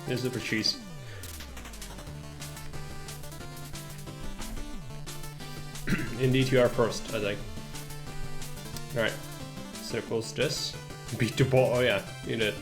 Here's the cheese. Indeed, you are first, I think. Alright. Circles this. Beat the ball. Oh, yeah, you did.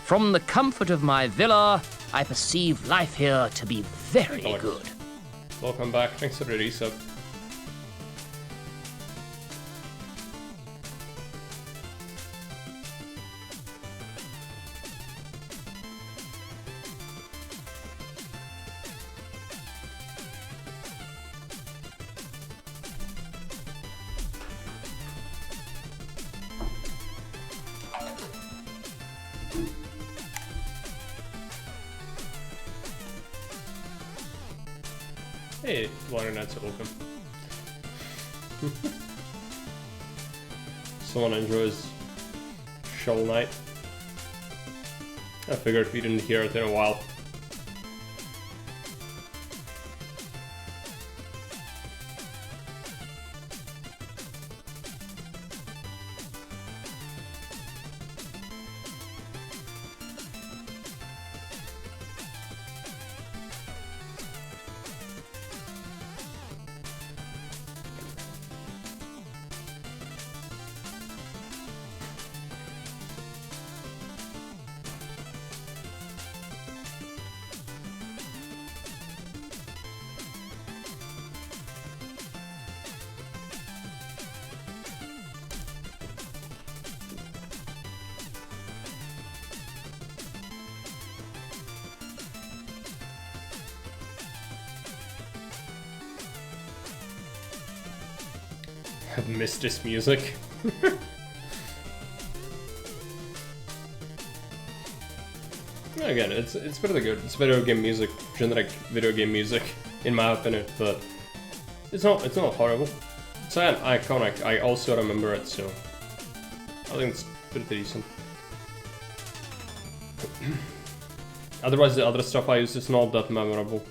From the comfort of my villa, I perceive life here to be very good. Welcome back. Thanks for the resub. Hey, Water-Nets are welcome. Someone enjoys Shovel Knight. I figured we didn't hear it in a while. I've missed this music. Again, it's pretty good. It's video game music, generic video game music, in my opinion, but it's not horrible. It's an iconic. I also remember it, so I think it's pretty decent. Otherwise, the other stuff I use is not that memorable.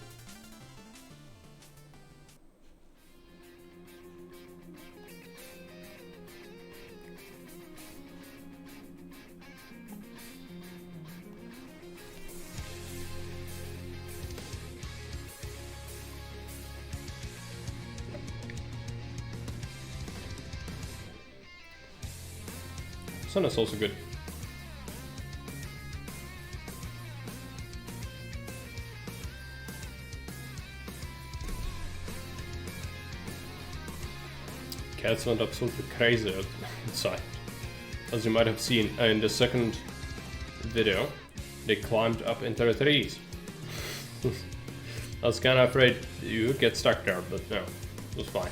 Sun is also good. Cats went absolutely crazy outside. As you might have seen in the second video, they climbed up into the trees. I was kind of afraid you would get stuck there, but no, it was fine.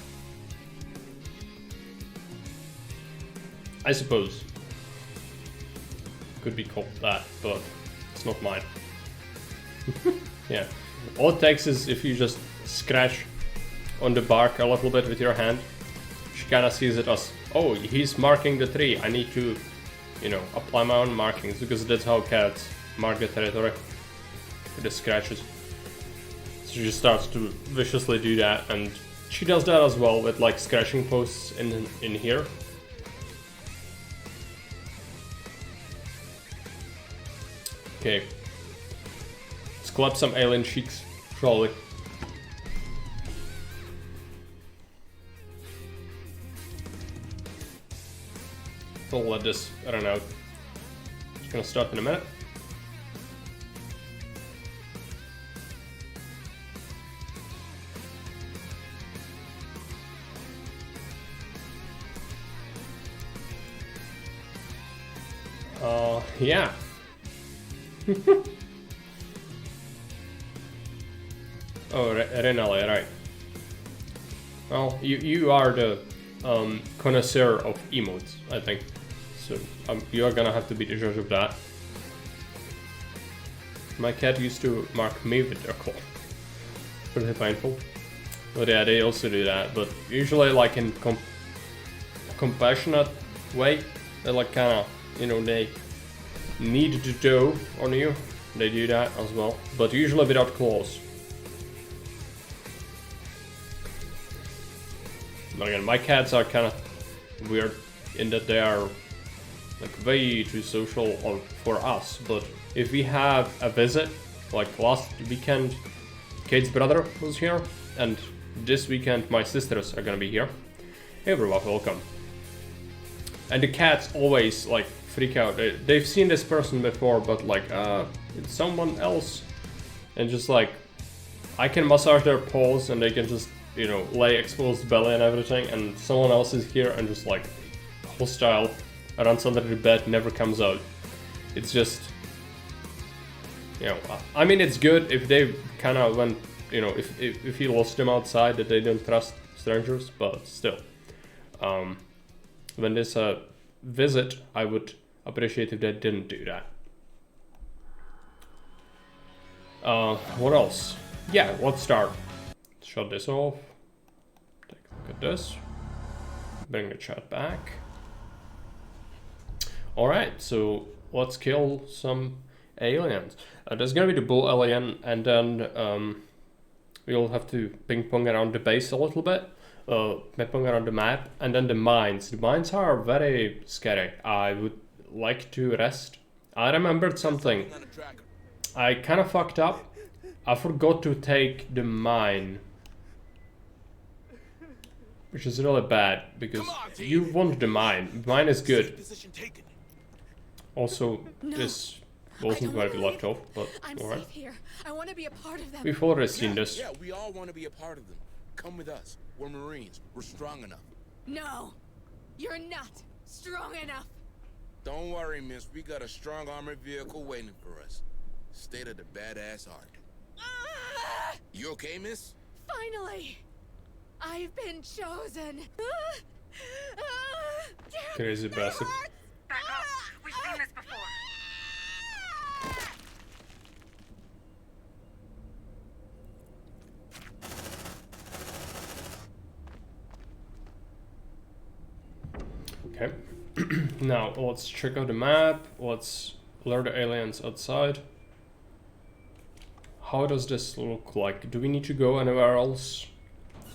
I suppose. Could be called that, but it's not mine. Yeah. All it takes is if you just scratch on the bark a little bit with your hand, she kinda sees it as, oh, he's marking the tree, I need to, you know, apply my own markings, because that's how cats mark the territory, with the scratches. So she starts to viciously do that, and she does that as well with like scratching posts in here. Okay. Let's collect some alien cheeks, shall we? We'll let this run out. It's gonna start in a minute. Yeah. Oh, Renale, right. Well, you are the connoisseur of emotes, I think. So you are gonna have to be the judge of that. My cat used to mark me with their claw. Pretty painful. But yeah, they also do that. But usually, like in compassionate way, they like kind of, you know, they need to do on you. They do that as well, but usually without claws. But again, my cats are kind of weird in that they are like way too social for us. But if we have a visit, like last weekend, Kate's brother was here, and this weekend my sisters are gonna be here. Hey everyone, welcome. And the cats always like freak out. They've seen this person before, but like, it's someone else. And just like, I can massage their paws and they can just, you know, lay exposed belly and everything, and someone else is here and just like, hostile, runs under the bed, never comes out. It's just, you know, I mean, it's good if they kind of went, you know, if you lost them outside, that they don't trust strangers, but still. When there's a visit, I would appreciate if they didn't do that. What else? Yeah, let's start. Shut this off. Take a look at this. Bring the chat back. Alright, so let's kill some aliens. There's gonna be the bull alien, and then we'll have to ping pong around the base a little bit. Ping pong around the map, and then the mines. The mines are very scary. I would like to rest. I remembered something. I kind of fucked up. I forgot to take the mine, which is really bad because you want the mine. Mine is good. Also, this wasn't where we left off, but alright. I want to be a part of them. We've already seen this. Yeah, we all want to be a part of them. Come with us. We're Marines. We're strong enough. No, you're not strong enough. Don't worry, miss. We got a strong armored vehicle waiting for us. State of the badass art. You okay, miss? Finally, I've been chosen. Crazy bastard. Back off. We've seen this before. Okay. Now let's check out the map. Let's lure the aliens outside. How does this look like? Do we need to go anywhere else?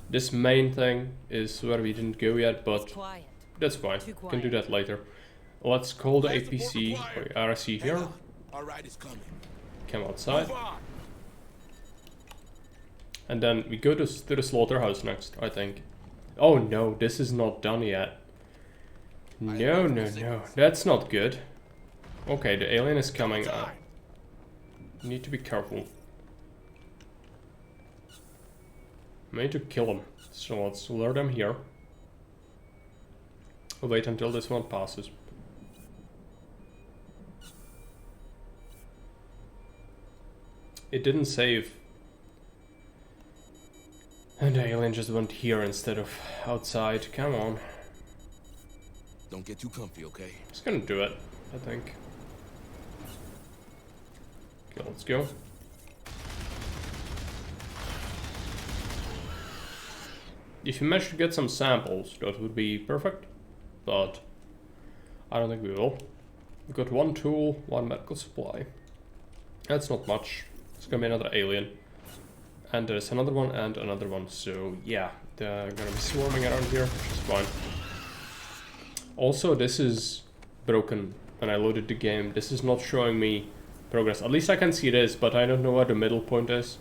This main thing is where we didn't go yet, but that's fine. We can do that later. Let's call the APC or RC here. Come outside. And then we go to the slaughterhouse next, I think. Oh no, this is not done yet. No, no, no. That's not good. Okay, the alien is coming. Need to be careful. I need to kill him. So let's lure them here. We'll wait until this one passes. It didn't save. And the alien just went here instead of outside. Come on. Don't get too comfy, okay? Just gonna do it, I think. Okay, let's go. If you manage to get some samples, that would be perfect. But I don't think we will. We've got one tool, one medical supply. That's not much. It's gonna be another alien. And there's another one and another one. So yeah, they're gonna be swarming around here, which is fine. Also, this is broken when I loaded the game. This is not showing me progress. At least I can see this, but I don't know where the middle point is.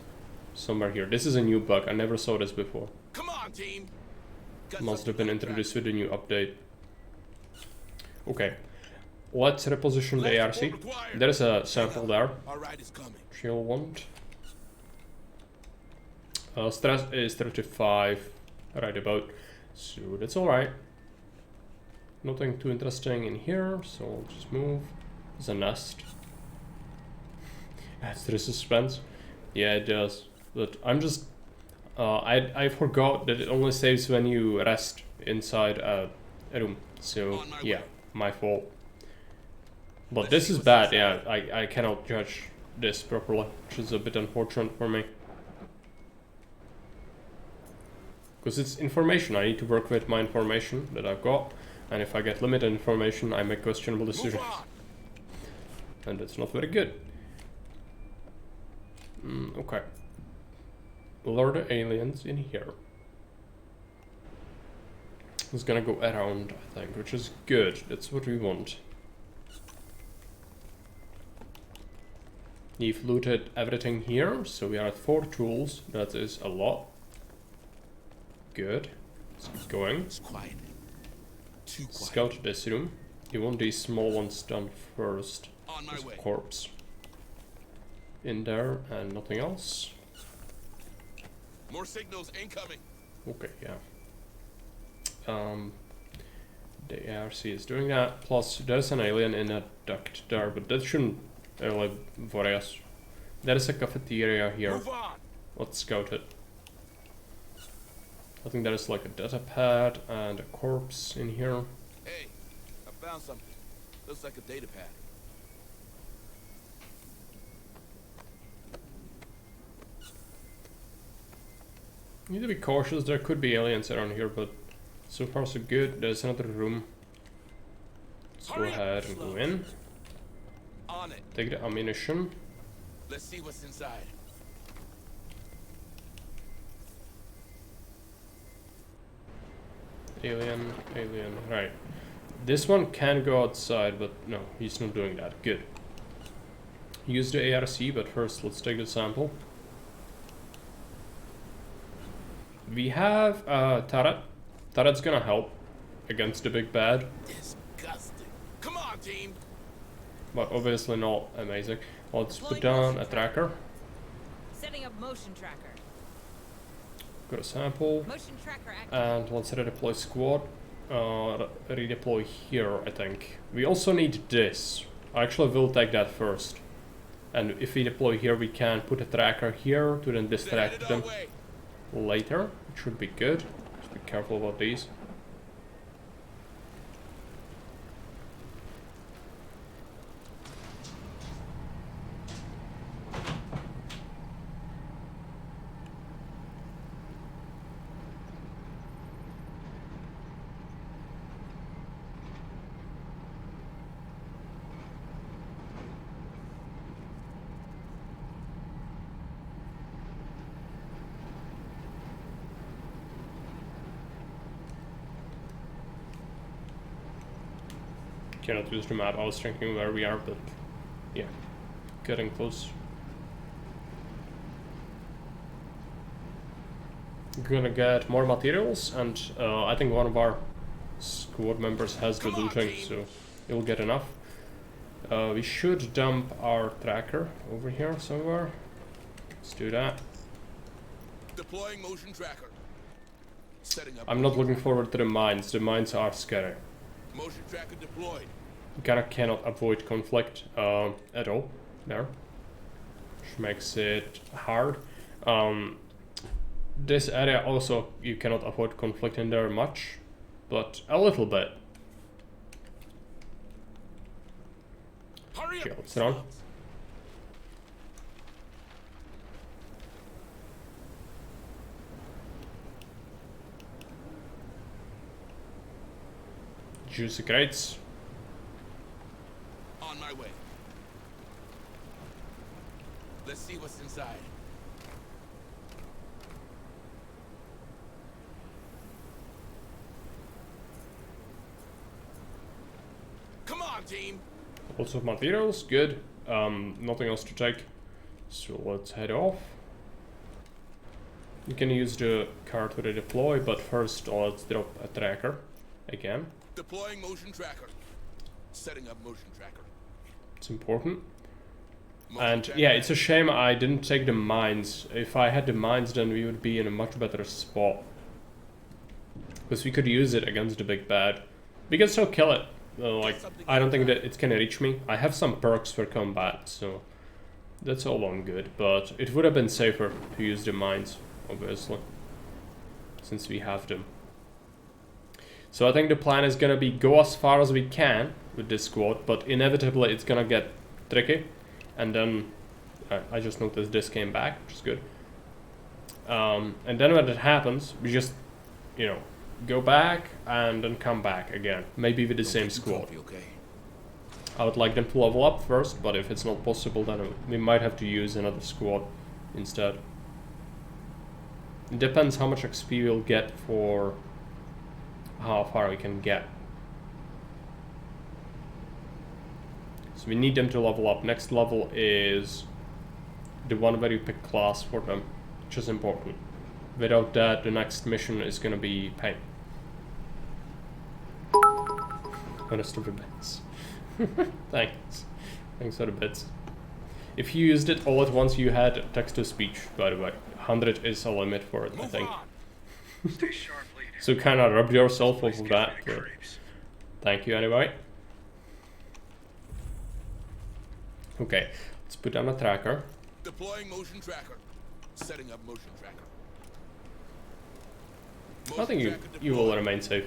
Somewhere here. This is a new bug. I never saw this before. Come on, team. Must have been introduced with the new update. Okay. Let's reposition the ARC. There's a sample there. All right, it's coming. She'll want. Stress is 35, right about. So that's alright. Nothing too interesting in here, so I'll just move. There's a nest. Adds to the suspense. Yeah, it does. But I'm just... I forgot that it only saves when you rest inside a room. So, yeah, my fault. But this is bad, yeah. I cannot judge this properly, which is a bit unfortunate for me. Because it's information, I need to work with my information that I've got. And if I get limited information, I make questionable decisions. And that's not very good. Okay. Lure the aliens in here. It's gonna go around, I think, which is good. That's what we want. We've looted everything here, so we are at 4 tools. That is a lot. Good. Let's keep going. It's quiet. Too quiet. Scout this room. You want these small ones done first. On my There's a way. corpse in there and nothing else. More signals incoming. Okay, yeah. The ARC is doing that. Plus, there's an alien in a duct there, but that shouldn't really worry us. There's a cafeteria here. Move on. Let's scout it. I think there's like a data pad and a corpse in here. Hey, I found something. Looks like a data pad. You need to be cautious, there could be aliens around here, but so far so good. There's another room. Let's go Hurry up, ahead and go in. On it. Take the ammunition. Let's see what's inside. Alien, right. This one can go outside, but no, he's not doing that. Good. Use the ARC, but first let's take the sample. We have turret. Turret's gonna help against the big bad, Disgusting. Come on, team. but obviously not amazing. Let's put down a tracker. Setting up motion tracker. Got a sample. Motion tracker active. And let's redeploy squad. Redeploy here, I think. We also need this. Actually, we'll take that first. And if we deploy here, we can put a tracker here to then distract them later. It should be good. Just be careful about these. Cannot use the map. I was thinking where we are, but yeah, getting close. Gonna get more materials, and I think one of our squad members has the looting, so he'll get enough. We should dump our tracker over here somewhere. Let's do that. Deploying motion tracker. Setting up. I'm not looking forward to the mines. The mines are scary. Motion tracker deployed. You kinda cannot avoid conflict at all there, which makes it hard. This area also, you cannot avoid conflict in there much, but a little bit. Hurry Okay, up. let's run. Juicy crates. On my way. Let's see what's inside. Come on, team. Lots of materials, good. Nothing else to take. So let's head off. You can use the car to redeploy, but first let's drop a tracker again. Deploying motion tracker. Setting up motion tracker. It's important. Motion And tracker yeah, it's a shame I didn't take the mines. If I had the mines, then we would be in a much better spot. Because we could use it against the big bad. We can still kill it. Like, I don't think that it's gonna reach me. I have some perks for combat, so that's all on good. But it would have been safer to use the mines, obviously, since we have them. So I think the plan is gonna be go as far as we can with this squad, but inevitably it's gonna get tricky. And then I just noticed this came back, which is good. And then when it happens, we just, you know, go back and then come back again. Maybe with the same squad. Okay. I would like them to level up first, but if it's not possible, then we might have to use another squad instead. It depends how much XP we'll get for how far we can get. So we need them to level up. Next level is the one where you pick class for them, which is important. Without that, the next mission is gonna be pain. Honest of the bits. Thanks. Thanks for the bits. If you used it all at once, you had text-to-speech, by the way. 100 is a limit for it, I think. Stay sharp, lead. So kind of rub yourself off of that. Get me creeps. Thank you anyway. Okay, let's put down a tracker. Deploying motion tracker. Setting up motion tracker. I think you will remain safe.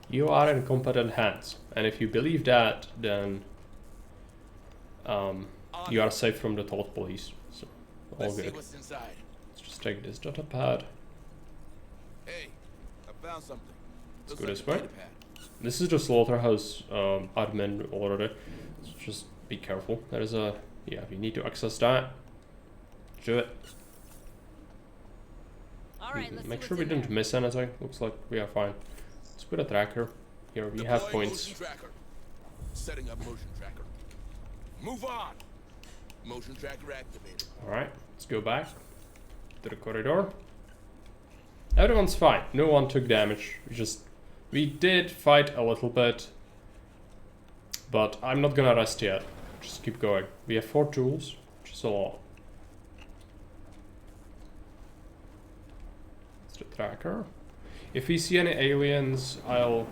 You are in competent hands, and if you believe that, then you are safe from the thought police. So all Let's see good. what's inside. Let's just take this data pad. Hey, I found something. Let's Looks go like this a way. data pad. This is the slaughterhouse admin already. So just be careful. There is a yeah. We need to access that. Do it. All right, let's Make see sure what's we in didn't miss anything. Looks like we are fine. Let's put a tracker. Here we have Deploying points. Motion tracker. Setting up motion tracker. Move on. Motion tracker activated. Alright, let's go back to the corridor. Everyone's fine. No one took damage. We did fight a little bit. But I'm not gonna rest yet. Just keep going. We have 4 tools, which is a lot. It's the tracker. If we see any aliens, I'll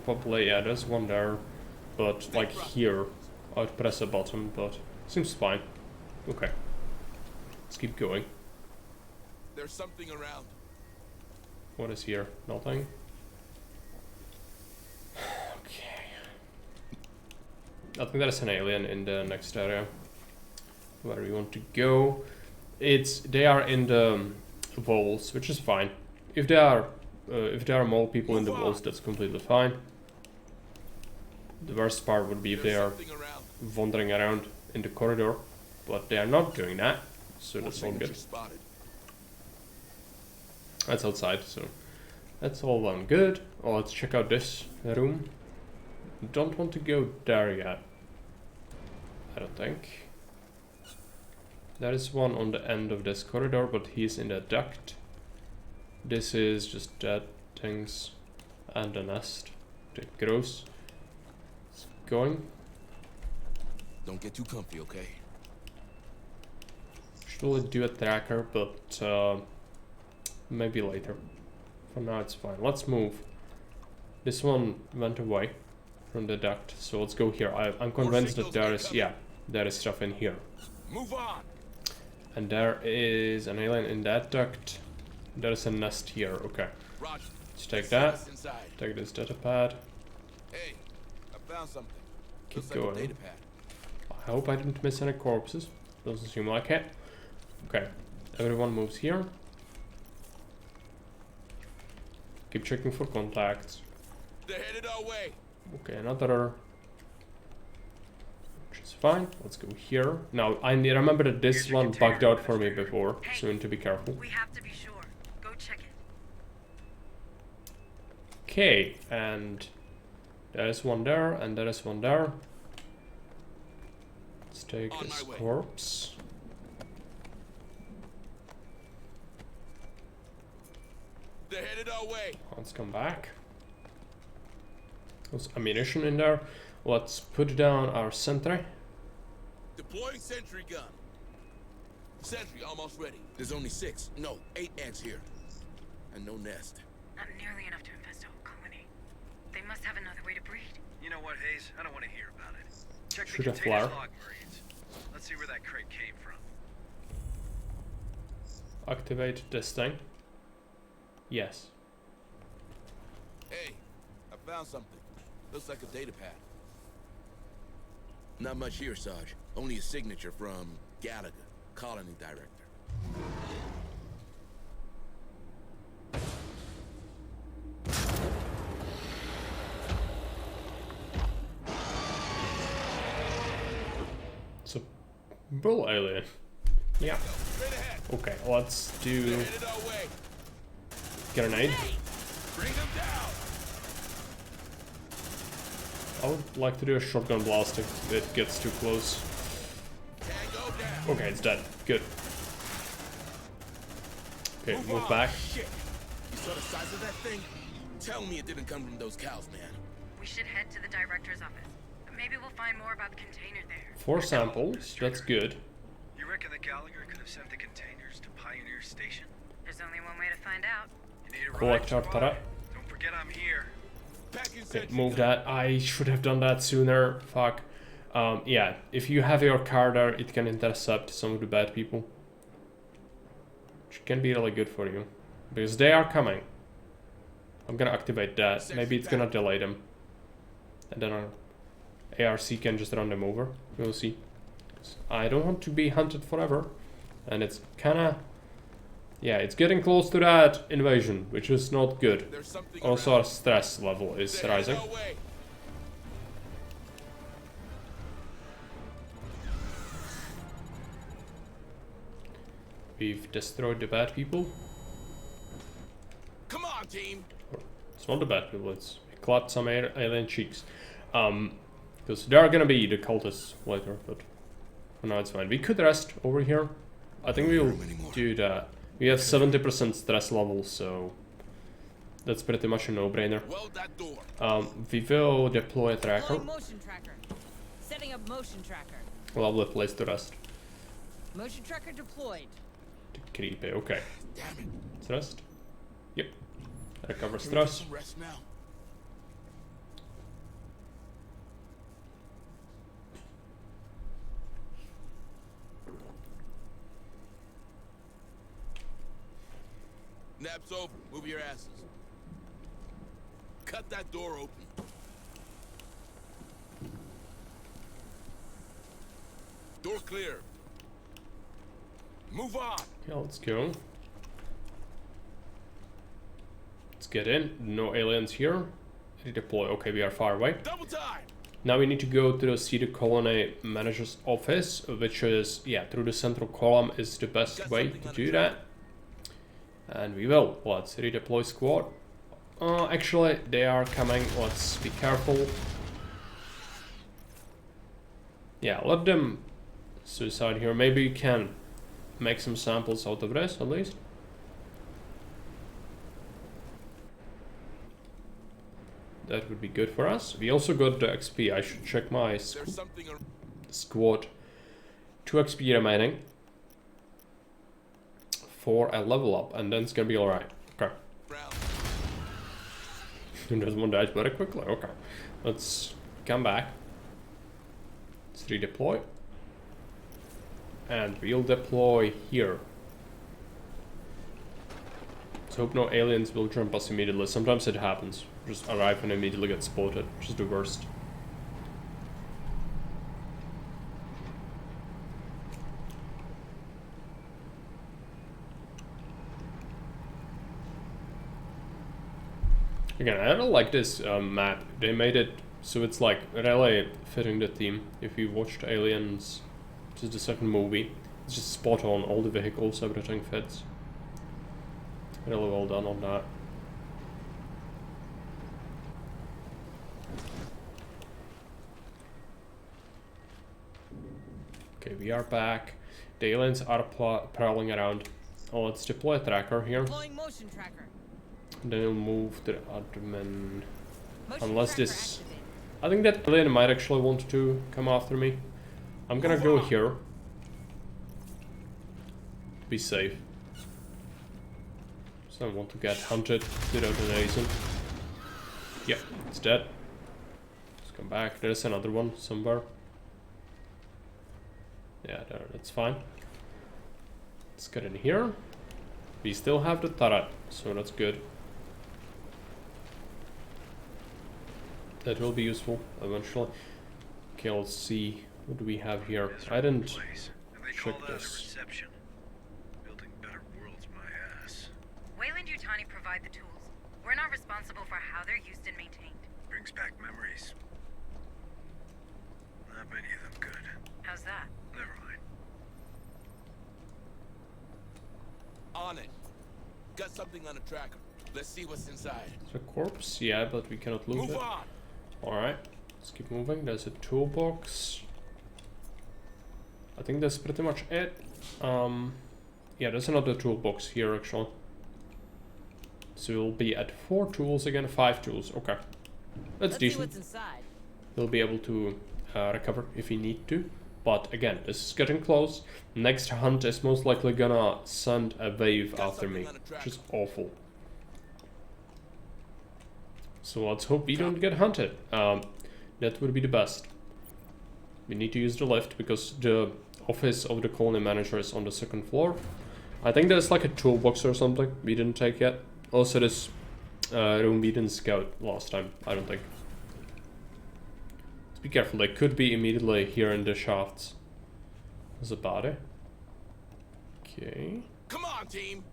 probably, yeah, there's one there. But like here, I'd press a button, but seems fine. Okay. Let's keep going. There's something around. What is here? Nothing? Okay. I think there's an alien in the next area. Where we want to go. They are in the walls, which is fine. If there are more people in the walls, that's completely fine. The worst part would be if they are Something around. wandering around in the corridor, but they are not doing that, so that's all good. Spotted. That's outside, so that's all well and good. Oh, let's check out this room. Don't want to go there yet. I don't think. There is one on the end of this corridor, but he's in the duct. This is just dead things and a nest. It grows. It's going. Don't get too comfy, okay? Should do a tracker, but maybe later. For now it's fine. Let's move. This one went away from the duct, so let's go here. I'm convinced that there is stuff in here. Move on. And there is an alien in that duct. There is a nest here. Okay. Roger. Let's take See that. what's inside. Take this data pad. Hey, I found something. Keep Looks like a going. data pad. I hope I didn't miss any corpses. Doesn't seem like it. Okay. Everyone moves here. Keep checking for contacts. They're headed our way. Okay, another. Which is fine. Let's go here. Now, I remember that this Here's your one container. bugged out for me before, so we need to be careful. We have to be sure. Go check it. Okay, and there is one there, and there is one there. Let's take On this my way. They're headed our way. Let's come back. There's ammunition in there. Let's put down our sentry. Deploying sentry gun. Sentry almost ready. There's only 6, no, 8 ants here. And no nest. Not nearly enough to infest a whole colony. They must have another way to breed. You know what, Hayes? I don't want to hear about it. Check Shoot the a container's flower. log, Marines. Let's see where that crate came from. Activate this thing. Yes. Hey, I found something. Looks like a data pad. Not much here, Sarge. Only a signature from Gallagher, colony director. It's a bull alien. Yeah. Straight ahead. Okay, let's do They're headed our way. grenade. Bring them down. I would like to do a shotgun blast if it gets too close. Tango down. Okay, it's dead. Good. Okay, move on. back. Shit. You saw the size of that thing? Tell me it didn't come from those cows, man. We should head to the director's office. Maybe we'll find more about the container there. 4 samples, that's good. You reckon that Gallagher could have sent the containers to Pioneer Station? There's only one way to find out. You need a Collector turret. Don't forget I'm here. Packing Okay, sentry move gun. that. I should have done that sooner. Fuck. Yeah, if you have your car there, it can intercept some of the bad people. Which can be really good for you. Because they are coming. I'm gonna activate that. Maybe it's gonna delay them. And then our ARC can just run them over. We'll see. 'Cause I don't want to be hunted forever. And it's kinda... Yeah, it's getting close to that invasion, which is not good. There's something Also, around. our stress level is They're headed rising. our way. We've destroyed the bad people. Come on, team. It's not the bad people, it's we clapped some alien cheeks. Because there are gonna be the cultists later, but for now it's fine. We could rest over here. I think we will do that. We have 70% stress level, so that's pretty much a no-brainer. Weld that door. We will deploy a tracker. Deploying motion tracker. Setting up motion tracker. Lovely place to rest. Motion tracker deployed. Creepy, okay. Damn it. Let's rest. Yep. Recover Can we get stress. some rest now? Naps over. Move your asses. Cut that door open. Door clear. Move on. Yeah, let's go. Let's get in. No aliens here. Redeploy. Okay, we are far away. Double time. Now we need to go to the Cedar Colony Manager's office, which is, yeah, through the central column is the best way to do that. And we will. Let's redeploy squad. Actually, they are coming. Let's be careful. Yeah, let them suicide here. Maybe you can make some samples out of this, at least. That would be good for us. We also got the XP. I should check my There's something around. squad. 2 XP remaining for a level up, and then it's gonna be alright. Okay. There's one died very quickly. Okay. Let's come back. Let's redeploy. And we'll deploy here. Let's hope no aliens will jump us immediately. Sometimes it happens. Just arrive and immediately get spotted, which is the worst. Again, I don't like this map. They made it so it's like really fitting the theme. If you watched Aliens, which is the second movie, it's just spot on. All the vehicles, everything fits. Really well done on that. Okay, we are back. The aliens are prowling around. Oh, let's deploy a tracker here. Deploying motion tracker. Then he'll move to the admin. Motion Unless tracker this... activated. I think that alien might actually want to come after me. I'm gonna go here. Be safe. So I want to get hunted without an reason. Yeah, it's dead. Let's come back. There's another one somewhere. Yeah, there, that's fine. Let's get in here. We still have the turret, so that's good. That will be useful eventually. Okay, let's see. What do we have here? I didn't check this. Building better worlds, my ass. Wayland Yutani provide the tools. We're not responsible for how they're used and maintained. Brings back memories. Not many of them good. How's that? Never mind. On it. Got something on the tracker. Let's see what's inside. It's a corpse, yeah, but we cannot loot Move it. on. Alright, let's keep moving. There's a toolbox. I think that's pretty much it. Yeah, there's another toolbox here actually. So we'll be at 4 tools again, 5 tools. Okay, that's Let's see decent. what's inside. We'll be able to recover if we need to. But again, this is getting close. Next hunt is most likely gonna send a wave after me, which is awful. So let's hope we don't get hunted. That would be the best. We need to use the lift because the office of the colony manager is on the 2nd floor. I think there's like a toolbox or something we didn't take yet. Also this room we didn't scout last time, I don't think. Let's be careful, they could be immediately here in the shafts. There's a body. Okay. Come on, team.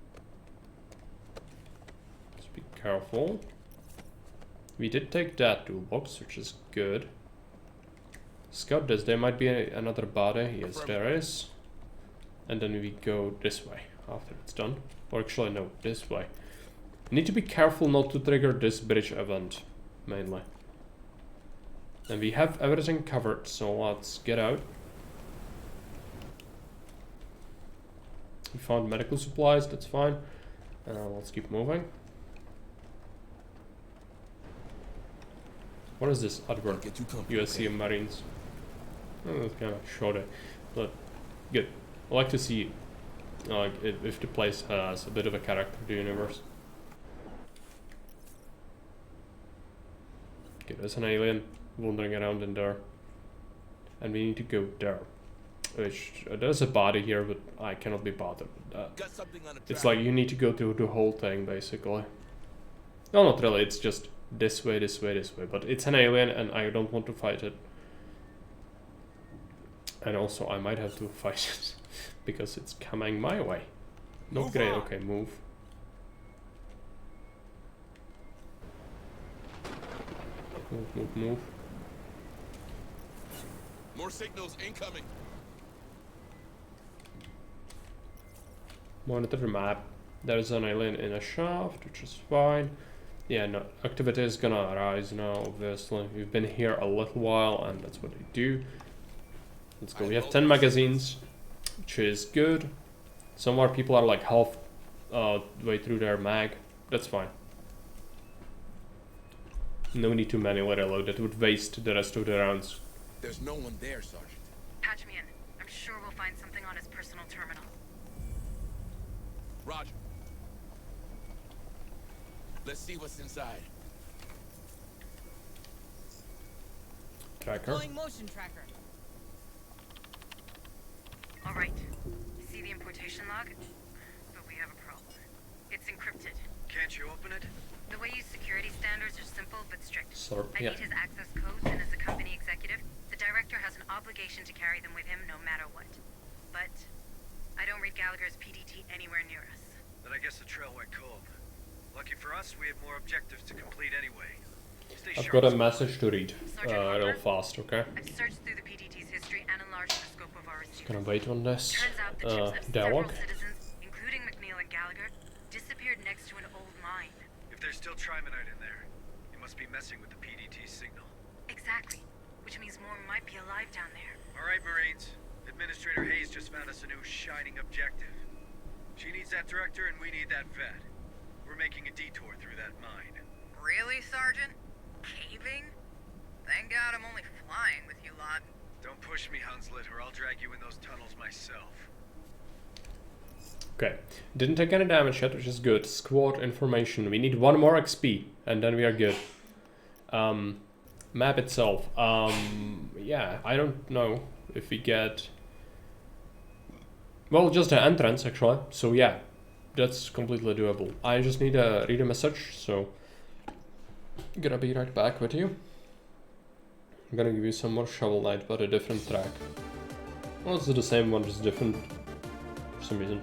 Let's be careful. We did take that toolbox, which is good. Scout this, there might be another body. Yes, there is. And then we go this way after it's done. Or actually, no, this way. Need to be careful not to trigger this bridge event, mainly. And we have everything covered, so let's get out. We found medical supplies, that's fine. Let's keep moving. What is this advert? Get too comfortable, USC Marines. Oh, that's kind of short, but good. I like to see if the place has a bit of a character to the universe. Okay, there's an alien wandering around in there. And we need to go there. Which, there's a body here, but I cannot be bothered with that. Got something on the It's tracker. like you need to go through the whole thing, basically. No, not really, it's just this way, this way, this way. But it's an alien and I don't want to fight it. And also I might have to fight it because it's coming my way. Not Move great, on. okay, move. Move, move, move. More signals incoming. Monitor the map. There's an alien in a shaft, which is fine. Yeah, no, activity is gonna arise now, obviously. We've been here a little while and that's what they do. Let's go. We have 10 magazines, which is good. Some of our people are like half way through their mag. That's fine. No need to manually reload. That would waste the rest of the rounds. There's no one there, Sergeant. Patch me in. I'm sure we'll find something on his personal terminal. Roger. Let's see what's inside. Tracker. Deploying motion tracker. All right. See the importation log? But we have a problem. It's encrypted. Can't you open it? The way you security standards are simple but strict. I Yeah. need his access codes, and as a company executive, the director has an obligation to carry them with him no matter what. But I don't read Gallagher's PDT anywhere near us. Then I guess the trail went cold. Lucky for us, we have more objectives to complete anyway. Stay I've sharp. got a message to read Sergeant real Harper? fast, okay? I've searched through the PDT's history and enlarged the scope of our receivers. Gonna wait on this Turns out the chips of dialogue. several citizens, including McNeil and Gallagher, disappeared next to an old mine. If there's still Trimonite in there, you must be messing with the PDT signal. Exactly. Which means more might be alive down there. All right, Marines. Administrator Hayes just found us a new shining objective. She needs that director and we need that vet. We're making a detour through that mine. Really, Sergeant? Caving? Thank God I'm only flying with you lot. Don't push me, Hunslet, or I'll drag you in those tunnels myself. Okay, didn't take any damage yet, which is good. Squad information. We need 1 more XP, and then we are good. Map itself. Yeah, I don't know if we get... Well, just the entrance, actually. So yeah, that's completely doable. I just need to read a message, so... I'm gonna be right back with you. I'm gonna give you some more Shovel Knight, but a different track. Well, it's the same one, just different for some reason.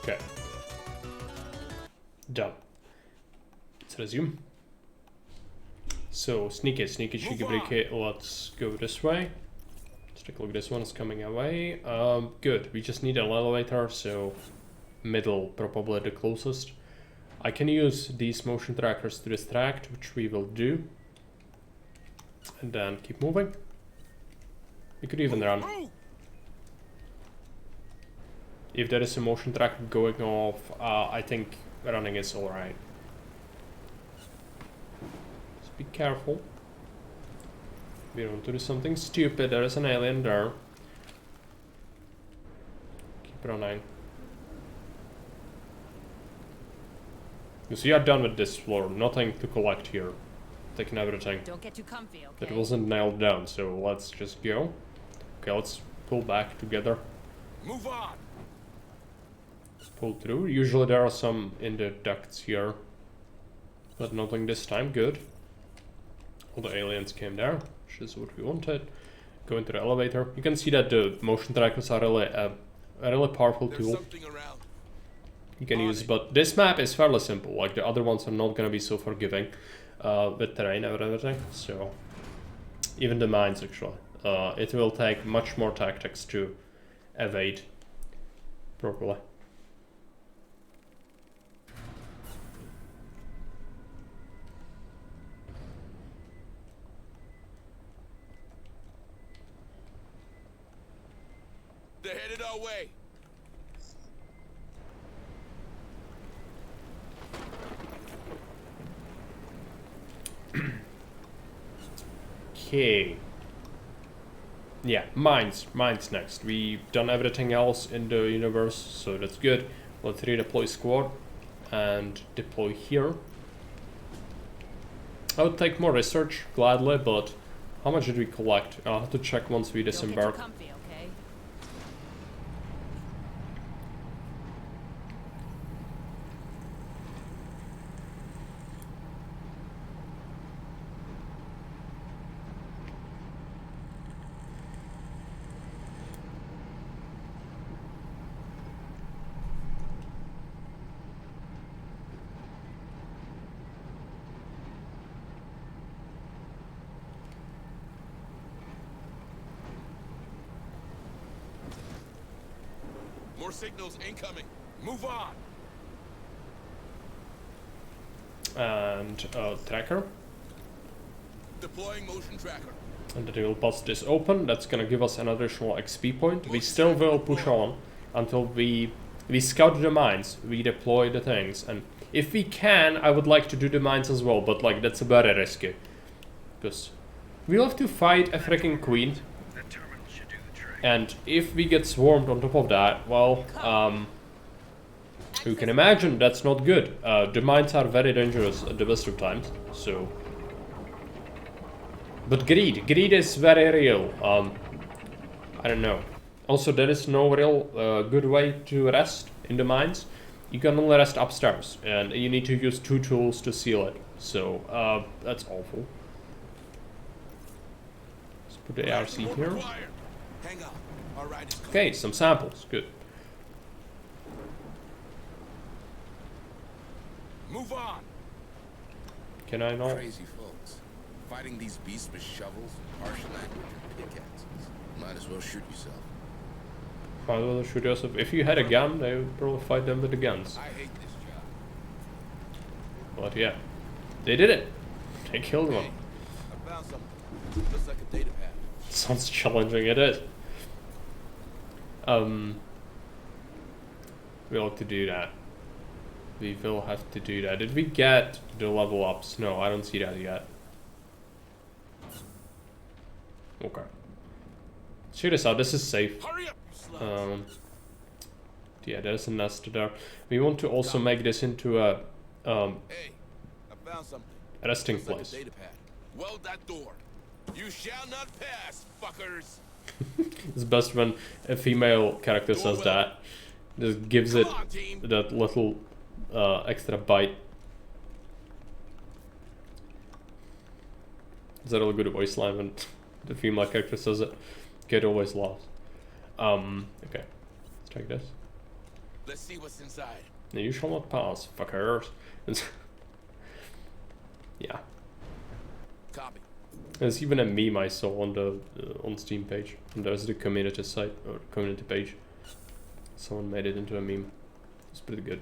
Okay. Done. Let's resume. So, sneaky, cheeky, breaky. Let's go this way. Let's take a look. This one is coming away. Good. We just need an elevator, so middle, probably the closest. I can use these motion trackers to distract, which we will do. And then keep moving. We could even run. If there is a motion tracker going off, I think running is alright. Just be careful. We don't want to do something stupid. There is an alien there. Keep running. You see, you are done with this floor. Nothing to collect here. Taking everything. Don't get too comfy, okay? That wasn't nailed down, so let's just go. Okay, let's pull back together. Move on. Pull through. Usually there are some in the ducts here, but nothing this time. Good. All the aliens came there, which is what we wanted. Go into the elevator. You can see that the motion trackers are really a really powerful tool you can use, but this map is fairly simple. Like the other ones are not gonna be so forgiving with terrain and everything. So even the mines actually, it will take much more tactics to evade properly. They're headed our way. Okay. Yeah, mines next. We've done everything else in the universe, so that's good. Let's redeploy squad and deploy here. I would take more research, gladly, but how much did we collect? I'll have to check once we disembark. Don't get too comfy, okay? More signals incoming. Move on. And tracker. Deploying motion tracker. And then we'll bust this open. That's gonna give us an additional XP point. We still will push on until we scout the mines, we deploy the things, and if we can, I would like to do the mines as well, but like that's very risky. Because we'll have to fight a freaking queen. That terminal should do the trick. And if we get swarmed on top of that, well, you can imagine that's not good. The mines are very dangerous at the best of times, so... But greed is very real. I don't know. Also, there is no real good way to rest in the mines. You can only rest upstairs, and you need to use 2 tools to seal it. So, that's awful. Let's put the ARC here. Hang on. All right, it's Okay, some samples. Good. move on. Can I not? Crazy folks. Fighting these beasts with shovels, harsh language, and pickaxes. Might as well shoot yourself. Might as well shoot yourself. If you had a gun, they would probably fight them with the guns. I hate this job. But yeah, they did it. They killed one. Hey, I found something. Looks like a data pad. Sounds challenging. It is. We'll have to do that. We will have to do that. Did we get the level ups? No, I don't see that yet. Okay. Check this out. This is safe. Hurry up, you slugs. Yeah, there's a nest there. We want to also make this into a Hey, I found something. resting Looks like a place. data pad. Weld that door. You shall not pass, fuckers. It's best when a female character says that. Just gives it that little extra bite. Is that a good voice line when the female character says it? Get always lost. Okay. Let's check this. Let's see what's inside. You shall not pass, fuckers. Yeah. Copy. There's even a meme I saw on the on Steam page. And there's the community site or community page. Someone made it into a meme. It's pretty good.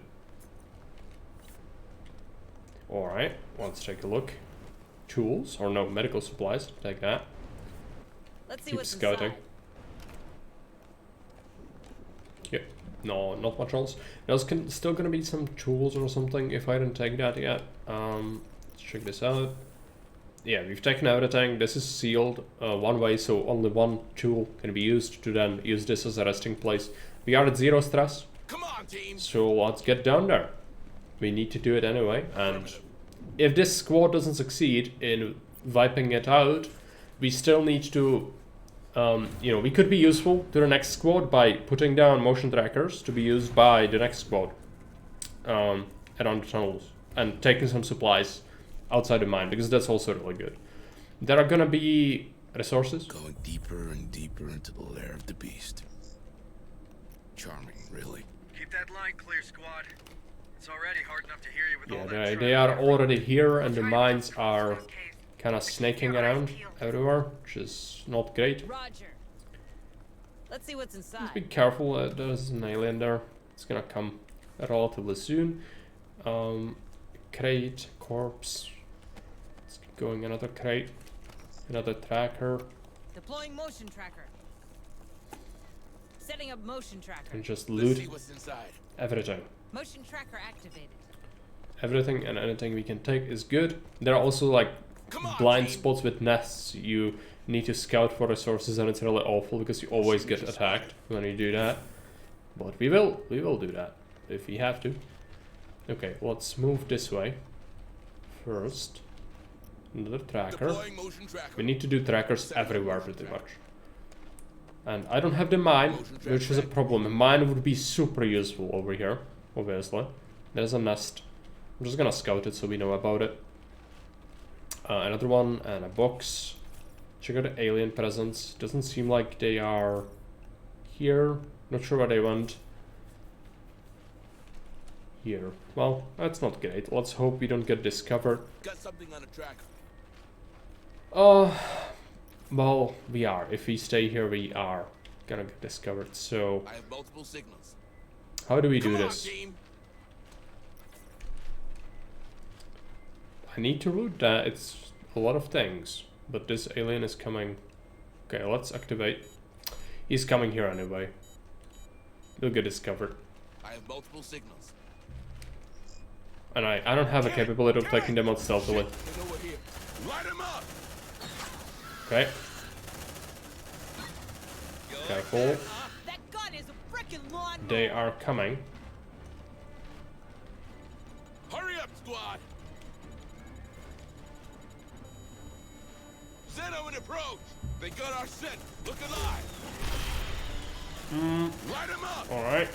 Alright, let's take a look. Tools, or no, medical supplies. Take that. Let's see Keep what's scouting. inside. Yep. No, not much else. There's still gonna be some tools or something if I didn't take that yet. Let's check this out. Yeah, we've taken everything. This is sealed one way, so only one tool can be used to then use this as a resting place. We are at 0 stress, Come on, team. so let's get down there. We need to do it anyway, and if this squad doesn't succeed in wiping it out, we still need to, you know, we could be useful to the next squad by putting down motion trackers to be used by the next squad around the tunnels and taking some supplies outside the mine, because that's also really good. There are gonna be resources. Going deeper and deeper into the lair of the beast. Charming, really. Keep that line clear, squad. It's already hard enough to hear you with all Yeah, that they are truck. already here, and the Try to mines control are those caves. kind of snaking around everywhere, which is not great. Roger. Let's see what's inside. Just be careful, there's an alien there. It's gonna come relatively soon. Crate, corpse. Let's keep going, another crate. Another tracker. Deploying motion tracker. Setting up motion tracker. And just Let's loot see what's inside. everything. Motion tracker activated. Everything and anything we can take is good. There are also like Come on, blind team. spots with nests. You need to scout for resources, and it's really awful because you always get attacked when you do that. But we will do that if we have to. Okay, let's move this way first. Another tracker. Deploying motion tracker. We need to do trackers everywhere pretty much. And I don't have the mine, which is a problem. A mine would be super useful over here, obviously. There's a nest. I'm just gonna scout it so we know about it. Another one and a box. Check out the alien presence. Doesn't seem like they are here. Not sure where they went. Here. Well, that's not great. Let's hope we don't get discovered. Got something on the tracker. Well, we are. If we stay here, we are gonna get discovered. So, I have multiple signals. how do we do Come on, this? team. I need to loot that. It's a lot of things. But this alien is coming. Okay, let's activate. He's coming here anyway. He'll get discovered. I have multiple signals. And I don't have a capability of taking them out stealthily. They know we're here. Light 'em up. Okay. Careful. That gun is a frickin' lawn. They are coming. Hurry up, squad. Zeno in approach. They got our scent. Look alive. Light 'em up. Alright.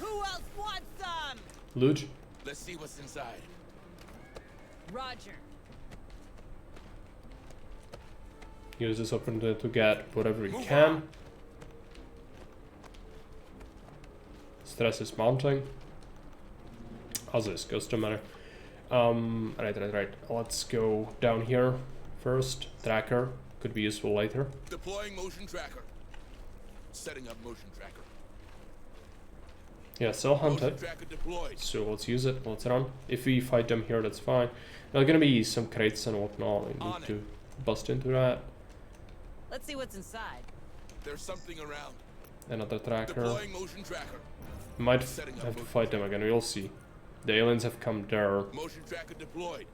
Who else wants some? Loot. Let's see what's inside. Roger. Use this opportunity to get whatever you can. Stress is mounting. How's this? Goes to matter. Right. Let's go down here first. Tracker. Could be useful later. Deploying motion tracker. Setting up motion tracker. Yeah, cell Motion hunted. tracker deployed. So let's use it. Let's run. If we fight them here, that's fine. There are gonna be some crates and whatnot. We On need it. to bust into that. Let's see what's inside. There's something around. Another tracker. Deploying motion tracker. Might Setting up have to motion fight them again. We'll see. The aliens have come there. Motion tracker deployed.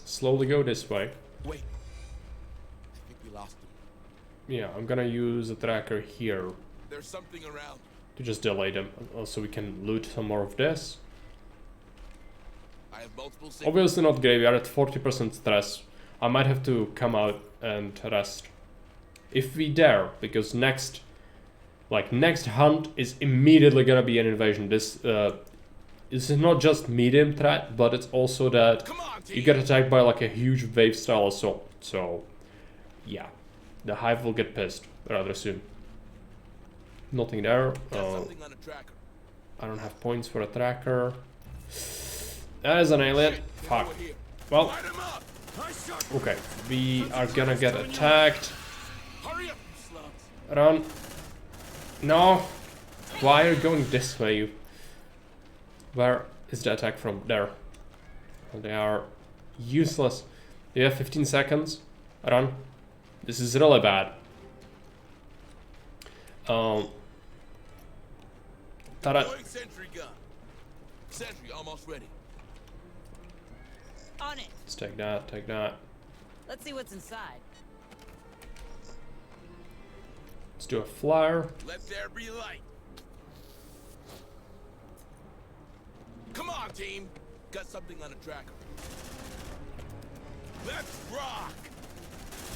Slowly go this way. Wait. I think we lost him. Yeah, I'm gonna use a tracker here There's something around. to just delay them, so we can loot some more of this. I have multiple signals. Obviously not great. We are at 40% stress. I might have to come out and rest if we dare, because next hunt is immediately gonna be an invasion. This is not just medium threat, but it's also that Come on, team. you get attacked by like a huge wave style assault. So yeah, the hive will get pissed rather soon. Nothing there. Got something on the tracker. I don't have points for a tracker. That is an alien. Shit, they know Fuck. we're here. Well, Light 'em up. okay. We are gonna get attacked. Hurry up, you slugs. Run. No. Why are you going this way? You... Where is the attack from? There. They are useless. You have 15 seconds. Run. This is really bad. Tada. Deploying sentry gun. Sentry almost ready. On it. Let's take that, take that. Let's see what's inside. Let's do a flyer. Let there be light. Come on, team. Got something on the tracker. Let's rock.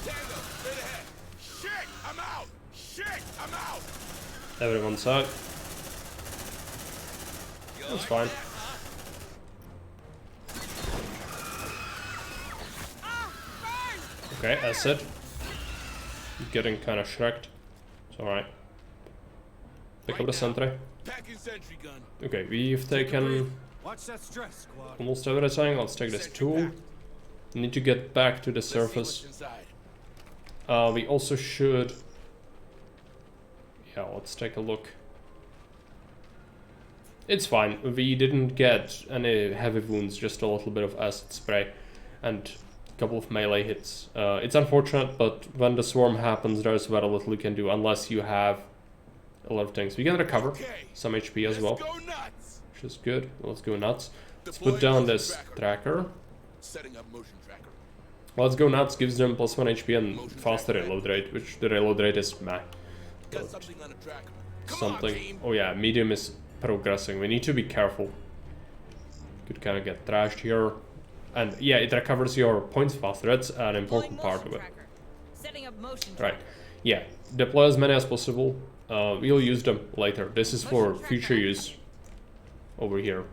Tango, straight ahead. Shit, I'm out. Shit, I'm out. Everyone's out. That's fine. Okay, acid. Getting kind of shreked. It's alright. Pick up the sentry. Packing sentry gun. Okay, we've taken Watch that stress, squad. almost everything. Let's take this tool. Need to get back to the Let's see what's surface. inside. We also should... Yeah, let's take a look. It's fine. We didn't get any heavy wounds, just a little bit of acid spray and a couple of melee hits. It's unfortunate, but when the swarm happens, there's very little you can do unless you have a lot of things. We can recover some HP as well, Let's go nuts. which is good. Let's go nuts. Let's Deploying put down motion this tracker. Setting up motion tracker. Let's go nuts gives them +1 HP and faster reload rate, which the reload rate is meh. Got something on the tracker. Come on, Something. team. Oh yeah, medium is progressing. We need to be careful. Could kind of get trashed here. And yeah, it recovers your points faster. That's an important part of it. Setting up motion Right. tracker. Yeah, deploy as many as possible. We'll use them later. This is for future use over here.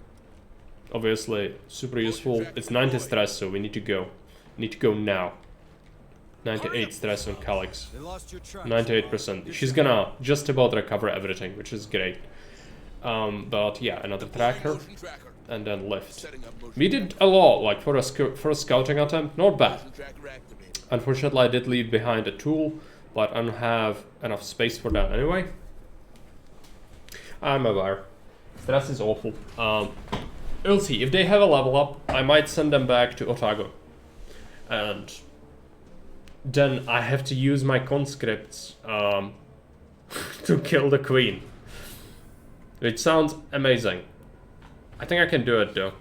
Obviously, super useful. It's 90 stress, so we need to go. Need to go now. 98 stress on Calyx. They lost your track. 98%. She's gonna just about recover everything, which is great. But yeah, another tracker, Motion tracker. and then lift. Setting up motion We did a lot, like for a scouting attempt, not bad. motion tracker activated. Unfortunately, I did leave behind a tool, but I don't have enough space for that anyway. I'm aware. Stress is awful. We'll see. If they have a level up, I might send them back to Otago. and then I have to use my conscripts to kill the queen. It sounds amazing. I think I can do it though.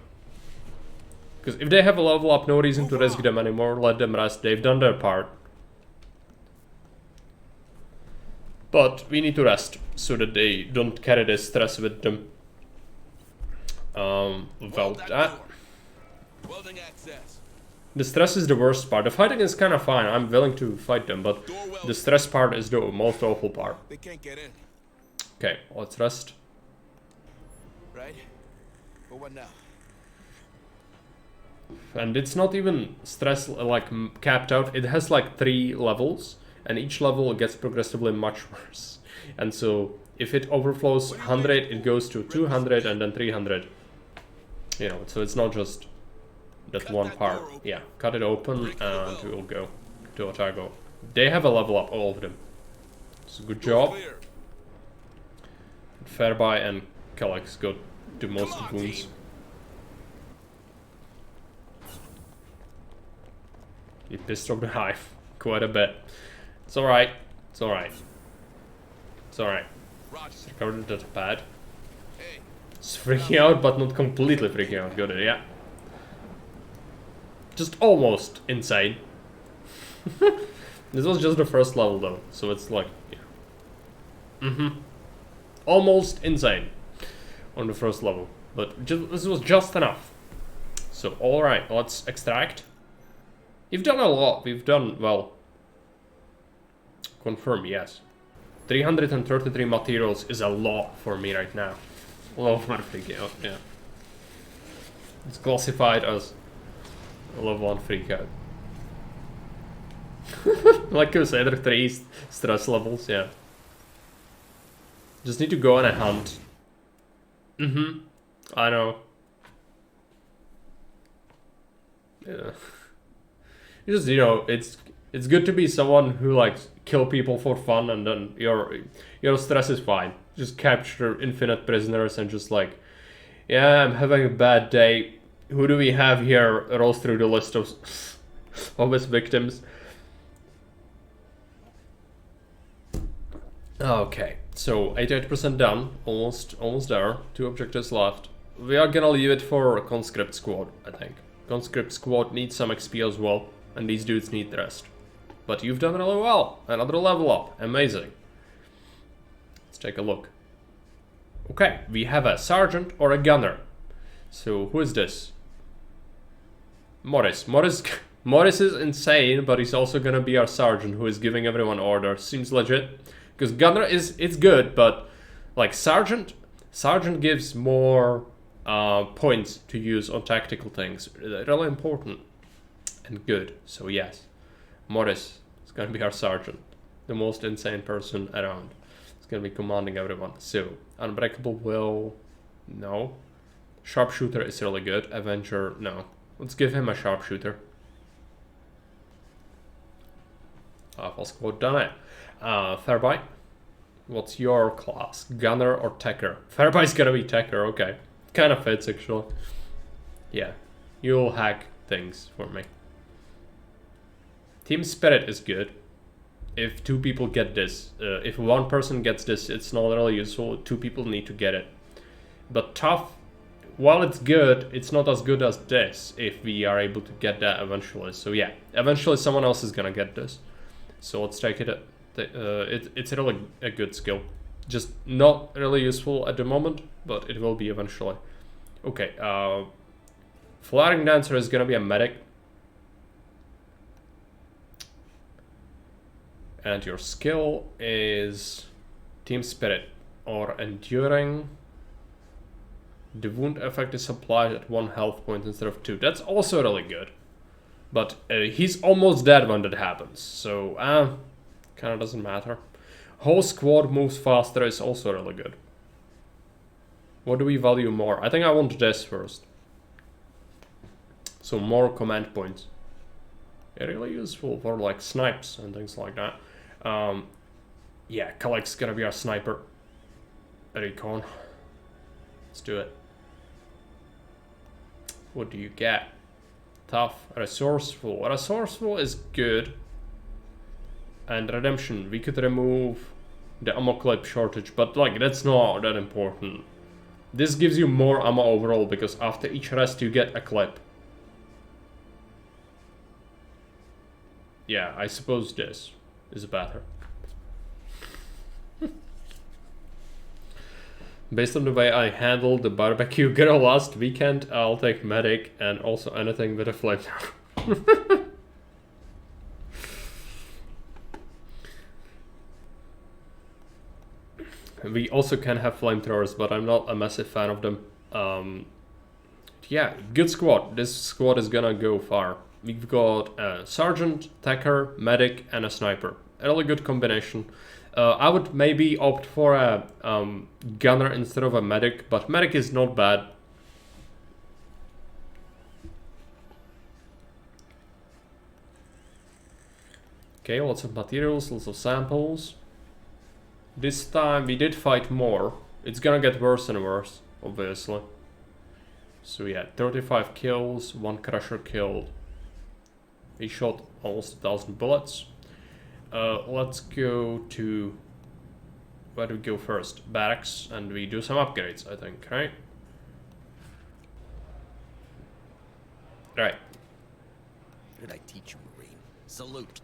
Because if they have a level up, no reason to risk them anymore. Let them rest. They've done their part. But we need to rest so that they don't carry this stress with them. Well, that... Welding access. The stress is the worst part. The fighting is kind of fine. I'm willing to fight them, but the stress part is the most awful part. They can't get in. Okay, let's rest. Right? But what now? And it's not even stress like capped out. It has like 3 levels, and each level gets progressively much worse. And so if it overflows 100, it goes to 200 and then 300. You know, so it's not just that one part. Yeah, cut it open and we will go to Otago. They have a level up, all of them. It's a good job. Fairby and Calyx got the most wounds. He pissed off the hive quite a bit. It's alright. It's alright. It's alright. It's recovered that bad. It's freaking out, but not completely freaking out. Got it, yeah. Just almost insane. This was just the first level though, so it's like, yeah. Almost insane on the first level, but this was just enough. So, alright, let's extract. We've done a lot, we've done, well, confirm, yes. 333 materials is a lot for me right now. A lot of my freaking out, yeah. It's classified as a level 1 freak out. Like Crusader 3 stress levels, yeah. Just need to go on a hunt. I know. Yeah. Just, you know, it's good to be someone who likes kill people for fun, and then your stress is fine. Just capture infinite prisoners and just like, yeah, I'm having a bad day. Who do we have here? Rolls through the list of his victims. Okay, so 88% done, almost there. 2 objectives left. We are gonna leave it for a conscript squad, I think. Conscript squad needs some XP as well, and these dudes need the rest. But you've done really well. Another level up, amazing. Let's take a look. Okay, we have a sergeant or a gunner. So who is this? Morris. Morris is insane, but he's also gonna be our sergeant who is giving everyone orders. Seems legit. Because gunner it's good, but like sergeant gives more points to use on tactical things. Really important and good. So yes, Morris is gonna be our sergeant, the most insane person around. He's gonna be commanding everyone. So Unbreakable Will, no. Sharpshooter is really good. Avenger, no. Let's give him a sharpshooter. Alpha Squad done it. Fairby, what's your class? Gunner or Techer? Fairby's gonna be Techer, okay. Kind of fits actually. Yeah, you'll hack things for me. Team Spirit is good. If 2 people get this, if 1 person gets this, it's not really useful. 2 people need to get it. But Tough, while it's good, it's not as good as this if we are able to get that eventually. So yeah, eventually someone else is gonna get this. So let's take it. It's really a good skill. Just not really useful at the moment, but it will be eventually. Okay, Flaring Dancer is gonna be a medic. And your skill is Team Spirit or Enduring. The wound effect is applied at 1 health point instead of 2. That's also really good. But he's almost dead when that happens. So, kind of doesn't matter. Whole squad moves faster is also really good. What do we value more? I think I want this first. So more command points. Yeah, really useful for like snipes and things like that. Yeah, Calyx gonna be our sniper. Recon. Let's do it. What do you get? Tough. Resourceful. Resourceful is good. And redemption. We could remove the ammo clip shortage, but like that's not that important. This gives you more ammo overall because after each rest you get a clip. Yeah, I suppose this is better. Based on the way I handled the barbecue grill last weekend, I'll take medic and also anything with a flamethrower. We also can have flamethrowers, but I'm not a massive fan of them. Yeah, good squad. This squad is gonna go far. We've got a sergeant, tacker, medic, and a sniper. A really good combination. I would maybe opt for a gunner instead of a medic, but medic is not bad. Okay, lots of materials, lots of samples. This time we did fight more. It's gonna get worse and worse, obviously. So yeah, 35 kills, 1 crusher killed. We shot almost 1,000 bullets. Let's go to... where do we go first? Barracks, and we do some upgrades, I think, right? Right. What did I teach you, Marine? Salute.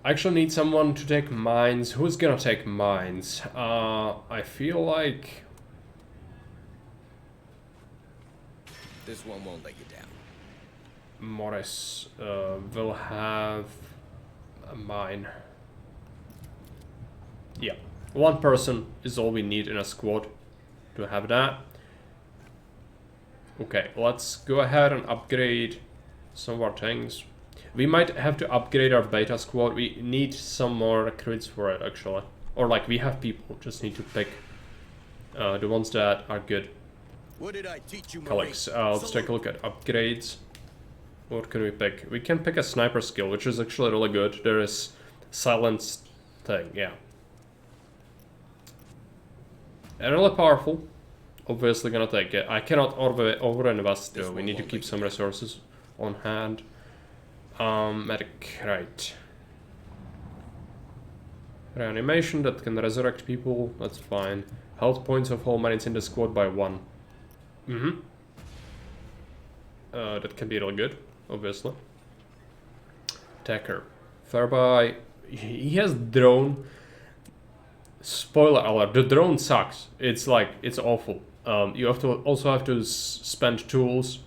I actually need someone to take mines. Who's gonna take mines? I feel like... This one won't let you down. Morris will have a mine. Yeah, 1 person is all we need in a squad to have that. Okay, let's go ahead and upgrade some of our things. We might have to upgrade our beta squad. We need some more recruits for it, actually. Or like, we have people, just need to pick the ones that are good. What did I teach you, Colleagues, let's take a look at upgrades. What can we pick? We can pick a sniper skill, which is actually really good. There is silence thing, yeah. And really powerful. Obviously gonna take it. I cannot over-invest though. We need to keep some resources on hand. Medic, right. Reanimation, that can resurrect people, that's fine. Health points of all marines in the squad by 1. That can be really good, obviously. Tacker. Thereby, he has drone. Spoiler alert, the drone sucks. It's like, it's awful. You have to also have to spend tools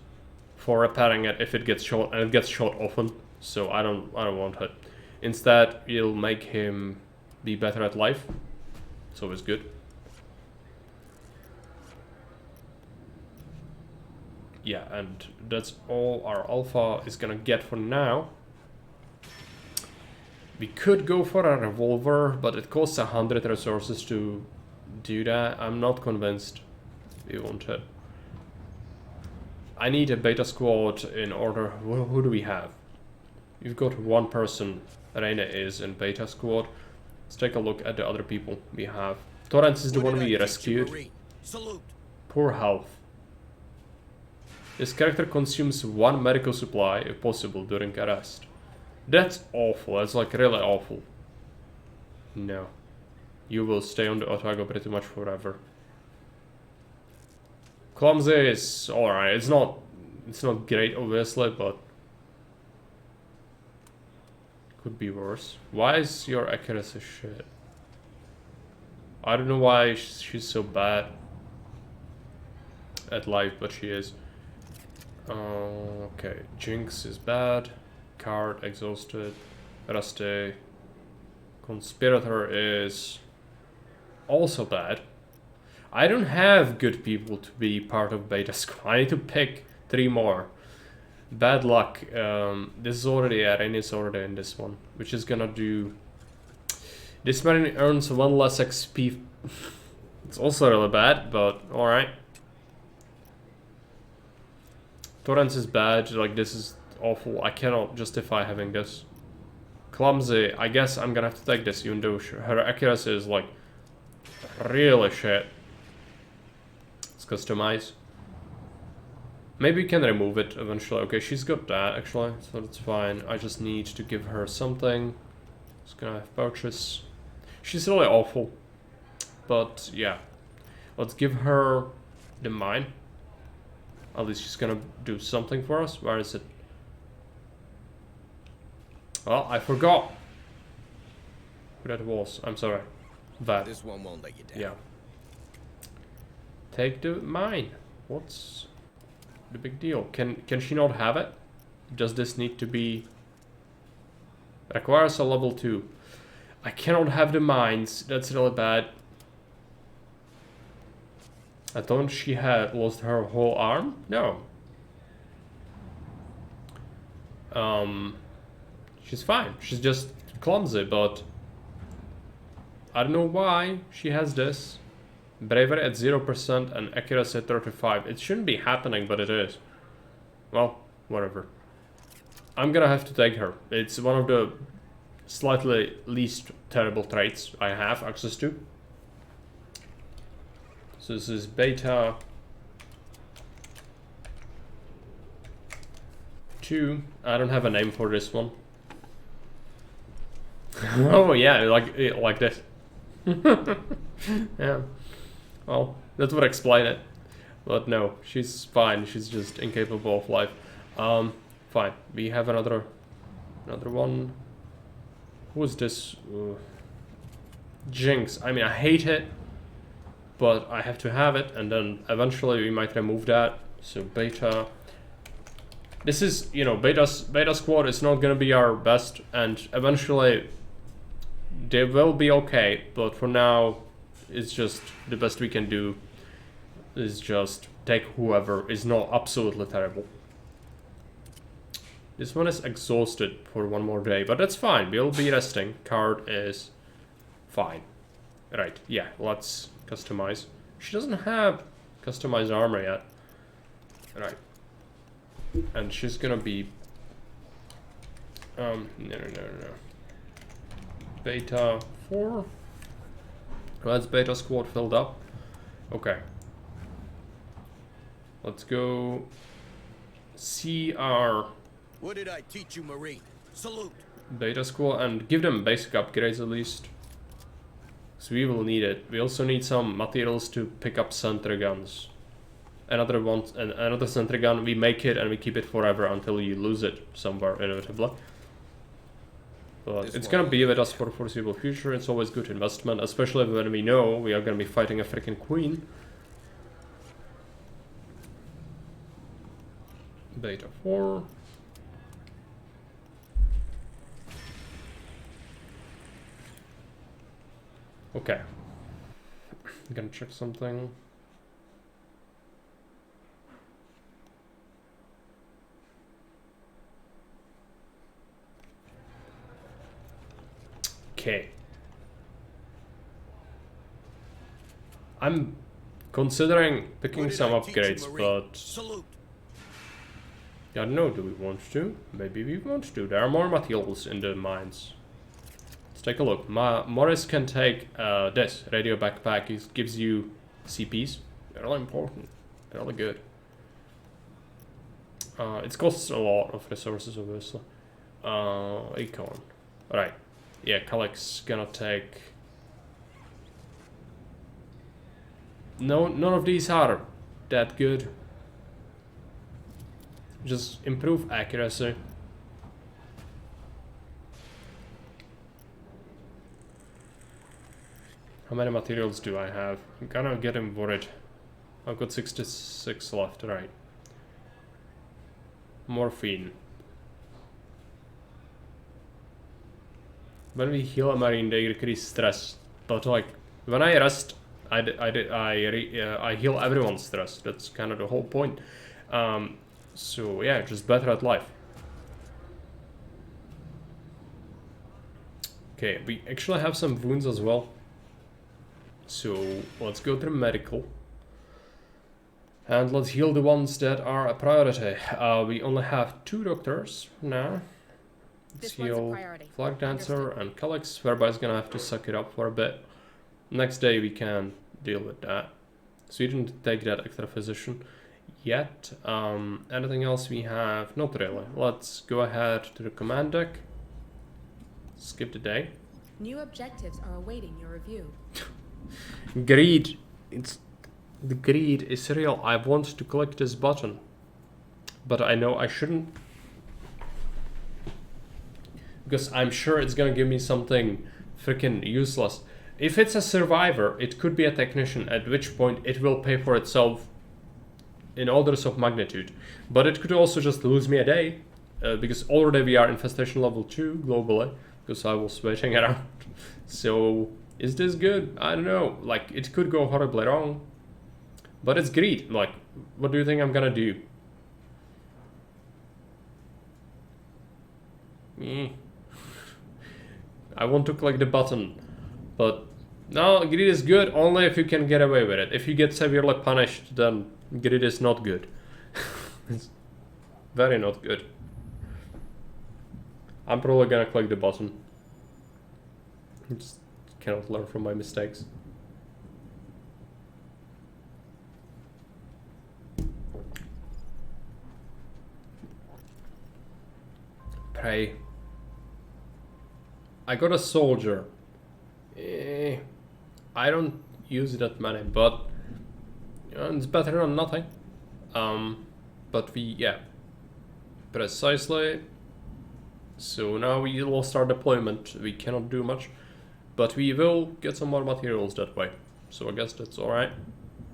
for repairing it if it gets shot, and it gets shot often. So I don't want it. Instead, you'll make him be better at life. It's always good. Yeah, and that's all our alpha is gonna get for now. We could go for a revolver, but it costs 100 resources to do that. I'm not convinced we want it. I need a beta squad in order... Who do we have? We've got 1 person. Reina is in beta squad. Let's take a look at the other people we have. Torrance is the one we rescued. Poor health. This character consumes 1 medical supply, if possible, during arrest. That's awful. That's like really awful. No. You will stay on the Otago pretty much forever. Clumsy is alright. It's not great, obviously, but could be worse. Why is your accuracy shit? I don't know why she's so bad at life, but she is. Okay, Jinx is bad. Card exhausted. Rusty. Conspirator is also bad. I don't have good people to be part of beta squad. I need to pick 3 more. Bad luck. This is already Aren is already in this one, which is gonna do. This marine earns 1 less XP. It's also really bad, but alright. Torrance is bad, like this is awful. I cannot justify having this. Clumsy, I guess I'm gonna have to take this, even though her accuracy is like really shit. Let's customize. Maybe we can remove it eventually. Okay, she's got that actually, so that's fine. I just need to give her something. Just gonna have purchase. She's really awful, but yeah. Let's give her the mine. At least she's gonna do something for us. Where is it? Well, I forgot who that was. I'm sorry. That. This one won't let you down. Yeah. Take the mine. What's the big deal? Can she not have it? Does this need to be... Requires a level 2. I cannot have the mines. That's really bad. I thought she had lost her whole arm? No. She's fine. She's just clumsy, but... I don't know why she has this. Bravery at 0% and accuracy at 35. It shouldn't be happening, but it is. Well, whatever. I'm gonna have to take her. It's one of the slightly least terrible traits I have access to. So this is beta 2. I don't have a name for this one. Oh yeah, like this. Yeah. Well, that would explain it. But no, she's fine. She's just incapable of life. Fine. We have another one. Who is this? Jinx. I mean, I hate it, but I have to have it, and then eventually we might remove that. So beta. This is, you know, beta squad is not gonna be our best, and eventually they will be okay. But for now, it's just the best we can do. Is just take whoever is not absolutely terrible. This one is exhausted for one more day, but that's fine. We'll be resting. Card is fine. Right, yeah, let's customize. She doesn't have customized armor yet. Right. And she's gonna be... No. Beta 4. That's beta squad filled up. Okay. Let's go... CR... What did I teach you, Marine? Salute. Beta squad and give them basic upgrades at least. So we will need it. We also need some materials to pick up sentry guns. Another sentry gun, we make it and we keep it forever until you lose it somewhere inevitably. But it's gonna be with us for the foreseeable future. It's always good investment, especially when we know we are gonna be fighting a freaking queen. Beta 4. Okay. I'm gonna check something. Okay. I'm considering picking some upgrades, but Salute. I don't know, do we want to? Maybe we want to. There are more materials in the mines. Let's take a look. Morris can take this radio backpack. It gives you CPs. They're really important. They're really good. It costs a lot of resources, obviously. Econ. Right. Yeah, Calyx gonna take... No, none of these are that good. Just improve accuracy. How many materials do I have? I'm gonna get him worried. I've got 66 left, right. Morphine. When we heal a marine, they increase stress. But like, when I rest, I heal everyone's stress. That's kind of the whole point. So yeah, just better at life. Okay, we actually have some wounds as well. So let's go to the medical. And let's heal the ones that are a priority. We only have 2 doctors now. Let's heal Flag Dancer and Calyx. Whereby gonna have to suck it up for a bit. Next day we can deal with that. So you didn't take that extra physician. yet. Anything else we have? Not really. Let's go ahead to the command deck. Skip the day. New objectives are awaiting your review. Greed. The greed is real. I want to click this button, but I know I shouldn't, because I'm sure it's gonna give me something freaking useless. If it's a survivor, it could be a technician, at which point it will pay for itself in orders of magnitude. But it could also just lose me a day, because already we are infestation level 2 globally, because I was waiting around. So is this good? I don't know. Like, it could go horribly wrong. But it's greed. Like, what do you think I'm gonna do? I want to click the button, but no, greed is good only if you can get away with it. If you get severely punished, then greed is not good. It's very not good. I'm probably gonna click the button. I just cannot learn from my mistakes. Pray. I got a soldier. I don't use that many, but it's better than nothing. But yeah, precisely. So now we will start deployment. We cannot do much, but we will get some more materials that way. So I guess that's alright.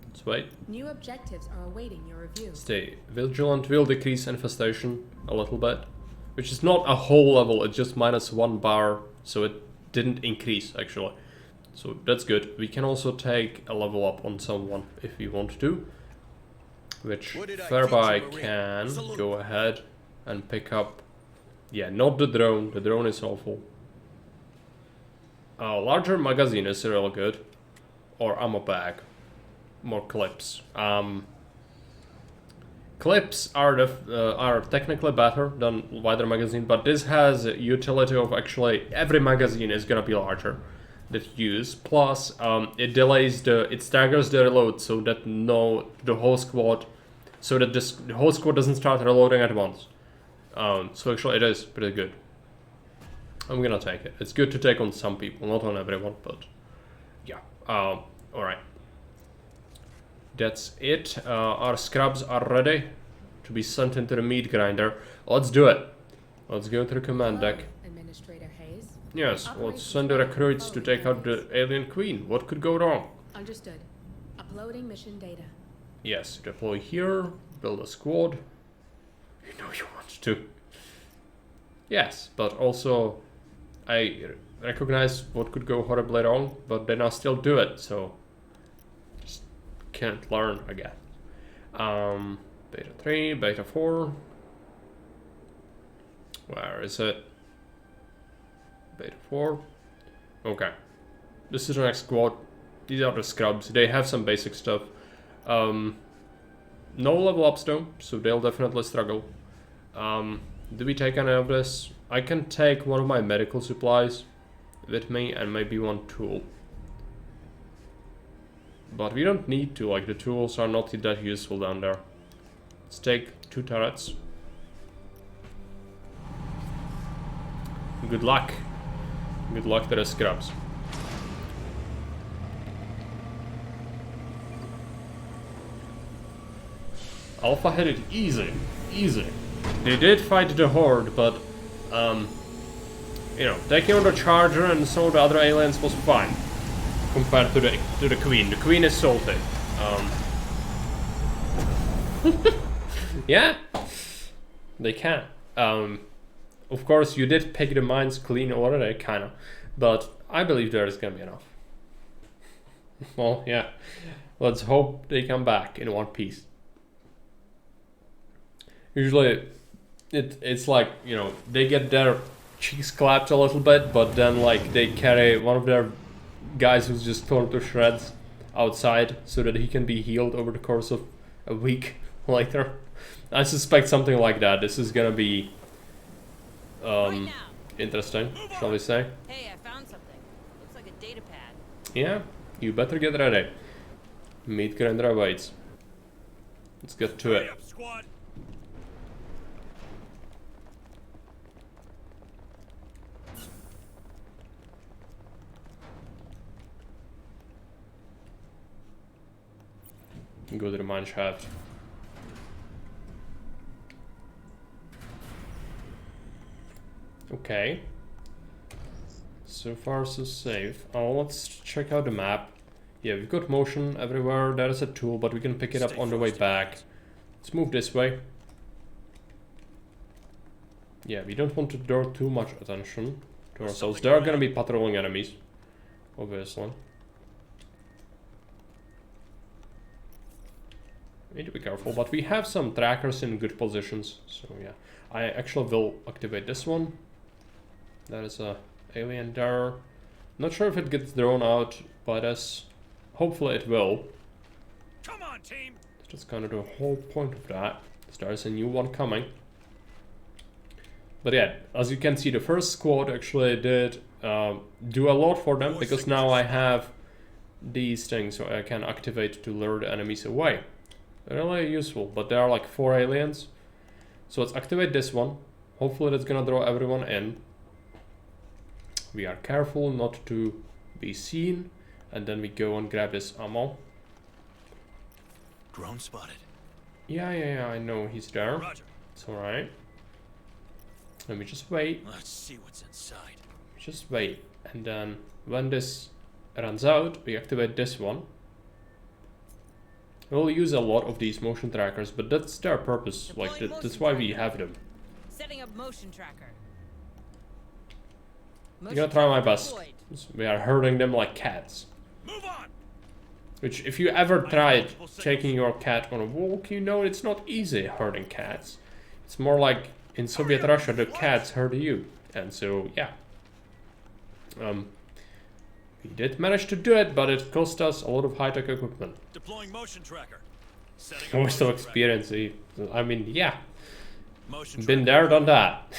Let's wait. New objectives are awaiting your review. Stay vigilant. Will decrease infestation a little bit, which is not a whole level. It's just -1 bar, so it didn't increase actually. So that's good. We can also take a level up on someone if we want to, which thereby can go ahead and pick up. Yeah, not the drone. The drone is awful. A larger magazine is real good, or ammo bag, more clips. Clips are technically better than wider magazine, but this has a utility of actually every magazine is gonna be larger that you use. Plus, it delays it staggers the reload so that the whole squad doesn't start reloading at once. So actually, it is pretty good. I'm gonna take it. It's good to take on some people, not on everyone, but yeah. All right. That's it. Our scrubs are ready to be sent into the meat grinder. Let's do it. Let's go to the command deck. Administrator Hayes. Yes, let's send the recruits to take out the alien queen. What could go wrong? Understood. Uploading mission data. Yes, deploy here. Build a squad. You know you want to. Yes, but also I recognize what could go horribly wrong, but then I'll still do it, so can't learn again. Beta 3, beta 4. Where is it? Beta 4. Okay. This is the next squad. These are the scrubs. They have some basic stuff. No level ups though, so they'll definitely struggle. Do we take any of this? I can take one of my medical supplies with me and maybe one tool. But we don't need to, like the tools are not that useful down there. Let's take 2 turrets. Good luck. Good luck to the scrubs. Alpha hit it easy. Easy. They did fight the horde, but you know, taking on the charger and some of the other aliens was fine. Compared to the queen. The queen is salty. Yeah, they can. Of course, you did pick the mines clean already, kinda, but I believe there is gonna be enough. Well, yeah. Let's hope they come back in one piece. Usually, it's like, you know, they get their cheeks clapped a little bit, but then like they carry one of their guys who's just torn to shreds outside so that he can be healed over the course of a week later. I suspect something like that. This is gonna be interesting, shall we say. Hey, I found something. Looks like a data pad. Yeah, you better get ready. Meat grinder awaits. Let's get to it. Hurry up, squad. Go to the mine shaft. Okay. So far so safe. Oh, let's check out the map. Yeah, we've got motion everywhere. There is a tool, but we can pick it up on the way back. Let's move this way. Yeah, we don't want to draw too much attention to ourselves. There are gonna be patrolling enemies, obviously. We need to be careful, but we have some trackers in good positions, so yeah. I actually will activate this one. That is a alien there. Not sure if it gets drawn out by this. Hopefully it will. Come on, team. That's kind of the whole point of that. There's a new one coming. But yeah, as you can see, the first squad actually did do a lot for them, because now I have these things so I can activate to lure the enemies away. Really useful, but there are like 4 aliens. So let's activate this one. Hopefully that's gonna draw everyone in. We are careful not to be seen, and then we go and grab this ammo. Drone spotted. Yeah, I know he's there. Roger. It's alright. Let me just wait. Let's see what's inside. Just wait. And then when this runs out, we activate this one. We'll use a lot of these motion trackers, but that's their purpose. Like, that's why we have them. Setting up motion tracker. I'm gonna try my best. Deployed. We are herding them like cats. Move on. Which, if you ever tried taking your cat on a walk, you know it's not easy herding cats. It's more like in Soviet Russia, the cats herd you. And so, yeah. We did manage to do it, but it cost us a lot of high-tech equipment. Deploying motion tracker. Setting up Most of motion tracker. experience. I mean, yeah. Motion Been tracker. there, done that.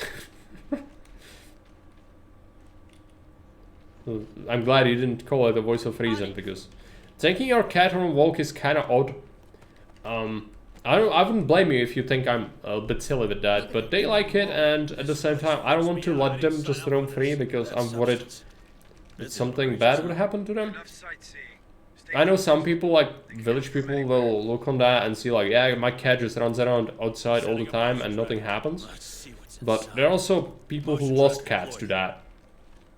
I'm glad you didn't call it the voice of reason, because taking your cat on a walk is kind of odd. I wouldn't blame you if you think I'm a bit silly with that, but they like it, and at the same time, I don't want to let them just roam free because I'm worried that something bad would happen to them. Enough sightseeing. Stay I know some people, like village people, will look on that and see like, yeah, my cat just runs around outside all the time and nothing happens. Let's see what's But inside. there are also people who lost cats to that.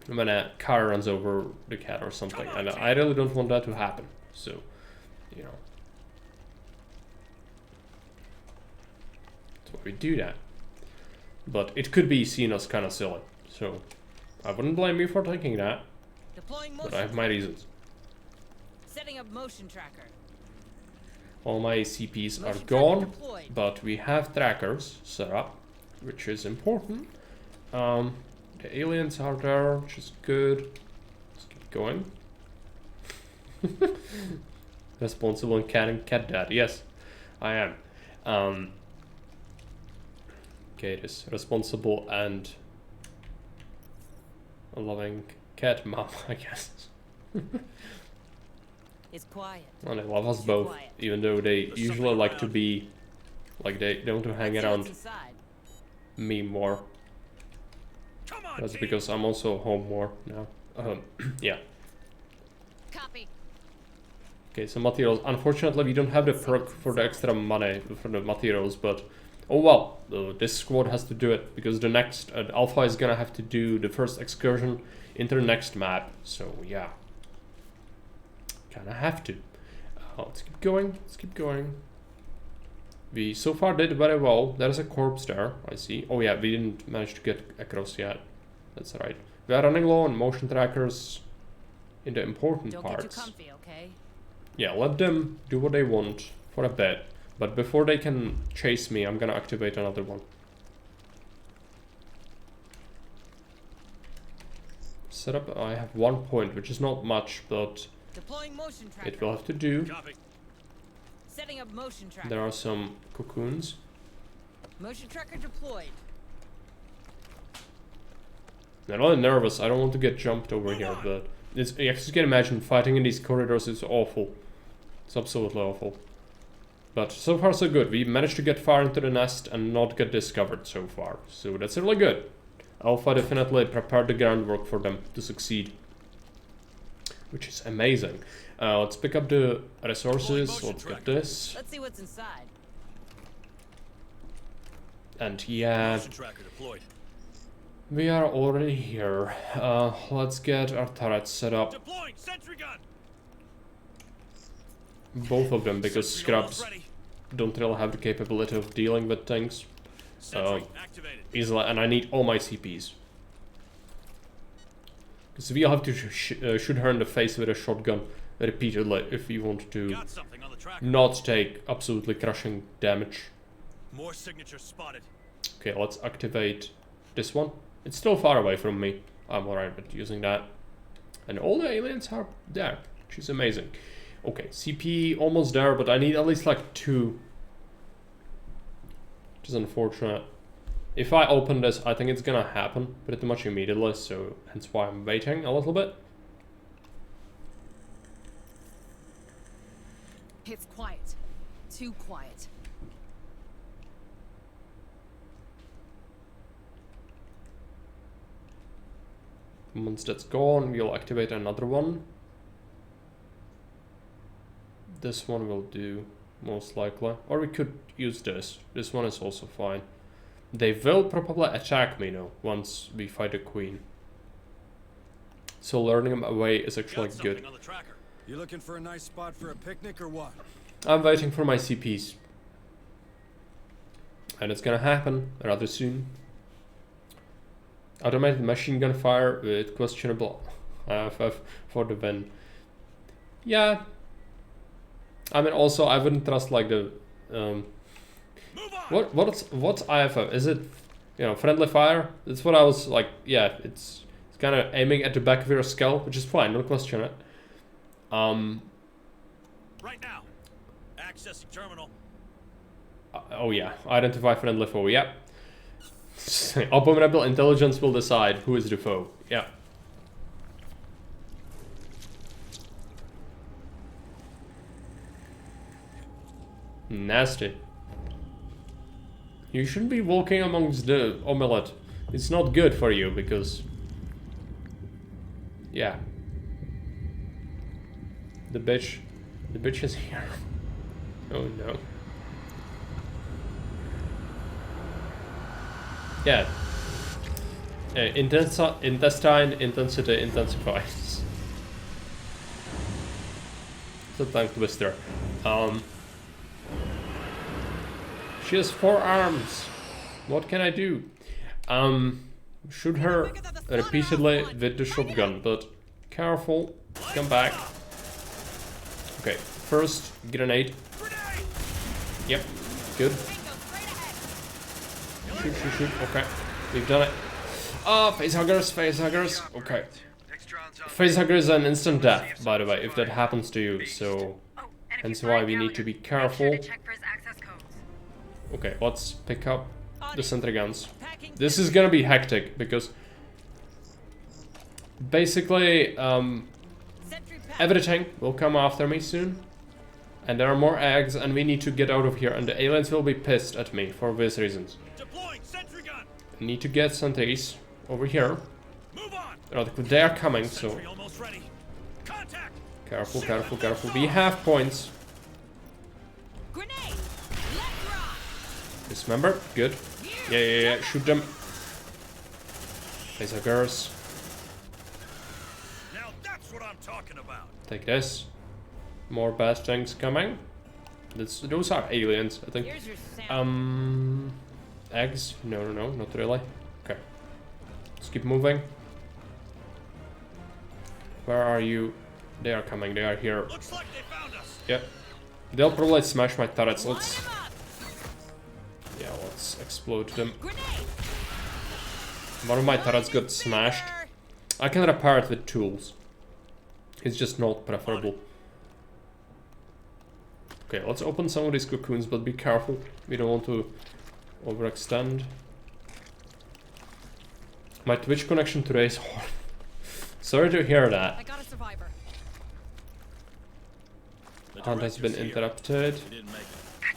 When a car runs over the cat or something, and I really don't want that to happen. So, you know, that's why we do that. But it could be seen as kind of silly, so I wouldn't blame you for thinking that. Deploying But motion. I have my reasons. Setting up motion tracker. All my CPs are Motion tracker gone, deployed. but we have trackers set up, which is important. The aliens are there, which is good. Let's keep going. Responsible and cat dad. Yes, I am. Okay, it is responsible and a loving cat mom, I guess. It's quiet. And they love us Too both, quiet. even though they usually like to be, like they want to hang Let's see around what's inside. me more. Come on, That's team. because I'm also home more now. Yeah. Copy. Okay, so materials. Unfortunately, we don't have the perk for the extra money for the materials, but oh well. This squad has to do it because the next Alpha is gonna have to do the first excursion into the next map. So yeah, kinda have to. Let's keep going. Let's keep going. We so far did very well. There's a corpse there, I see. Oh yeah, we didn't manage to get across yet. That's right. We are running low on motion trackers in the important Don't parts. get too comfy, okay? Yeah, let them do what they want for a bit. But before they can chase me, I'm gonna activate another one. Setup, I have 1 point, which is not much, but Deploying motion tracker. it will have to do. Copy. Setting up motion tracker. There are some cocoons. Motion tracker deployed. I'm really nervous, I don't want to get jumped over here, but as you can imagine, fighting in these corridors is awful. It's absolutely awful. But so far so good. We managed to get far into the nest and not get discovered so far. So that's really good. Alpha definitely prepared the groundwork for them to succeed. Which is amazing. Let's pick up the resources. Let's get this. Let's see what's inside. And yeah, Motion tracker deployed. we are already here. Let's get our turrets set up. Deploying sentry gun. Both of them, because Sentry almost scrubs ready. don't really have the capability of dealing with things Sentry activated. easily, and I need all my CPs. Because we'll have to shoot her in the face with a shotgun repeatedly if we want to Got something on the tracker. not take absolutely crushing damage. More signatures spotted. Okay, let's activate this one. It's still far away from me. I'm alright with using that. And all the aliens are there, which is amazing. Okay, CP almost there, but I need at least like 2. Which is unfortunate. If I open this, I think it's gonna happen pretty much immediately, so hence why I'm waiting a little bit. It's quiet. Too quiet. Once that's gone, we'll activate another one. This one will do, most likely. Or we could use this. This one is also fine. They will probably attack me now, once we fight the queen. So learning them away is actually Got good. something on the tracker. You looking for a nice spot for a picnic or what? I'm waiting for my CPs. And it's gonna happen rather soon. Automated machine gun fire with questionable AFF for the win. Yeah. I mean, also I wouldn't trust like the Move on. what's IFF? Is it, you know, friendly fire? That's what I was like. Yeah, it's kind of aiming at the back of your skull, which is fine. Don't question it. Right now. Accessing terminal. Oh yeah, identify friendly foe. Yep. Abominable intelligence will decide who is the foe. Yeah. Nasty. You shouldn't be walking amongst the omelette. It's not good for you because... Yeah. The bitch is here. Oh no. Yeah. Intestine intensity intensifies. It's a tongue twister. She has 4 arms. What can I do? Shoot her repeatedly with the shotgun, but careful. Come back. Okay, first grenade. Yep, good. Shoot. Okay, we've done it. Facehuggers. Okay. Facehugger is an instant death, by the way, if that happens to you, so hence why we need to be careful. Okay, let's pick up the sentry guns. This is gonna be hectic because basically everything will come after me soon. And there are more eggs and we need to get out of here and the aliens will be pissed at me for obvious reasons. I need to get sentries over here. They are coming, so careful. We have points. Dismember, good. Yeah, shoot them. Facehuggers. Now that's what I'm talking about. Take this. More bad things coming. Those are aliens, I think. Eggs? No, not really. Okay. Let's keep moving. Where are you? They are coming, they are here. Looks like they found us. Yep. They'll probably smash my turrets. Let's explode them. One of my turrets got smashed. I can repair it with tools. It's just not preferable. Okay, let's open some of these cocoons, but be careful. We don't want to overextend. My Twitch connection today is horrible. Sorry to hear that. I got a survivor. Hunt has been interrupted.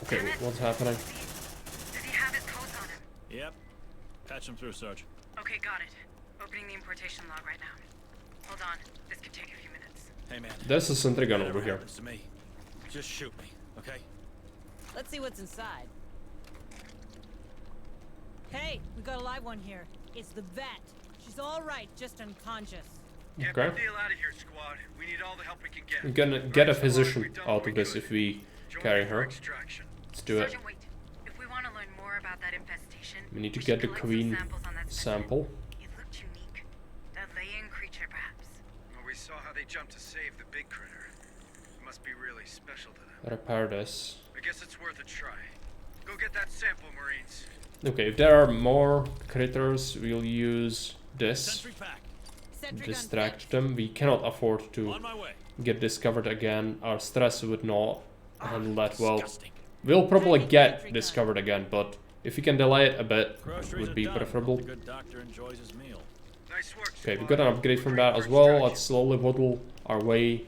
Okay, what's happening? Does he have his codes on him? Yep. Patch him through, Sarge. Okay, got it. Opening the importation log right now. Hold on. This could take a few minutes. Hey, man. There's a sentry gun Whatever over here. happens to me, just shoot me, okay? Let's see what's inside. Hey, we got a live one here. It's the vet. She's all right, just unconscious. Get Okay. the deal out of here, squad. We need all the help we can get. We're gonna get a physician out of this if we carry her. Extraction. Let's do it. Sergeant, wait. If we want to learn more about that infestation, We need to should get the collect some queen samples on that sample. specimen. It looked unique. That Leyan creature, perhaps. Well, we saw how they jumped to save the big critter. It must be really special to them. Repair this. I guess it's worth a try. Go get that sample, Marines. Okay, if there are more critters, we'll use this. Sentry pack. Sentry gun Distract fixed. them. We cannot afford to On my way. get discovered again. Our stress would not handle that well. Disgusting. We'll probably Sentry get gun. discovered again, but if we can delay it a bit, Groceries would are be done. preferable. The good doctor enjoys his meal. Nice work, Okay, we squad. got an upgrade from that as well. Let's slowly waddle our way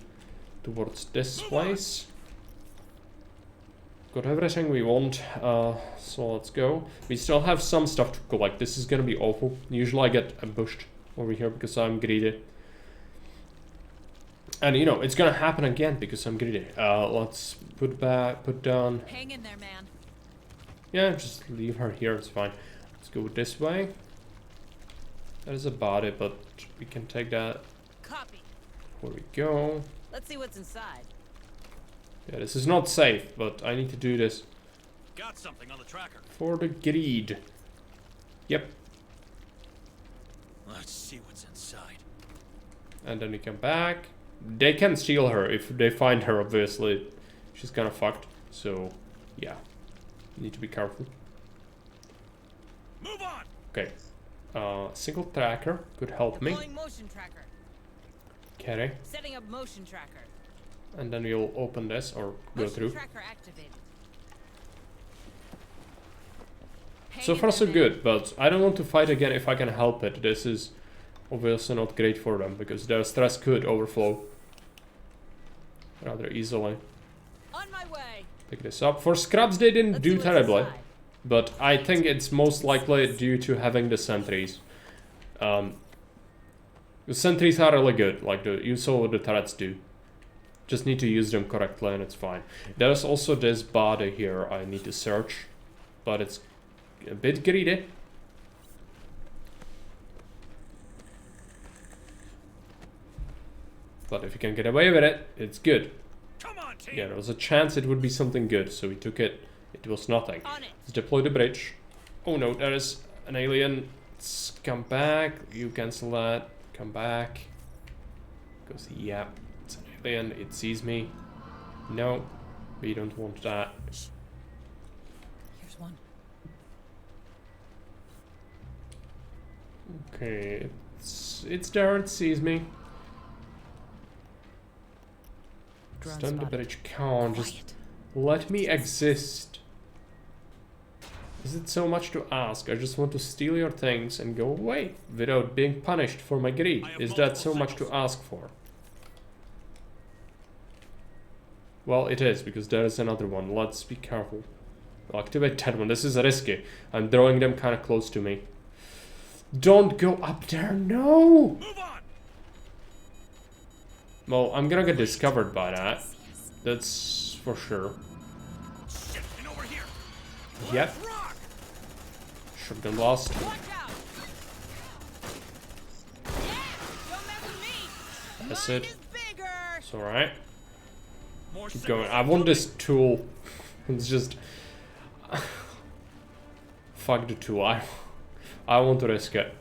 towards this place. Got everything we want, so let's go. We still have some stuff to collect. This is gonna be awful. Usually I get ambushed over here because I'm greedy. And you know, it's gonna happen again because I'm greedy. Let's put down. Hang in there, man. Yeah, just leave her here, it's fine. Let's go this way. That is about it, but we can take that. Copy. Where we go. Let's see what's inside. Yeah, this is not safe, but I need to do this Got something on the tracker. for the greed. Yep, Let's see what's inside. and then we come back. They can steal her if they find her, obviously. She's kinda fucked, so yeah. Need to be careful. Move on. Okay. Single tracker could help me. Deploying motion tracker. Okay. Setting up motion tracker. And then we'll open this or go Motion through. tracker activated. Hang So in far there, so man. good, but I don't want to fight again if I can help it. This is obviously not great for them because their stress could overflow rather easily. On my way. Pick this up. For scrubs they didn't Let's do see what's terribly, inside. but I think it's most likely due to having the sentries. The sentries are really good, like you saw what the turrets do. Just need to use them correctly and it's fine. There's also this body here I need to search, but it's a bit greedy. But if you can get away with it, it's good. Come on, team. Yeah, there was a chance it would be something good, so we took it. It was nothing. On it. Let's deploy the bridge. Oh no, there is an alien. Let's come back. You cancel that. Come back. Because, yeah, it's an alien. It sees me. No, we don't want that. Here's one. Okay, it's there. It sees me. Drone Stun the spotted. bridge. Come on, just Quiet. let me exist. Is it so much to ask? I just want to steal your things and go away without being punished for my greed. I have Is that so multiple much to signals. ask for? Well, it is, because there is another one. Let's be careful. I'll activate that one. This is risky. I'm drawing them kind of close to me. Don't go up there. No! Move on. Well, I'm gonna get discovered by that. That's for sure. Shit, and over here. Yep. Rock. Shotgun lost. Watch out. Yeah, don't mess with me. That's Mine it. is bigger. It's alright. More Keep signals going. I want this tool. It's just... Fuck the tool. I want to risk it.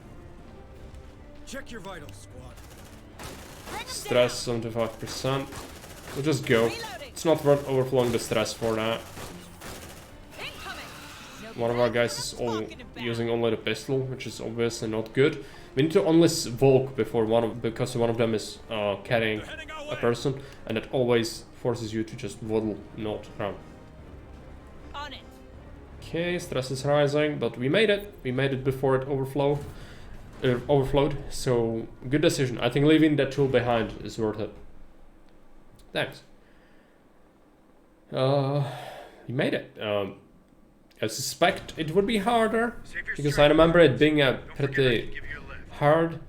Check your vitals, squad. Bring 'em Stress 75%. We'll just go. Reloading. It's not worth overflowing the stress for that. down. Incoming. No One of our bad guys is girl all talking about. using only the pistol, which is obviously not good. We need to unleash Volk before because one of them is carrying They're heading our a way. person, and it always forces you to just waddle, not run. On it. Okay, stress is rising, but we made it. We made it before it overflowed. So good decision. I think leaving that tool behind is worth it. Thanks. he made it. I suspect it would be harder, because I remember it being a pretty hard,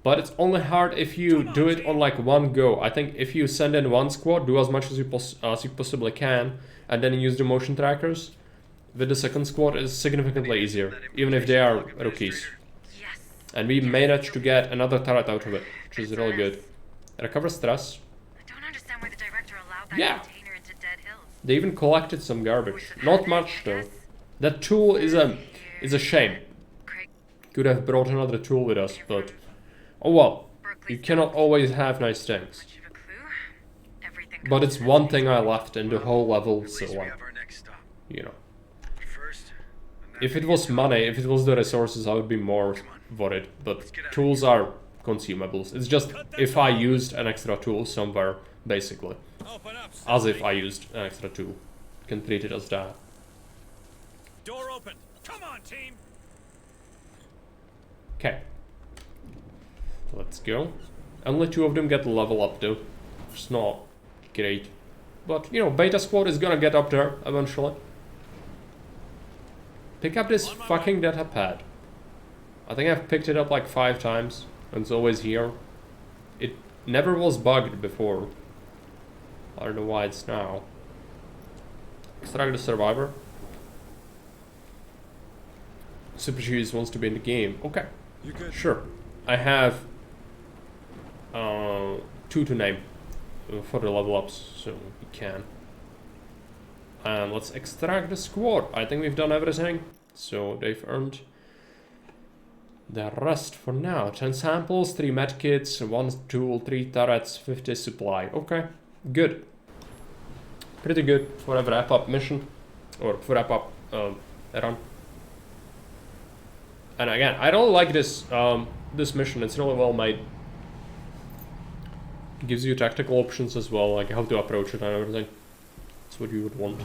but it's only hard if you do it on like one go. I think if you send in one squad, do as much as you possibly can, and then use the motion trackers, with the second squad is significantly easier, even if they are rookies. And we managed to get another turret out of it, which is really good. Recover stress. I don't understand why the director allowed that container into Dead Hills. They even collected some garbage. Not much though. That tool is a shame. Could have brought another tool with us, but oh well. You cannot always have nice things. But it's one thing I left in the whole level, so like, you know. If it was money, if it was the resources, I would be more worried. But tools are consumables. It's just if I used an extra tool somewhere, basically. As if I used an extra tool. Can treat it as that. Door open. Come on, team. Okay. Let's go. Only 2 of them get level up though. It's not great. But, you know, Beta Squad is gonna get up there eventually. Pick up this fucking data pad. I think I've picked it up like 5 times. And it's always here. It never was bugged before. I don't know why it's now. Extract the survivor. Super Shoes wants to be in the game. Okay. Sure. I have 2 to name for the level ups, so we can. And let's extract the squad. I think we've done everything, so they've earned the rest for now. 10 samples, 3 medkits, 1 tool, 3 turrets, 50 supply. Okay, good. Pretty good for a wrap-up mission, or for wrap-up run. And again, I don't like this this mission. It's really well made. It gives you tactical options as well, like how to approach it and everything. That's what you would want.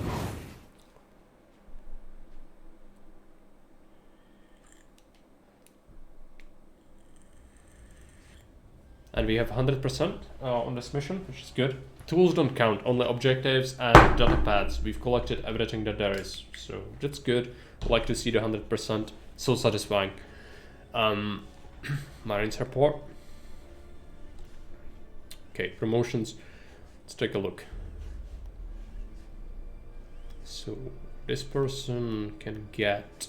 And we have 100% on this mission, which is good. Tools don't count, only objectives and data pads. We've collected everything that there is, so that's good. I'd like to see the 100%. So satisfying. Marines report. Okay, promotions. Let's take a look. So this person can get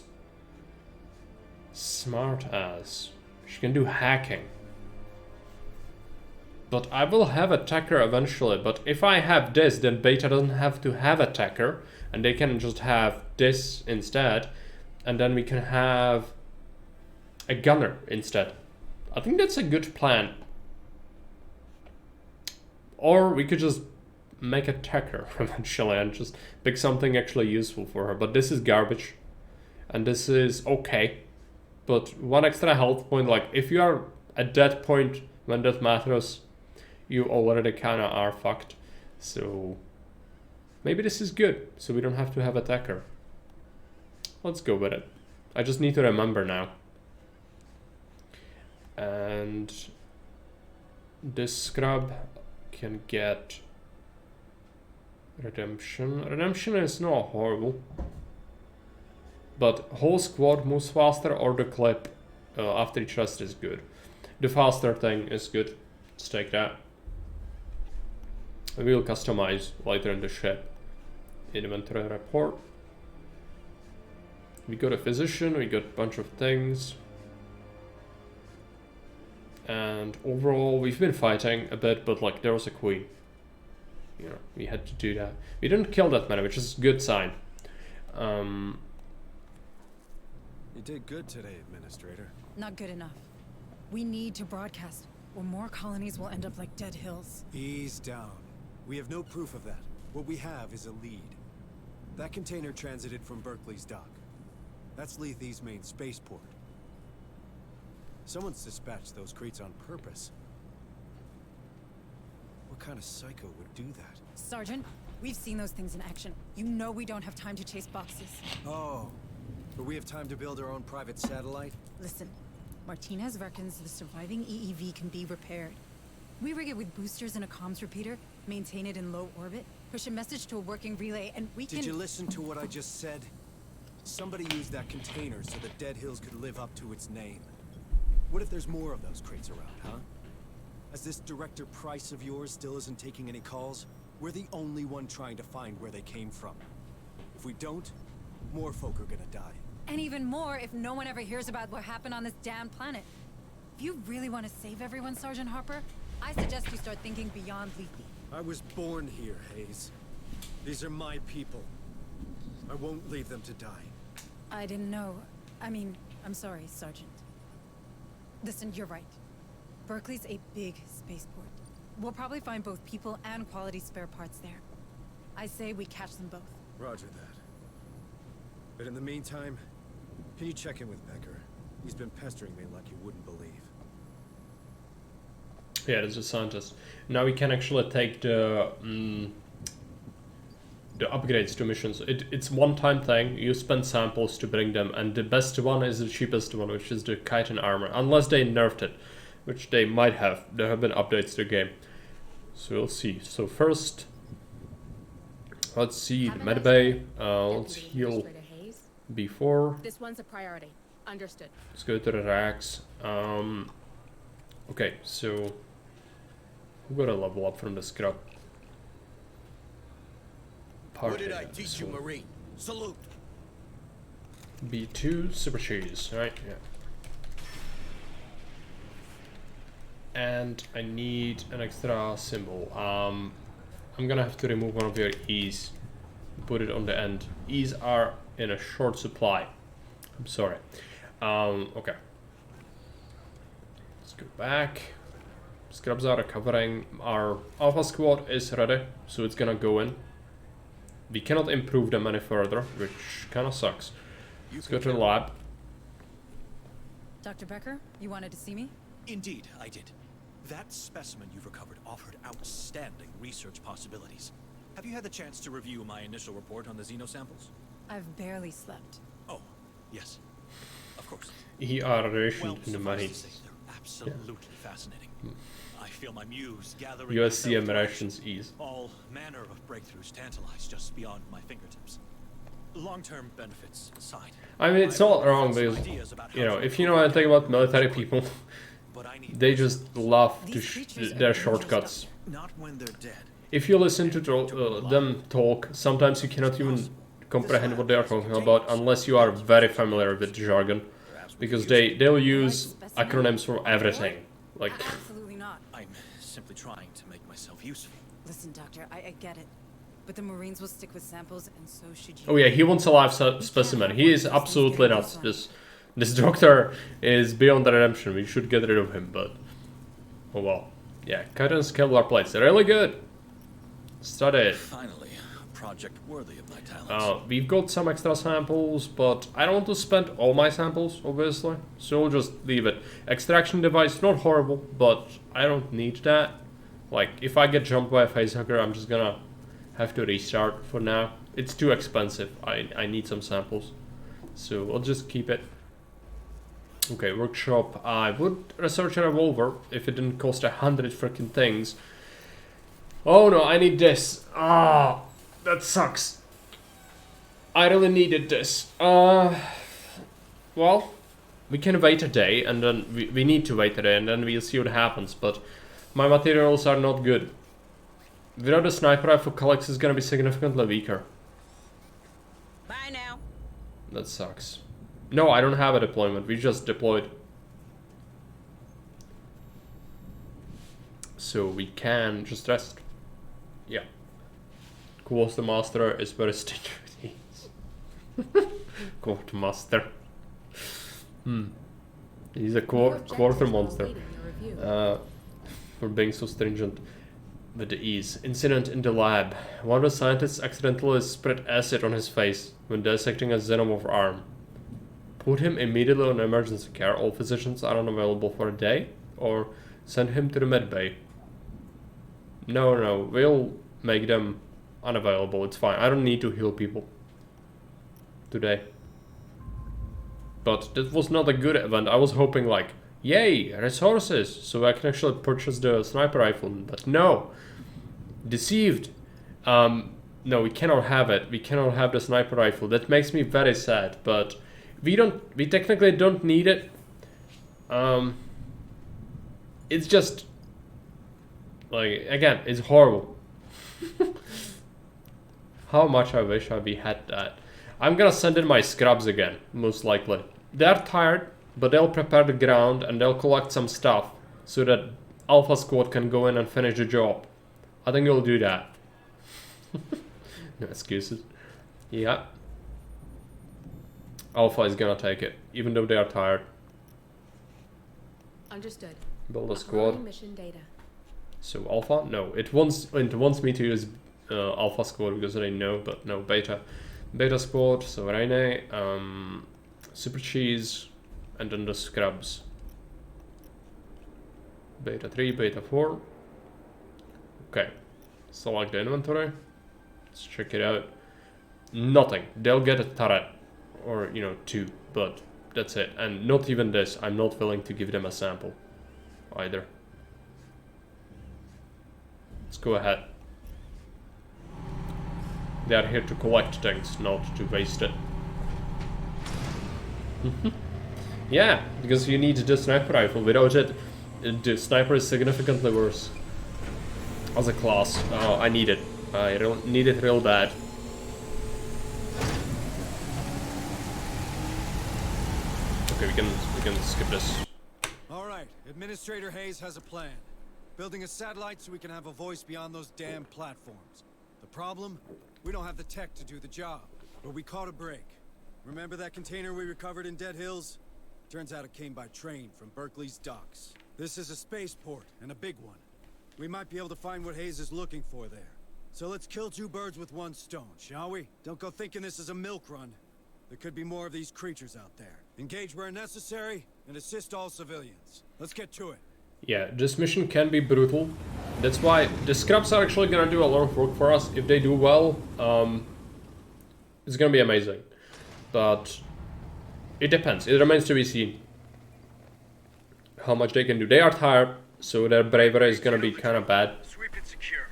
smart as. She can do hacking. But I will have attacker eventually. But if I have this, then Beta doesn't have to have attacker, and they can just have this instead. And then we can have a gunner instead. I think that's a good plan. Or we could just make a attacker eventually and just pick something actually useful for her. But this is garbage. And this is okay. But 1 extra health point, like if you are at that point when that matters, you already kinda are fucked. So maybe this is good. So we don't have to have attacker. Let's go with it. I just need to remember now. And this scrub can get redemption. Redemption is not horrible. But whole squad moves faster, or the clip after each rest is good. The faster thing is good. Let's take that. We will customize later in the ship. Inventory report. We got a physician, we got a bunch of things. And overall, we've been fighting a bit, but like there was a queen. You know, we had to do that. We didn't kill that many, which is a good sign. You did good today, Administrator. Not good enough. We need to broadcast, or more colonies will end up like Dead Hills. Ease down. We have no proof of that. What we have is a lead. That container transited from Berkeley's dock. That's Lethe's main spaceport. Someone's dispatched those crates on purpose. What kind of psycho would do that? Sergeant, we've seen those things in action. You know we don't have time to chase boxes. Oh, but we have time to build our own private satellite? Listen, Martinez reckons the surviving EEV can be repaired. We rig it with boosters and a comms repeater, maintain it in low orbit, push a message to a working relay, and we can... Did you listen to what I just said? Somebody used that container so that Dead Hills could live up to its name. What if there's more of those crates around, huh? As this Director Price of yours still isn't taking any calls, we're the only one trying to find where they came from. If we don't, more folk are gonna die. And even more if no one ever hears about what happened on this damn planet. If you really want to save everyone, Sergeant Harper, I suggest you start thinking beyond Lethe. I was born here, Hayes. These are my people. I won't leave them to die. I didn't know. I mean, I'm sorry, Sergeant. Listen, you're right. Berkeley's a big spaceport. We'll probably find both people and quality spare parts there. I say we catch them both. Roger that. But in the meantime, can you check in with Becker? He's been pestering me like you wouldn't believe. Yeah, there's a scientist. Now we can actually take the upgrades to missions. It's one-time thing. You spend samples to bring them, and the best one is the cheapest one, which is the chitin armor. Unless they nerfed it, which they might have. There have been updates to the game. So we'll see. So first, let's see the medbay. Let's heal before. This one's a priority. Understood. Let's go to the racks. Okay, so we're gonna level up from the scrap. What did I teach you, Marine? Salute. B2 super cheese, right? Yeah. And I need an extra symbol. I'm gonna have to remove one of your E's. Put it on the end. E's are in a short supply. I'm sorry. Okay. Let's go back. Scrubs are recovering. Our Alpha Squad is ready, so it's gonna go in. We cannot improve them any further, which kind of sucks. Let's go to the lab. Dr. Becker, you wanted to see me? Indeed, I did. That specimen you've recovered offered outstanding research possibilities. Have you had the chance to review my initial report on the xenosamples? I've barely slept. Oh, yes. Of course. Ration in the money. They're absolutely fascinating. I feel my muse gathering USCM rations ease. All manner of breakthroughs tantalize just beyond my fingertips. Long-term benefits aside. I mean, it's not wrong because, you know, if you know anything about military people, they just love to their shortcuts. Not when they're dead. If you listen to them talk, sometimes you cannot even comprehend what they are talking about unless you are very familiar with the jargon, because they'll use acronyms for everything. Like. Absolutely not. I'm simply trying to make myself useful. Listen, Doctor, I get it. But the Marines will stick with samples, and so should you. Oh yeah, he wants a live specimen. He is absolutely not. This doctor is beyond the redemption. We should get rid of him, but oh well. Yeah, Chitin's Kevlar plates. They're really good. Study it. Finally, a project worthy of my talents. We've got some extra samples, but I don't want to spend all my samples, obviously. So we'll just leave it. Extraction device, not horrible, but I don't need that. Like, if I get jumped by a facehugger, I'm just gonna have to restart for now. It's too expensive. I need some samples. So I'll just keep it. Okay, workshop. I would research a revolver if it didn't cost 100 freaking things. Oh no, I need this. Ah, that sucks. I really needed this. Well, we can wait a day, and then we need to wait a day, and then we'll see what happens. But my materials are not good. Without a sniper rifle, Calyx is gonna be significantly weaker. Bye now. That sucks. No, I don't have a deployment. We just deployed. So we can just rest. Yeah. Quartermaster is very stingy with these. Quartermaster. He's a quarter monster. For being so stringent with the ease. Incident in the lab. One of the scientists accidentally spread acid on his face when dissecting a xenomorph arm. Put him immediately on emergency care. All physicians are unavailable for a day. Or send him to the medbay. No, we'll make them unavailable. It's fine. I don't need to heal people today. But this was not a good event. I was hoping like, yay, resources, so I can actually purchase the sniper rifle. But no, deceived. No, we cannot have it. We cannot have the sniper rifle. That makes me very sad, but we technically don't need it. It's just like, again, it's horrible. How much I wish we had that. I'm gonna send in my scrubs again, most likely. They're tired, but they'll prepare the ground and they'll collect some stuff so that Alpha Squad can go in and finish the job. I think they'll do that. No excuses. Yeah. Alpha is gonna take it, even though they are tired. Understood. Build a squad. Mission data. So Alpha? No, it wants me to use Alpha Squad because I know, but no, Beta. Beta Squad, so Rene, Super Cheese, and then the Scrubs. Beta 3, Beta 4. Okay, select the inventory. Let's check it out. Nothing. They'll get a turret, or, you know, 2, but that's it. And not even this. I'm not willing to give them a sample either. Let's go ahead. They are here to collect things, not to waste it. Yeah, because you need the sniper rifle. Without it, the sniper is significantly worse as a class. Oh, I need it. I need it real bad. Okay, we can skip this. All right, Administrator Hayes has a plan. Building a satellite so we can have a voice beyond those damn platforms. The problem? We don't have the tech to do the job, but we caught a break. Remember that container we recovered in Dead Hills? Turns out it came by train from Berkeley's docks. This is a spaceport, and a big one. We might be able to find what Hayes is looking for there. So let's kill 2 birds with 1 stone, shall we? Don't go thinking this is a milk run. There could be more of these creatures out there. Engage where necessary, and assist all civilians. Let's get to it. Yeah, this mission can be brutal. That's why the scrubs are actually gonna do a lot of work for us. If they do well, it's gonna be amazing. But it depends. It remains to be seen how much they can do. They are tired, so their bravery is gonna be kind of bad. Sweep it secure.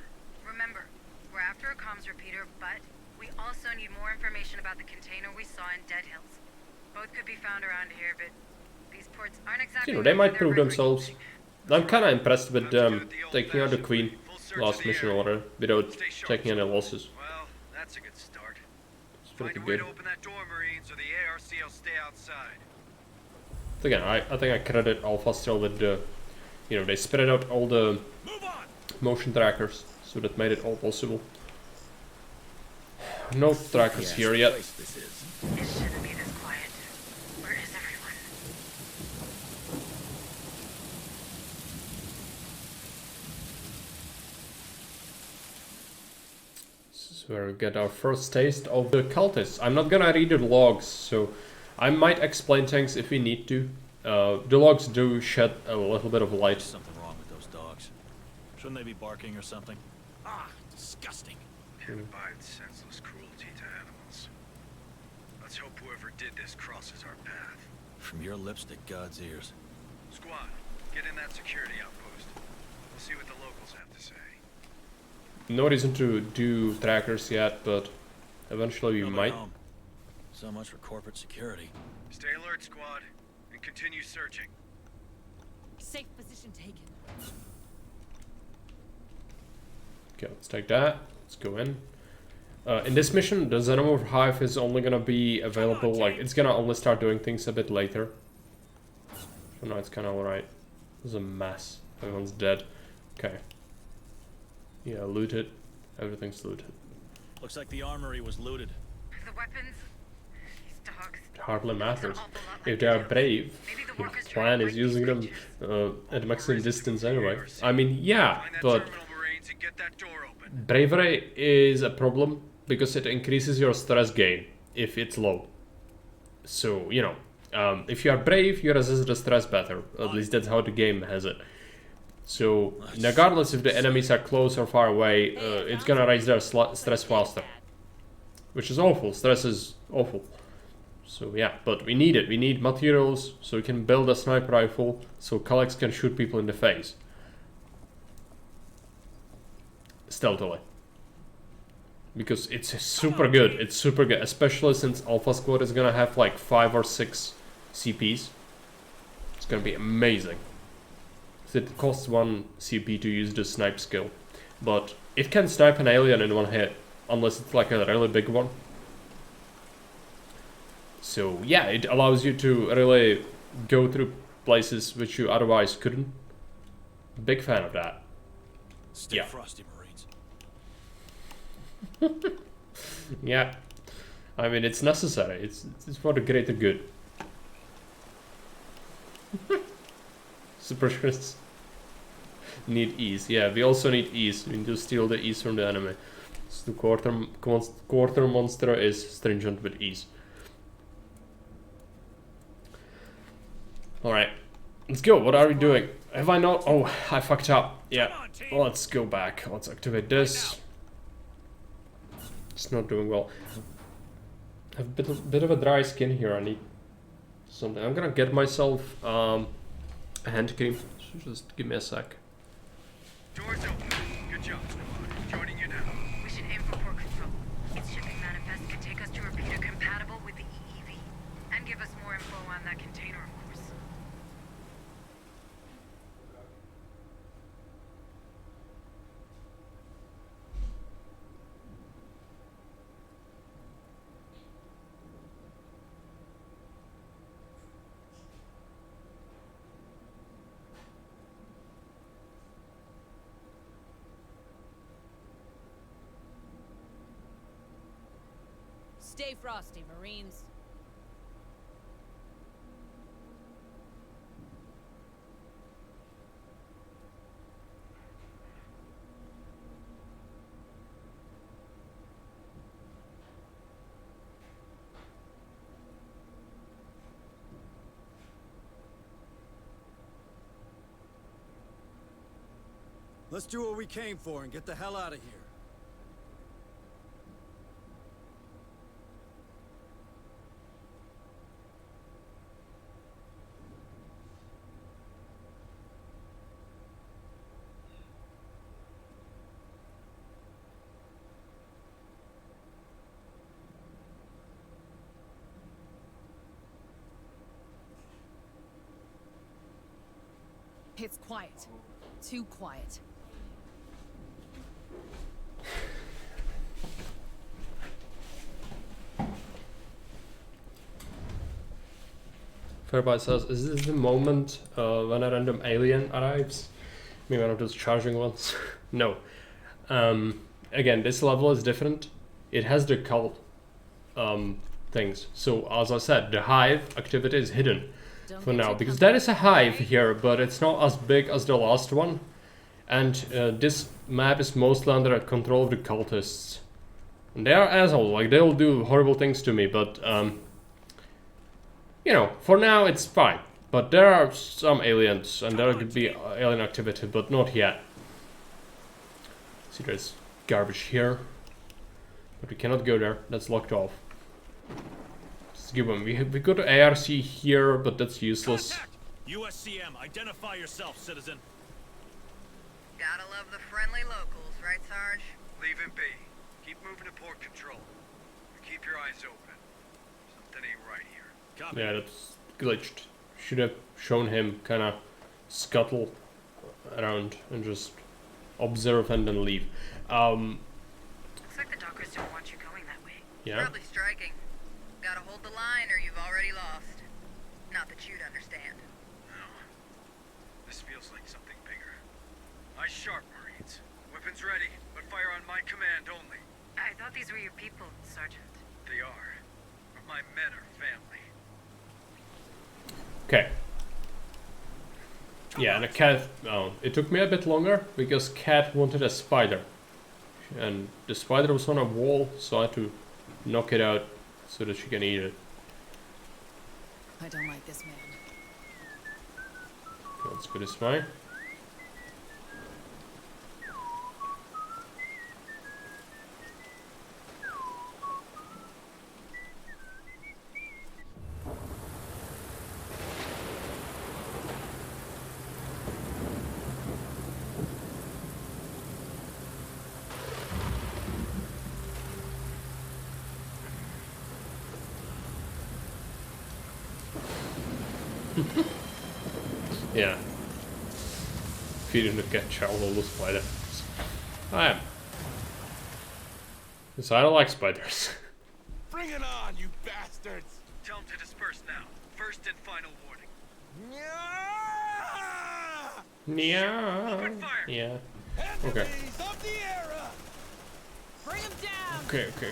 Remember, we're after a comms repeater, but we also need more information about the container we saw in Dead Hills. Both could be found around here, but these ports aren't exactly... You know, they might prove themselves. I'm kind of impressed with them taking out the Queen last mission order without taking any losses. Well, that's a good start. It's pretty Find a way good. to open that door, Marines, or the ARC will stay outside. Again, I think I credit Alpha still with the, you know, they spread out all the motion trackers, so that made it all possible. No trackers here yet. It shouldn't be this quiet. Where is everyone? This is where we get our first taste of the cultists. I'm not gonna read the logs, so I might explain things if we need to. The logs do shed a little bit of light. Something wrong with those dogs. Shouldn't they be barking or something? Ah, disgusting. Can't abide senseless cruelty to animals. Let's hope whoever did this crosses our path. From your lips to God's ears. Squad, get in that security outpost. We'll see what the locals have to say. No reason to do trackers yet, but eventually we might. Home. So much for corporate security. Stay alert, squad, and continue searching. Safe position taken. Okay, let's take that. Let's go in. In this mission, the Xenomorph Hive is only gonna be available, like, it's gonna only start doing things a bit later. For now, it's kinda alright. This is a mess. Everyone's dead. Okay. Yeah, looted. Everything's looted. Looks like the armory was looted. The weapons... These dogs... It hardly matters. If they are brave, your clan is using them at maximum distance anyway. I mean, yeah, but bravery is a problem because it increases your stress gain if it's low. So, you know, if you are brave, you resist the stress better. At least that's how the game has it. So, regardless if the enemies are close or far away, it's gonna raise their stress faster. Which is awful. Stress is awful. So yeah, but we need it. We need materials so we can build a sniper rifle so Kalex can shoot people in the face. Stealthily. because it's super good. It's super good, especially since Alpha Squad is gonna have like 5 or 6 CPs. It's gonna be amazing. It costs 1 CP to use the snipe skill, but it can snipe an alien in 1 hit, unless it's like a really big one. So yeah, it allows you to really go through places which you otherwise couldn't. Big fan of that. Stay frosty, Marines. Yeah, I mean it's necessary. It's for the greater good. Super Chris need ease. Yeah, we also need ease. We need to steal the ease from the enemy. So the quarter monster is stringent with ease. Alright, let's go. What are we doing? Have I not? Oh, I fucked up. Yeah, let's go back. Let's activate this. It's not doing well. I have a bit of a dry skin here. I need something. I'm gonna get myself a hand cream. So just give me a sec. Doors open. Good job, Stefan. Joining you now. We should aim for port control. Its shipping manifest can take us to repeater compatible with the EEV. And give us more info on that container, of course. Stay frosty, Marines. Let's do what we came for and get the hell out of here. It's quiet. Too quiet. Fairby says, is this the moment when a random alien arrives? Maybe one of those charging ones? No. Again, this level is different. It has the cult things. So as I said, the hive activity is hidden for now, because there is a hive here, but it's not as big as the last one. And this map is mostly under control of the cultists. And they are assholes, like they'll do horrible things to me, but you know, for now it's fine. But there are some aliens, and there could be alien activity, but not yet. See, there's garbage here, but we cannot go there. That's locked off. Let's give them. We got an ARC here, but that's useless. Contact! USCM, identify yourself, citizen. Gotta love the friendly locals, right, Sarge? Leave him be. Keep moving to port control. Keep your eyes open. Something ain't right here. Copy. Yeah, that's glitched. Should have shown him kind of scuttle around and just observe and then leave. Looks like the dockers don't want you going that way. Yeah. Probably striking. Gotta hold the line or you've already lost. Not that you'd understand. No. This feels like something bigger. Eyes sharp, Marines. Weapons ready, but fire on my command only. I thought these were your people, Sergeant. They are. But my men are family. Okay. Yeah, and a cat. Oh, it took me a bit longer because cat wanted a spider, and the spider was on a wall, so I had to knock it out so that she can eat it. I don't like this man. Let's go this way. Yeah. If you didn't catch all those spiders. I am. Because I don't like spiders. Bring it on, you bastards! Tell them to disperse now. First and final warning. Yeah. Open fire. Yeah. Okay. Of the era! Bring him down!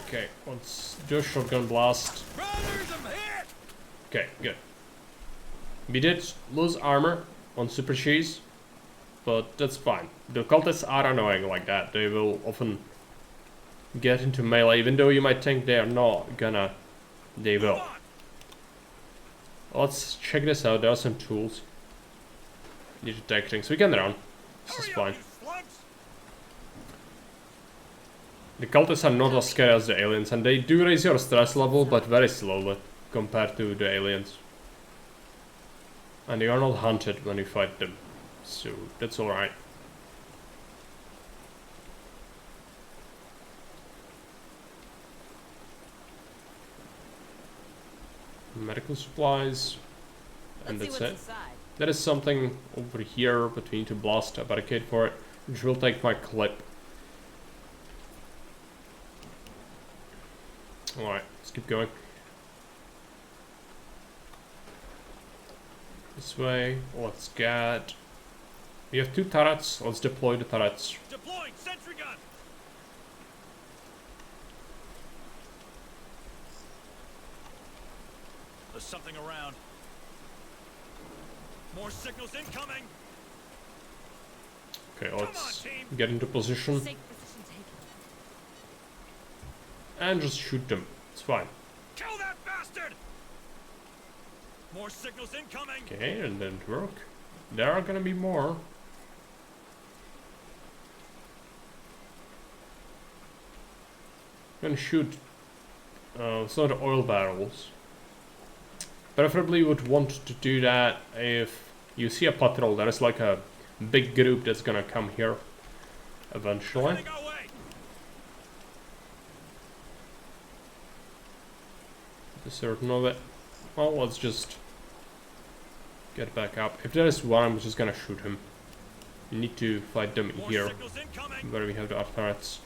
Okay. Let's do a shotgun blast. Brothers, I'm hit! Okay, good. We did lose armor on Super Cheese, but that's fine. The cultists are annoying like that. They will often get into melee, even though you might think they're not gonna. They will. Let's check this out. There are some tools. Need to take things. We can run. This is fine. The cultists are not as scary as the aliens, and they do raise your stress level, but very slowly compared to the aliens. And you are not hunted when you fight them, so that's alright. Medical supplies, and that's it. There is something over here, but we need to blast a barricade for it, which will take my clip. Alright, let's keep going. This way, let's get... We have 2 turrets, let's deploy the turrets. Deployed sentry gun. There's something around. More signals incoming. Okay, let's get into position. And just shoot them. It's fine. Kill that bastard! More signals incoming. Okay, it didn't work. There are gonna be more. Gonna shoot some of the oil barrels. Preferably would want to do that if you see a patrol. There is like a big group that's gonna come here eventually. Certain of it. Well, let's just get back up. If there is one, I'm just gonna shoot him. We need to fight them here, where we have the turrets.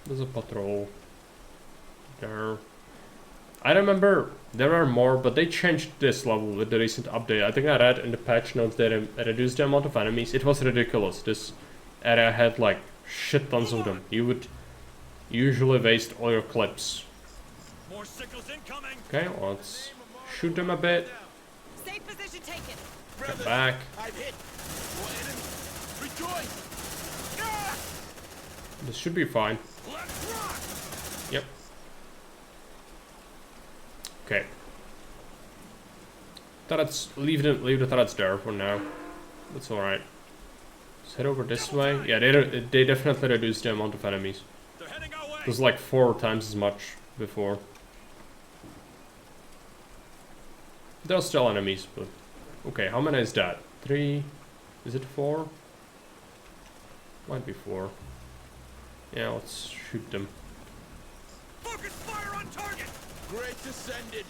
There's a patrol there. I remember there are more, but they changed this level with the recent update. I think I read in the patch notes that they reduced the amount of enemies. It was ridiculous. This area had like shit tons of them. You would usually waste all your clips. Okay, let's shoot them a bit. Safe position taken. Get back. This should be fine. Yep. Okay. Turrets, leave the turrets there for now. That's alright. Let's head over this way. Yeah, they definitely reduced the amount of enemies. It was like 4 times as much before. There are still enemies, but... Okay, how many is that? 3? Is it 4? Might be 4. Yeah, let's shoot them. Focus fire on target! Great descended.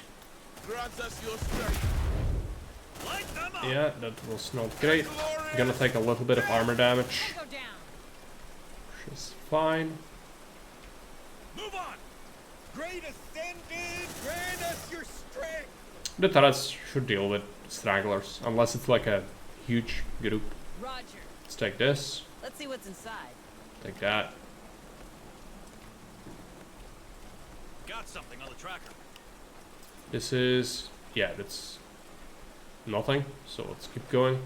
Grants us your strength. Light them up. Yeah, that was not great. I'm gonna take a little bit of armor damage. Which is fine. Move on! Great ascended, grant us your strength. The turrets should deal with stragglers, unless it's like a huge group. Roger. Let's take this. Let's see what's inside. Take that. Got something on the tracker. This is... yeah, that's... nothing. So let's keep going.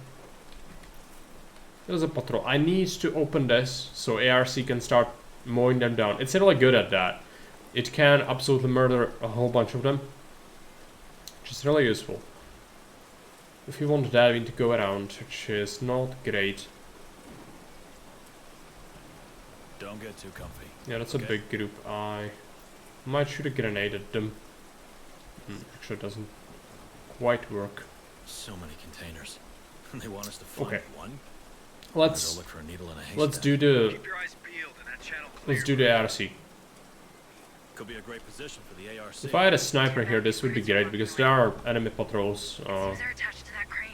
There's a patrol. I need to open this so ARC can start mowing them down. It's really good at that. It can absolutely murder a whole bunch of them. Which is really useful. If you want that, we need to go around, which is not great. Don't get too comfy. Yeah, that's a big group. I might shoot a grenade at them. Actually, it doesn't quite work. So many containers. They want us to find one. Let's look for a needle in a haystack. let's do the Keep your eyes peeled and that channel clear. let's do the ARC. Could be a great position for the ARC. If I had a sniper here, this would be great because there are enemy patrols. They're attached to that that crane.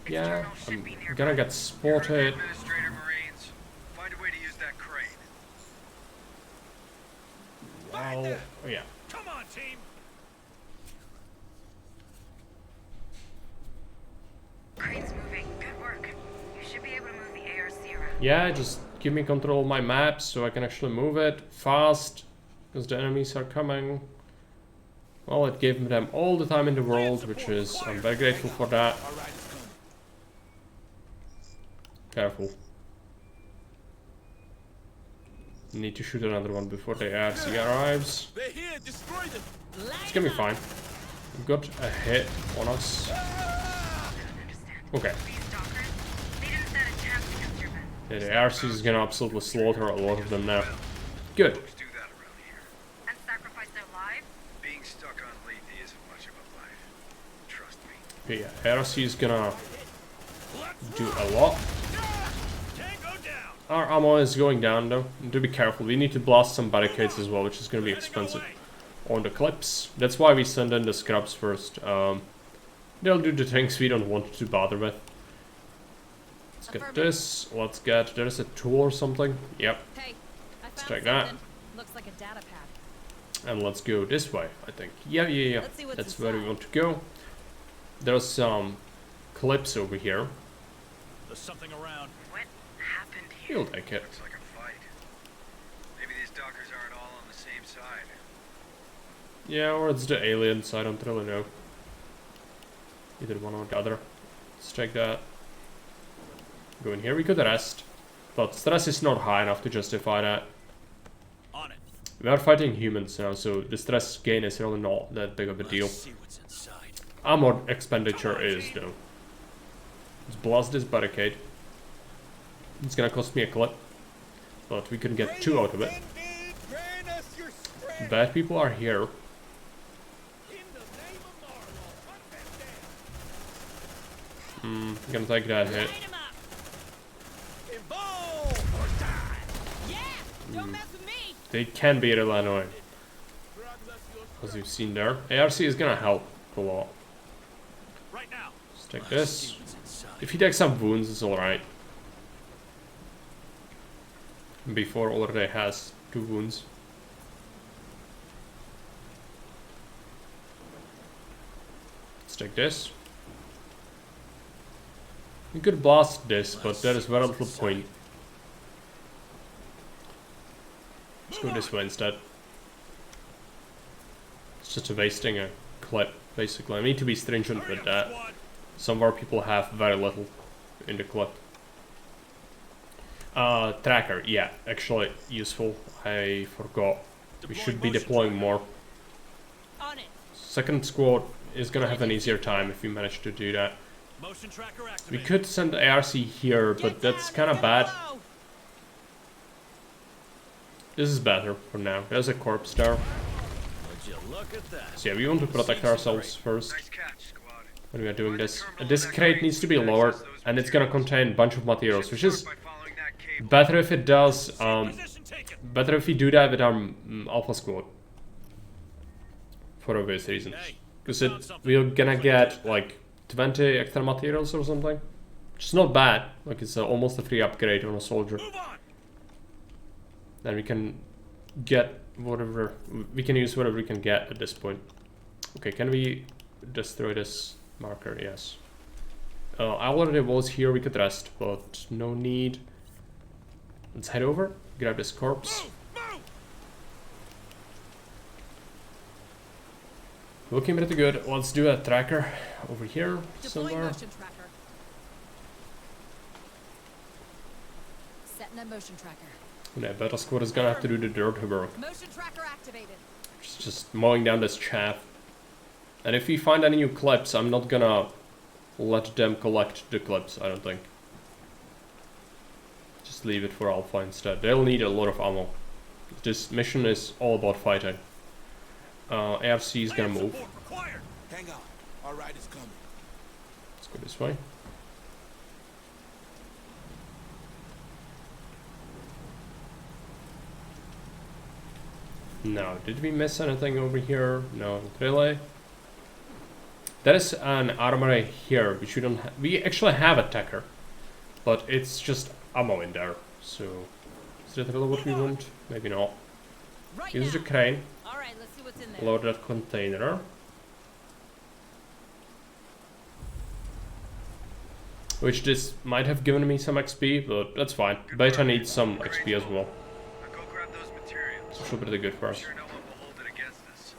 Its Yeah, terminal should be I'm nearby. gonna get spotted. Administrator Marines, find a way to use that crane. Well, yeah. Come on, team. Crane's moving. Good work. You should be able to move the ARC around. Yeah, just give me control of my map so I can actually move it fast, because the enemies are coming. Well, it gave them all the time in the world, which is, I'm very grateful for that. Careful. Need to shoot another one before the ARC arrives. They're here. Destroy them. It's gonna be fine. We've got a hit on us. Okay. These stalkers, they didn't stand a chance against your men. Yeah, the ARC is gonna absolutely slaughter a lot of them now. Good. Folks do that around here. And sacrifice their lives? Being stuck on Lethe isn't much of a life. Trust me. Okay, yeah, ARC is gonna do a lot. Our ammo is going down though. Do be careful. We need to blast some barricades as well, which is gonna be expensive on the clips. That's why we send in the scrubs first. They'll do the things we don't want to bother with. Let's get this. Let's get... There's a tool or something. Yep. Hey, I Let's found take that. something. Looks like a data pad. And let's go this way, I think. Yeah. Let's see what's That's where we inside. want to go. There's some clips over here. There's something around. What happened here? You'll take it. Looks like a fight. Maybe these dockers aren't all on the same side. Yeah, or it's the aliens, I don't really know. Either one or the other. Let's check that. Go in here, we could rest. But stress is not high enough to justify that. On it. We are fighting humans now, so the stress gain is really not that big of a deal. Let's see what's inside. Ammo expenditure is, though. Let's blast this barricade. It's gonna cost me a clip. But we can get 2 out of it. Bad people are here. I'm gonna take that hit. They can be really annoying. As you've seen there. ARC is gonna help a lot. Right now. Let's take this. If he takes some wounds, it's alright. Before already has 2 wounds. Let's take this. We could blast this, but there is very little point. Let's go this way instead. It's just wasting a clip, basically. I need to be stringent with that. Some of our people have very little in the clip. Tracker, yeah, actually useful. I forgot. We should be deploying more. On it. Second squad is gonna have an easier time if we manage to do that. Motion tracker We activated. could send the ARC here, but that's kind of bad. This is better for now. There's a corpse there. Would you look at that? So yeah, we want to protect ourselves first Nice catch, squad. when we are doing this. This crate needs to be lowered, and it's gonna contain a bunch of materials, which is By following that cable. better if it does. Position taken. Better if we do that with our Alpha Squad. For obvious reasons. Because we're gonna get like 20 extra materials or something. Which is not bad. Like it's almost a free upgrade on a soldier. Move on. Then we can get whatever, we can use whatever we can get at this point. Okay, can we destroy this marker? Yes. I already was here, we could rest, but no need. Let's head over, grab this corpse. Looking pretty good. Let's do a tracker over here Deploying somewhere. motion tracker. Setting a motion tracker. Yeah, Battle Squad is gonna have to do the dirt work. Motion tracker activated. Just mowing down this chaff. And if we find any new clips, I'm not gonna let them collect the clips, I don't think. Just leave it for Alpha instead. They'll need a lot of ammo. This mission is all about fighting. ARC is gonna move. Hang on. Our ride is coming. Let's go this way. Now, did we miss anything over here? No, not really. There is an armory here, which we don't we actually have attacker, but it's just ammo in there. So, is that really what we want? Maybe not. Use the crane. All right, let's see what's in there. Load that container. Which this might have given me some XP, but that's fine. Beta needs some XP as well. Now go grab those materials. So pretty good for us. Sure no one will hold it against us.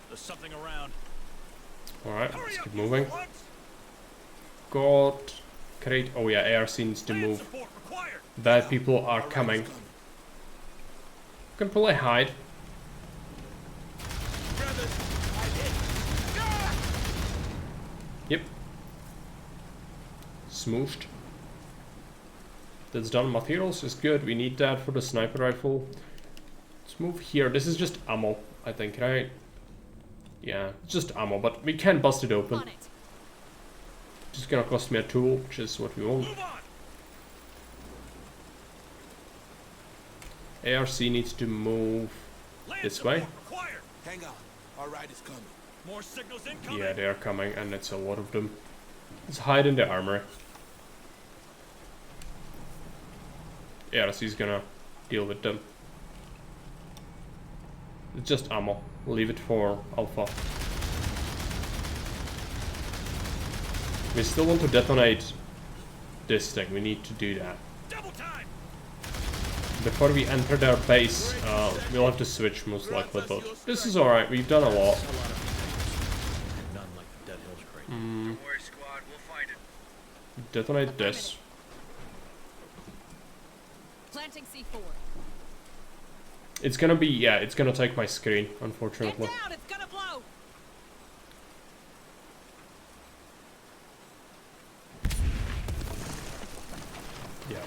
There's something around. Alright, let's keep moving. Got crate. Oh yeah, ARC needs to move. Bad people are coming. You can probably hide. Yep. Smooshed. That's done. Materials is good. We need that for the sniper rifle. Let's move here. This is just ammo, I think, right? Yeah, it's just ammo, but we can bust it open. Just gonna cost me a tool, which is what we want. ARC needs to move this way. Hang on. Our ride is coming. More signals incoming. Yeah, they are coming, and it's a lot of them. Let's hide in the armory. ARC is gonna deal with them. It's just ammo. Leave it for Alpha. We still want to detonate this thing. We need to do that. Before we enter their base, we'll have to switch most likely, but this is alright. We've done a lot. None like the Dead Hills crate. Don't worry, squad. We'll find it. Detonate this. Planting C4. It's gonna be, yeah, it's gonna take my screen, unfortunately. Get down, it's gonna blow. Yeah.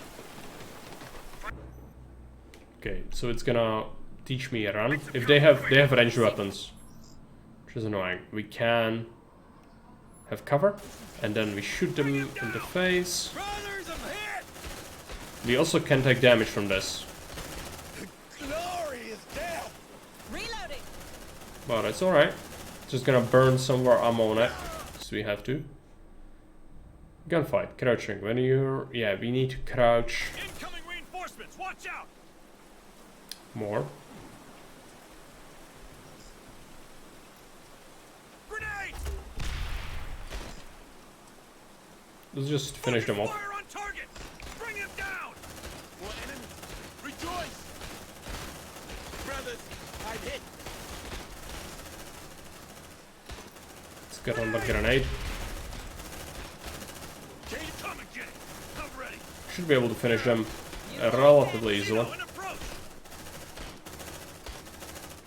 Okay, so it's gonna teach me a run. If they have ranged weapons, which is annoying. We can have cover, and then we shoot them in the face. We also can take damage from this. Reloading. But it's alright. Just gonna burn some more ammo on it, so we have to. Gunfight, crouching. When you're, yeah, we need to crouch. Incoming reinforcements. Watch out. More. Grenade. Let's just finish them off. Fire on target. Bring him down. More enemies. Rejoice. Brothers, I've hit. Let's get on the grenade. Come again. I'm ready. Should be able to finish them relatively easily.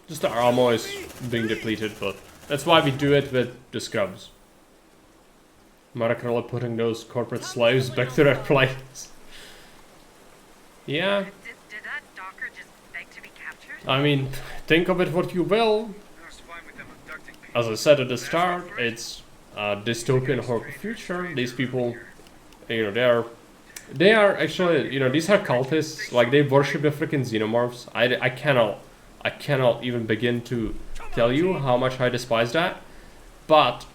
Just the ammo is being depleted, but that's why we do it with the scrubs. Maracrella putting those corporate slaves back to their place. Yeah. Did that Docker just beg to be captured? I mean, think of it what you will. I was fine with them abducting people. As I said at the start, it's a dystopian horror future. These people, you know, they are actually, you know, these are cultists. Like, they worship the freaking xenomorphs. I cannot even begin to tell you how much I despise that. But,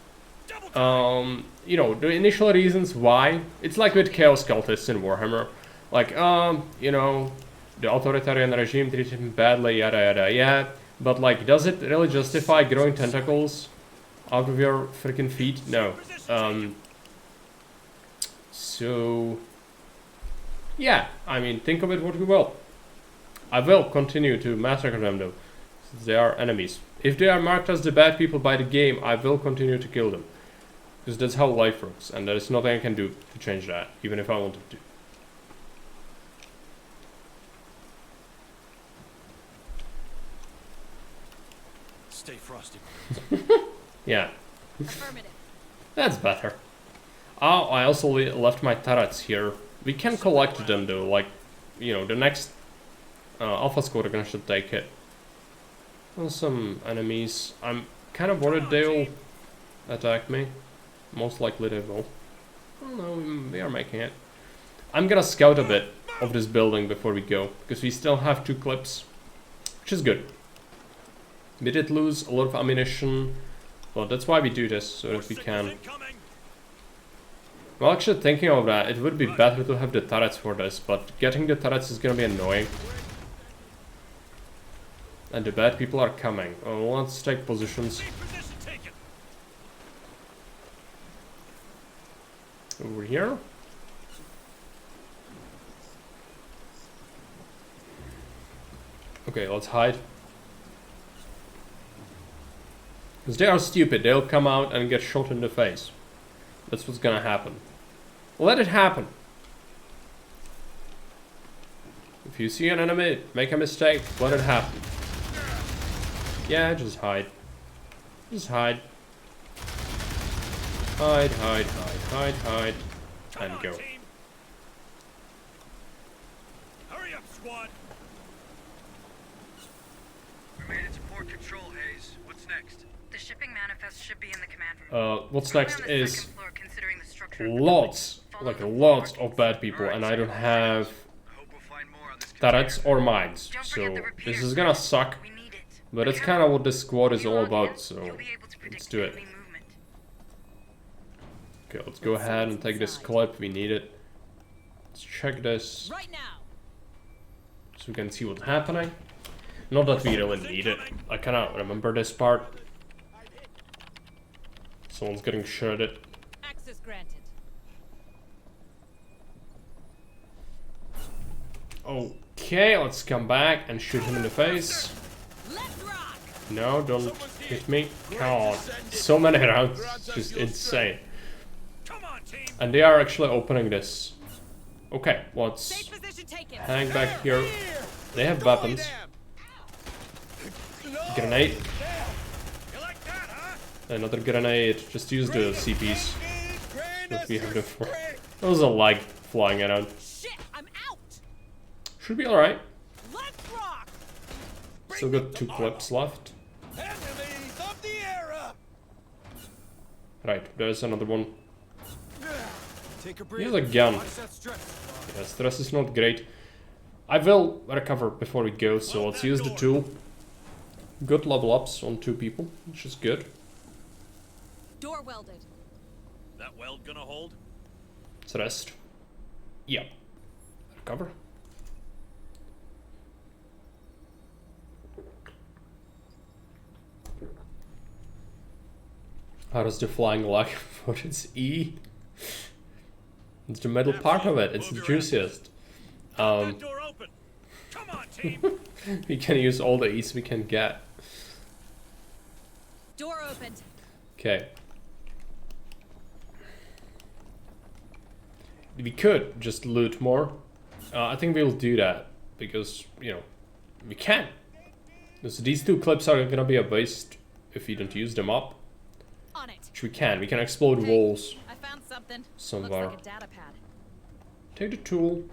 you know, the initial reasons why, it's like with Chaos Cultists in Warhammer. Like, you know, the authoritarian regime treated him badly, yada yada, yeah. But, like, does it really justify growing tentacles out of your freaking feet? No. So, yeah, I mean, think of it what you will. I will continue to massacre them though, since they are enemies. If they are marked as the bad people by the game, I will continue to kill them. Because that's how life works, and there is nothing I can do to change that, even if I wanted to. Stay frosty. Yeah. Affirmative. That's better. Oh, I also left my turrets here. We can collect them though, like, you know, the next Alpha Squad are should take it. Well, some enemies. I'm kind of worried they'll attack me. Most likely they will. Oh no, they are making it. I'm gonna scout a bit of this building before we go, because we still have 2 clips, which is good. We did lose a lot of ammunition. Well, that's why we do this, so that we can... Well, actually thinking of that, it would be better to have the turrets for this, but getting the turrets is gonna be annoying. And the bad people are coming. Oh, let's take positions. Over here. Okay, let's hide. Because they are stupid, they'll come out and get shot in the face. That's what's gonna happen. Let it happen. If you see an enemy make a mistake, let it happen. Yeah, just hide. Just hide. Hide, hide, hide, hide, hide. And go. Hurry up, squad! We made it to port control, Hayes. What's next? The shipping manifest should be in the command room. What's We'll be next on the is second floor, considering the structure of the lots, like lots of bad people, and I don't have turrets or mines, so this is gonna suck, but it's kind of what this squad is all about, so let's do it. Okay, let's go ahead and take this clip, we need it. Let's check this, Right now. so we can see what's happening. Not that we really need it, I cannot remember this part. Someone's getting shredded. Access granted. Okay, let's come back and shoot him in the face. No, don't hit me. God, so many rounds, it's just insane. And they are actually opening this. Okay, let's hang back here. They have weapons. Grenade. Another grenade. Just use the CPs that we have there for. There was a lag flying around. Should be alright. Still got 2 clips left. Right, there's another one. He has a gun. Yeah, stress is not great. I will recover before we go, so let's use the tool. Good level ups on 2 people, which is good. Door welded. That weld gonna hold? Let's rest. Yep. Recover. How does the flying lag? What is E? It's the middle part of it. It's the juiciest. We can use all the E's we can get. Door opened. Okay. We could just loot more. I think we'll do that because, you know, we can. So these 2 clips are gonna be a waste if we don't use them up. On it. Which we can. We can explode walls I found something. somewhere. Looks like a data pad. Take the tool.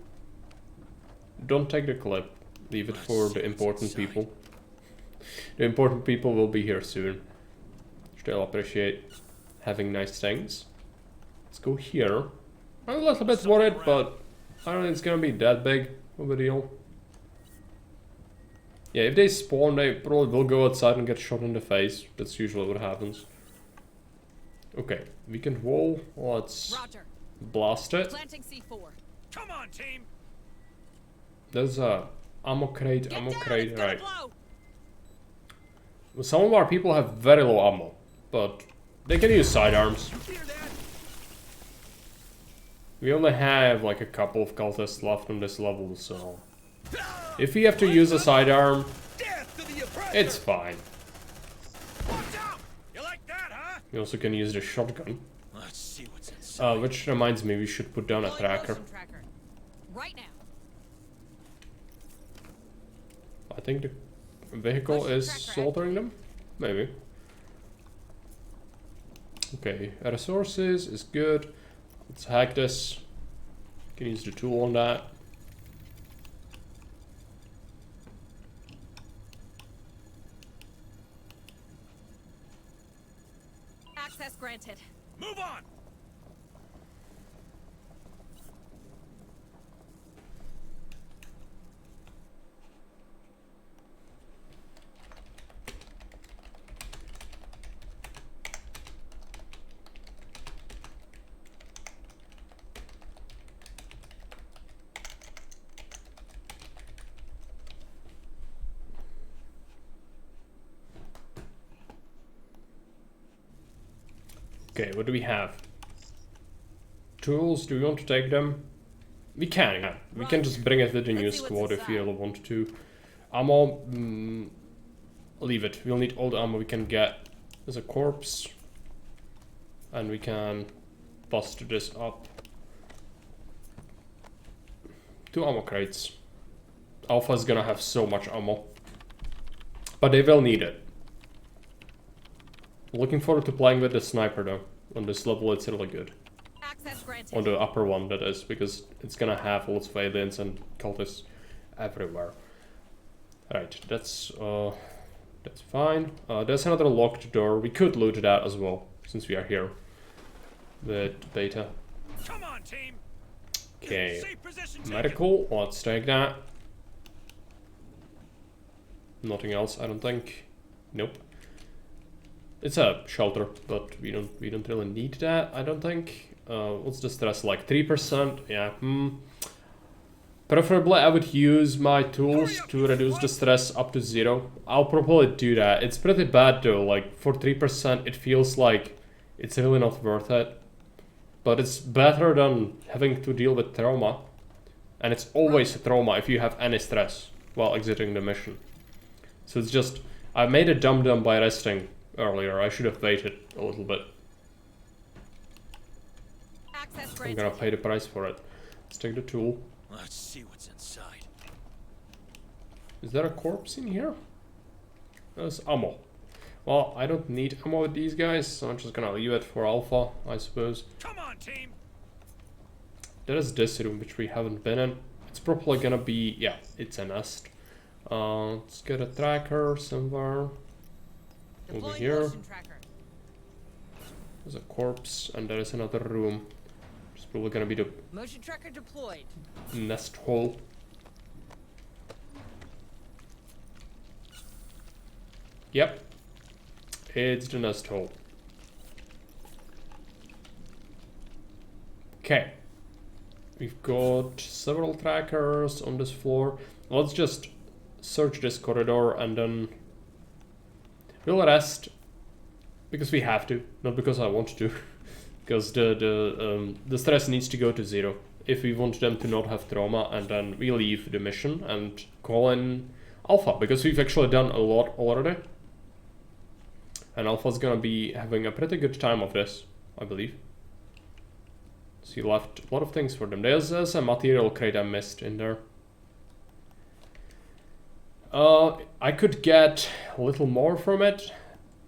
Don't take the clip. Leave it for the important people. The important people will be here soon. They'll appreciate having nice things. Let's go here. I'm a little bit worried, but I don't think it's gonna be that big of a deal. Yeah, if they spawn, they probably will go outside and get shot in the face. That's usually what happens. Okay, weakened wall. Let's blast it. Planting C4. Come on, team. There's a ammo crate, right. Well, some of our people have very low ammo, but they can use sidearms. We only have like a couple of cultists left on this level, so if we have to use a sidearm, it's fine. We also can use the shotgun. Let's see what's inside. Which reminds me, we should put down a tracker. Right now. I think the vehicle is slaughtering them? Maybe. Okay, resources is good. Let's hack this. Can use the tool on that. Access granted. Move on. Okay, what do we have? Tools, do we want to take them? We can, yeah. We can just bring it with the new squad if we really want to. Ammo, leave it. We'll need all the ammo we can get as a corpse. And we can bust this up. 2 ammo crates. Alpha's gonna have so much ammo. But they will need it. Looking forward to playing with the sniper though. On this level it's really good. Access granted. On the upper one, that is, because it's gonna have lots of aliens and cultists everywhere. Right, that's fine. There's another locked door. We could loot that as well, since we are here with Beta. Come on, team. Okay, medical. Let's take that. Nothing else, I don't think. Nope. It's a shelter, but we don't really need that, I don't think. What's the stress like? 3%? Yeah. Preferably I would use my tools to reduce the stress up to 0. I'll probably do that. It's pretty bad though, like for 3% it feels like it's really not worth it. But it's better than having to deal with trauma. And it's always a trauma if you have any stress while exiting the mission. So it's just, I made a dum-dum by resting earlier. I should have waited a little bit. I'm gonna pay the price for it. Let's take the tool. Let's see what's inside. Is there a corpse in here? There's ammo. Well, I don't need ammo with these guys, so I'm just gonna leave it for Alpha, I suppose. Come on, team. There is this room which we haven't been in. It's probably gonna be, yeah, it's a nest. Let's get a tracker somewhere. Over here. There's a corpse, and there is another room. It's probably gonna be the motion tracker deployed. Nest hole. Yep. It's the nest hole. Okay. We've got several trackers on this floor. Let's just search this corridor and then we'll rest. Because we have to, not because I want to. Because the stress needs to go to 0 if we want them to not have trauma, and then we leave the mission and call in Alpha, because we've actually done a lot already. And Alpha's gonna be having a pretty good time of this, I believe. So he left a lot of things for them. There's a material crate I missed in there. I could get a little more from it.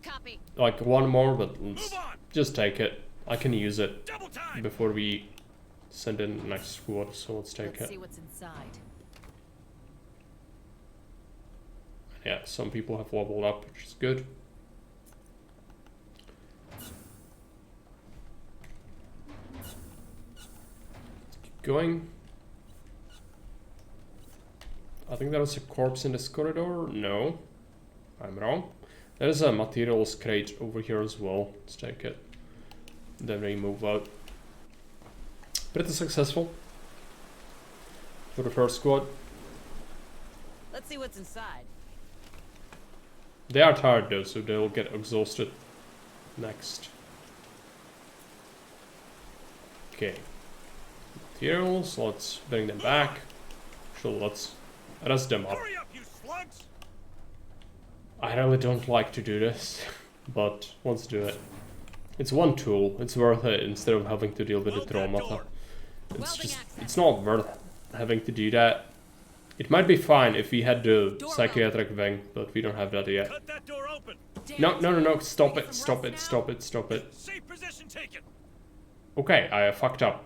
Copy. Like 1 more, but let's just take it. I can use it before we send in the next squad, so let's take it. Let's see what's inside. Yeah, some people have leveled up, which is good. Let's keep going. I think there was a corpse in this corridor. No, I'm wrong. There is a materials crate over here as well. Let's take it. Then we move out. Pretty successful for the first squad. Let's see what's inside. They are tired though, so they'll get exhausted next. Okay. Materials, let's bring them back. So let's rest them up. Hurry up, you slugs! I really don't like to do this, but let's do it. It's 1 tool, it's worth it instead of having to deal with the traumata. It's just, it's not worth having to do that. It might be fine if we had the psychiatric wing, but we don't have that yet. Cut that door open. No, stop it, stop it, stop it, stop it. Safe position taken. Okay, I fucked up.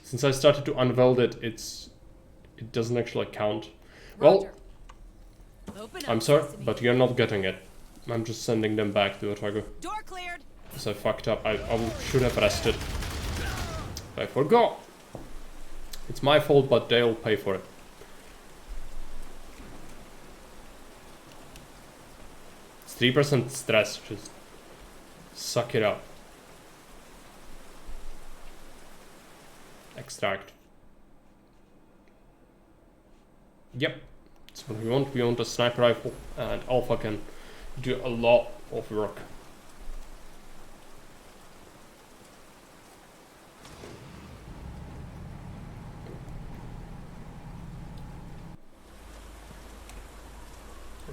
Since I started to unweld it, it doesn't actually count. Well, I'm sorry, but you're not getting it. I'm just sending them back to Otago. Door cleared. Because I fucked up. I should have rested. I forgot. It's my fault, but they'll pay for it. It's 3% stress. Just suck it up. Extract. Yep. That's what we want. We want a sniper rifle, and Alpha can do a lot of work.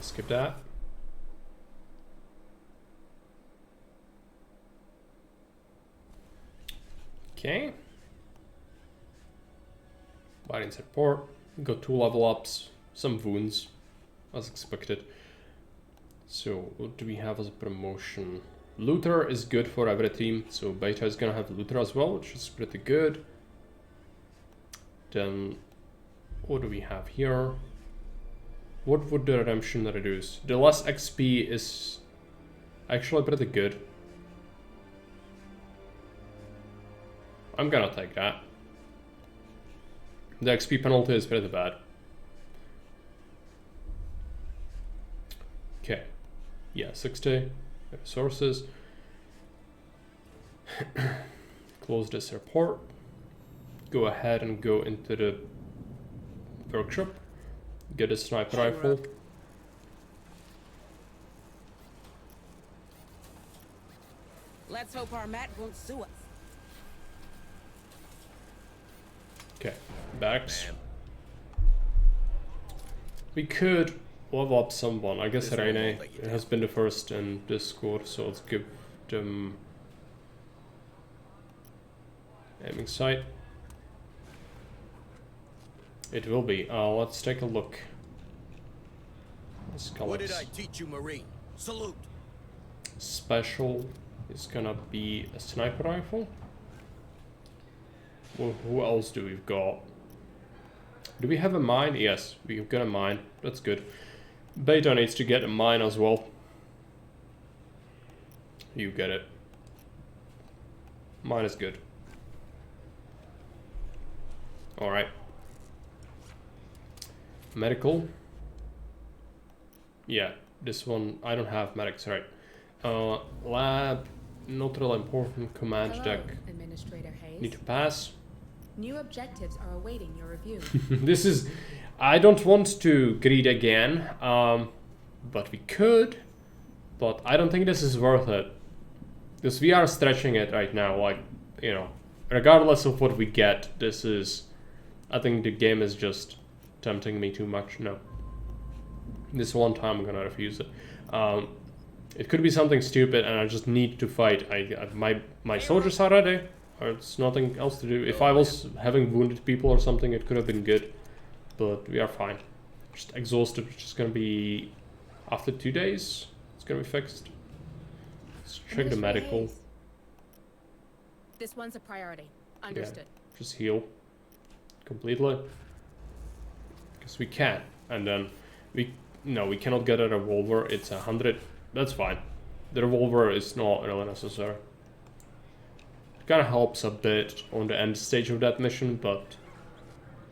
skip that. Okay. Binding support. Got 2 level ups, some wounds, as expected. So what do we have as a promotion? Looter is good for every team, so Beta is gonna have Looter as well, which is pretty good. Then what do we have here? What would the redemption reduce? The less XP is actually pretty good. I'm gonna take that. The XP penalty is pretty bad. Okay. Yeah, 60 resources. Close this report. Go ahead and go into the workshop. Get a sniper rifle. Let's hope our Matt won't sue us. Okay, backs. We could level up someone. I guess Rene has been the first in this squad, so let's give them aiming sight. It will be. Let's take a look. What did I teach you, Marine? Salute. Special is gonna be a sniper rifle. Well, who else do we've got? Do we have a mine? Yes, we've got a mine. That's good. Beta needs to get a mine as well. You get it. Mine is good. Alright. Medical. Yeah, this one, I don't have medics, right. Lab, not really important. Command Hello, deck. Administrator Hayes. Need to pass. New objectives are awaiting your review. This is... I don't want to greed again, but we could. But I don't think this is worth it. Because we are stretching it right now, like, you know, regardless of what we get, this is... I think the game is just tempting me too much. No. This one time I'm gonna refuse it. It could be something stupid and I just need to fight. My soldiers are ready. There's nothing else to do. If I was having wounded people or something, it could have been good. But we are fine. Just exhausted, which is gonna be... After 2 days, it's gonna be fixed. Let's check the medical. This one's a priority. Understood. Yeah, just heal. Completely. Because we can. And then we... No, we cannot get a revolver. It's 100. That's fine. The revolver is not really necessary. It kind of helps a bit on the end stage of that mission, but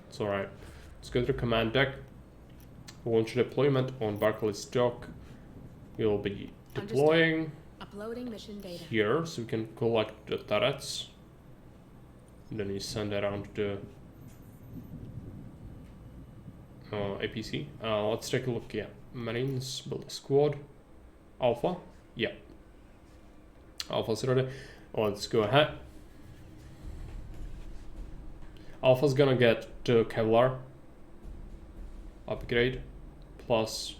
it's alright. Let's go to the command deck. Launch deployment on Barclays dock. We'll be deploying uploading mission data here, so we can collect the turrets. And then you send around the APC. Let's take a look. Yeah, Marines build a squad. Alpha. Yeah. Alpha's ready. Let's go ahead. Alpha's gonna get the Kevlar upgrade plus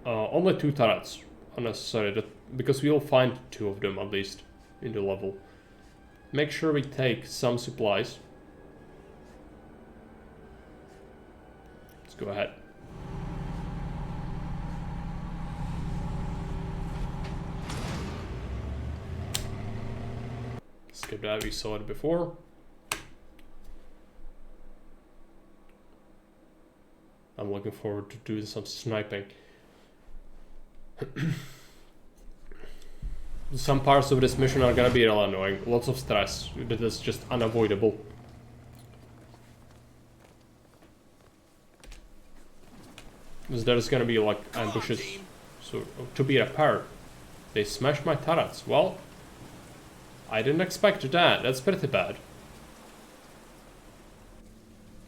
only 2 turrets unnecessary, because we'll find 2 of them at least in the level. Make sure we take some supplies. Let's go ahead. Skip that, we saw it before. I'm looking forward to doing some sniping. Some parts of this mission are gonna be real annoying. Lots of stress. That is just unavoidable. Because there's gonna be like ambushes. So to be repaired. They smashed my turrets. Well, I didn't expect that. That's pretty bad.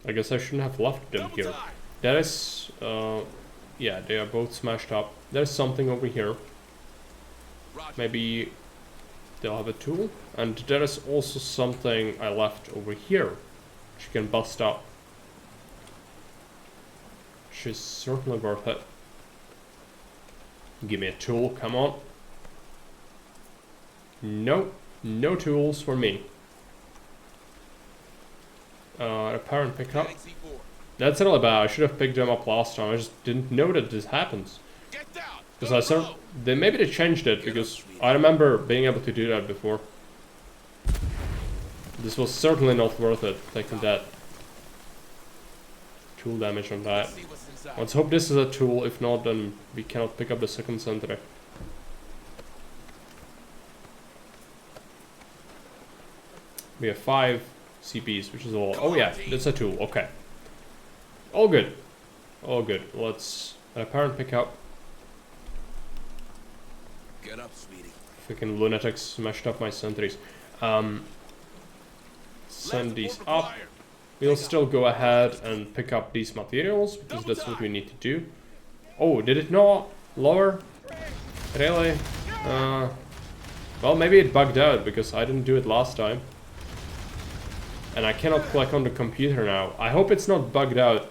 I guess I shouldn't have left them here. There is, yeah, they are both smashed up. There's something over here. Maybe they'll have a tool. And there is also something I left over here, which you can bust up. which is certainly worth it. Give me a tool, come on. No, no tools for me. Repair and pick up. That's really bad. I should have picked them up last time. I just didn't know that this happens. Because maybe they changed it, because I remember being able to do that before. This was certainly not worth it, taking that tool damage on that. Let's hope this is a tool. If not, then we cannot pick up the second sentry. We have 5 CPs, which is all. Oh yeah, that's a tool. Okay. All good. All good. Let's repair and pick up. Get up, sweetie. Freaking lunatics smashed up my sentries. Send these up. We'll still go ahead and pick up these materials, because that's what we need to do. Oh, did it not lower? Really? Well, maybe it bugged out, because I didn't do it last time. And I cannot click on the computer now. I hope it's not bugged out.